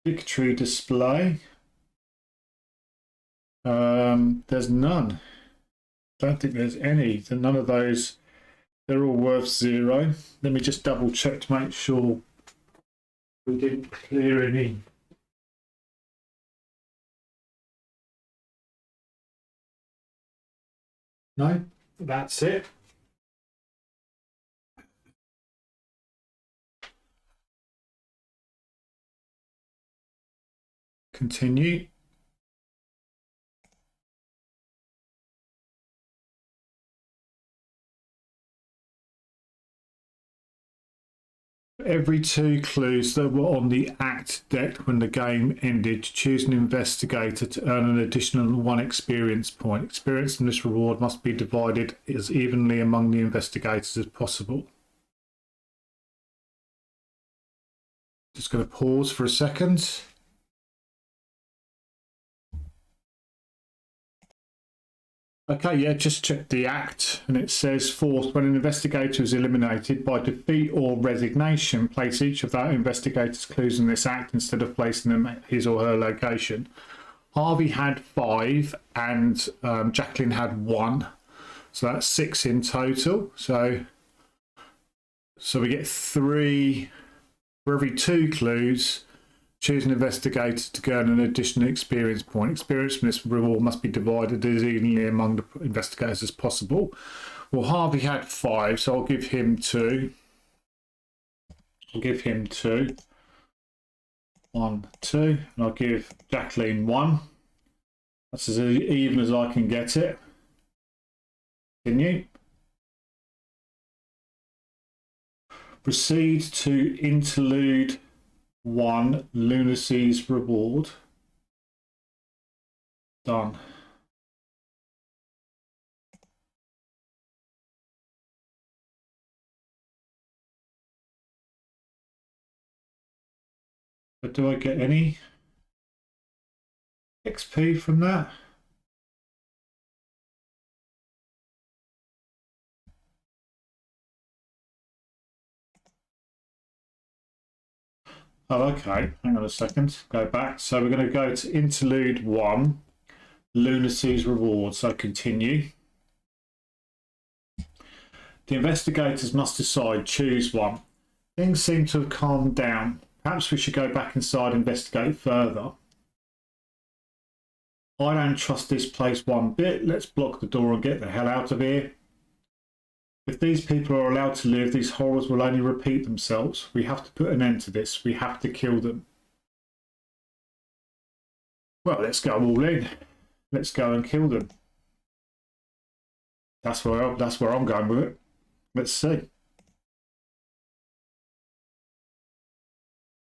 Victory display. There's none. Don't think there's any. None of those. They're all worth 0. Let me just double check to make sure we didn't clear any. No, that's it. Continue. Every 2 clues that were on the Act deck when the game ended, choose an investigator to earn an additional 1 experience point. Experience in this reward must be divided as evenly among the investigators as possible. Just going to pause for a second. Okay, yeah, just check the Act, and it says force when an investigator is eliminated by defeat or resignation, place each of that investigator's clues in this Act instead of placing them at his or her location. Harvey had 5 and Jacqueline had 1, so that's 6 in total. So we get 3 for every 2 clues. Choose an investigator to gain an additional experience point. Experience from this reward must be divided as evenly among the investigators as possible. Well, Harvey had 5, so I'll give him 2. I'll give him 2. 1, 2. And I'll give Jacqueline 1. That's as even as I can get it. Continue. Proceed to Interlude 1, Lunacy's reward. Done. But do I get any XP from that? Oh, okay. Hang on a second. Go back. So we're going to go to Interlude 1, Lunacy's reward. So continue. The investigators must decide. Choose one. Things seem to have calmed down. Perhaps we should go back inside and investigate further. I don't trust this place one bit. Let's block the door and get the hell out of here. If these people are allowed to live, these horrors will only repeat themselves. We have to put an end to this. We have to kill them. Well, let's go all in. Let's go and kill them. That's where I'm going with it. Let's see.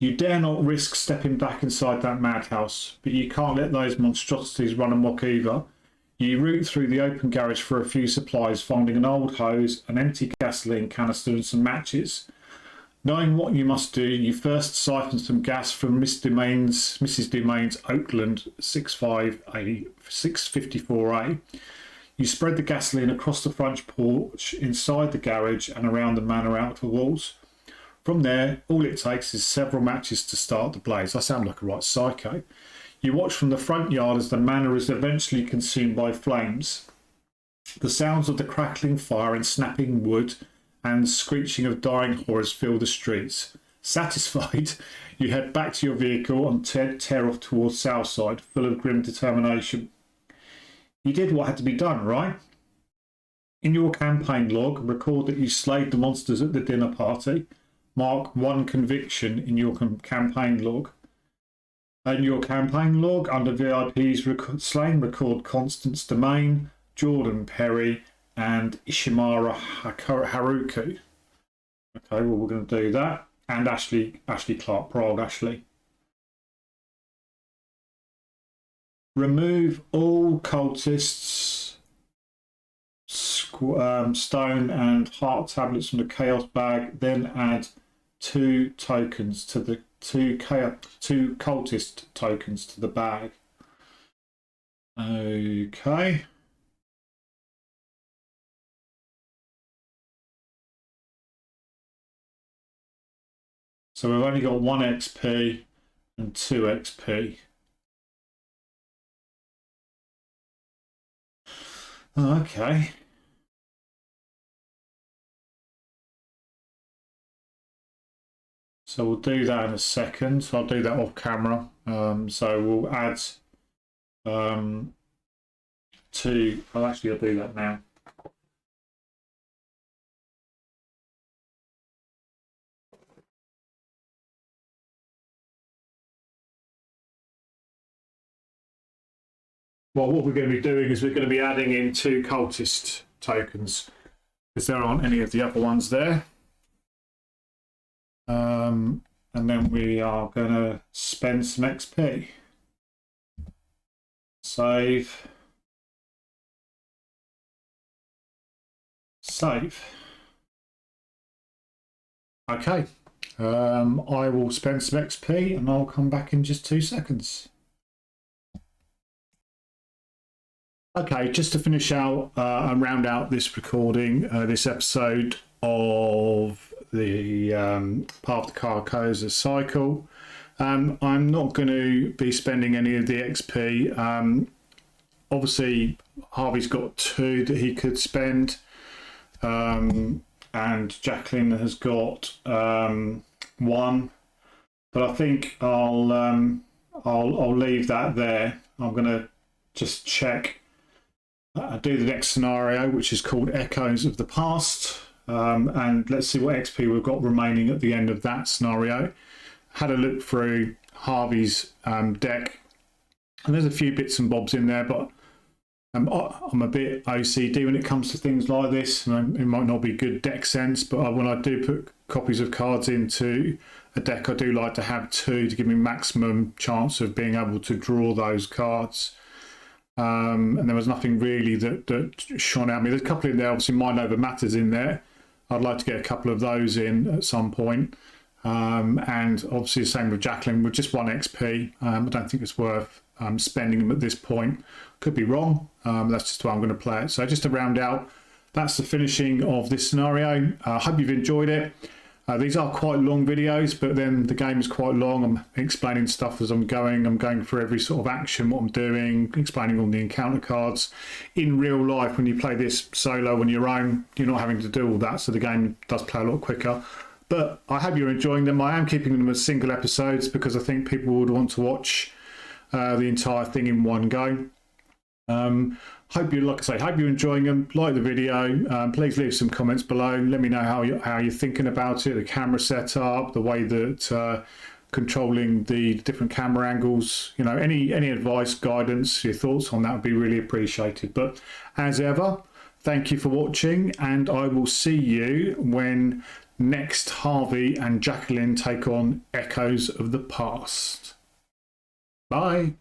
You dare not risk stepping back inside that madhouse, but you can't let those monstrosities run amok either. You route through the open garage for a few supplies, finding an old hose, an empty gasoline canister and some matches. Knowing what you must do, you first siphon some gas from Mrs. Dumain's Oakland 654A. You spread the gasoline across the front porch, inside the garage and around the manor outer walls. From there, all it takes is several matches to start the blaze. I sound like a right psycho. You watch from the front yard as the manor is eventually consumed by flames. The sounds of the crackling fire and snapping wood and screeching of dying horrors fill the streets. Satisfied, you head back to your vehicle and tear off towards Southside, full of grim determination. You did what had to be done, right? In your campaign log, record that you slayed the monsters at the dinner party. Mark 1 conviction in your campaign log. In your campaign log, under VIP's slain, record Constance Domain, Jordan Perry, and Ishimara Haruku. Okay, well, we're going to do that. And Ashley Clark, poor old Ashley. Remove all cultists, stone and heart tablets from the chaos bag, then add 2 tokens to the 2 cultist tokens to the bag. Okay. So we've only got 1 XP and 2 XP. Okay. So we'll do that in a second. So I'll do that off camera. So we'll add 2. Well, actually, I'll do that now. Well, what we're going to be doing is we're going to be adding in 2 cultist tokens because there aren't any of the other ones there. And then we are going to spend some XP. Save. Save. Okay. I will spend some XP and I'll come back in just 2 seconds. Okay, just to finish out and round out this recording, this episode of the part of the Carcosa cycle. I'm not going to be spending any of the XP. Obviously, Harvey's got 2 that he could spend, and Jacqueline has got 1. But I think I'll leave that there. I'm going to just check. Do the next scenario, which is called Echoes of the Past. And let's see what XP we've got remaining at the end of that scenario. Had a look through Harvey's deck, and there's a few bits and bobs in there, but I'm a bit OCD when it comes to things like this. And it might not be good deck sense, but when I do put copies of cards into a deck, I do like to have 2 to give me maximum chance of being able to draw those cards. And there was nothing really that shone at me. There's a couple in there, obviously Mind Over Matters in there. I'd like to get a couple of those in at some point. And obviously the same with Jacqueline with just 1 XP. I don't think it's worth spending them at this point. Could be wrong. That's just the way I'm going to play it. So just to round out, that's the finishing of this scenario. I hope you've enjoyed it. These are quite long videos, but then the game is quite long. I'm explaining stuff as I'm going. I'm going through every sort of action, what I'm doing, explaining all the encounter cards. In real life, when you play this solo on your own, you're not having to do all that, so the game does play a lot quicker. But I hope you're enjoying them. I am keeping them as single episodes because I think people would want to watch the entire thing in one go. Hope you're enjoying them. Like the video. Please leave some comments below. Let me know how you're thinking about it, the camera setup, the way that controlling the different camera angles. You know, any advice, guidance, your thoughts on that would be really appreciated. But as ever, thank you for watching, and I will see you when next Harvey and Jacqueline take on Echoes of the Past. Bye.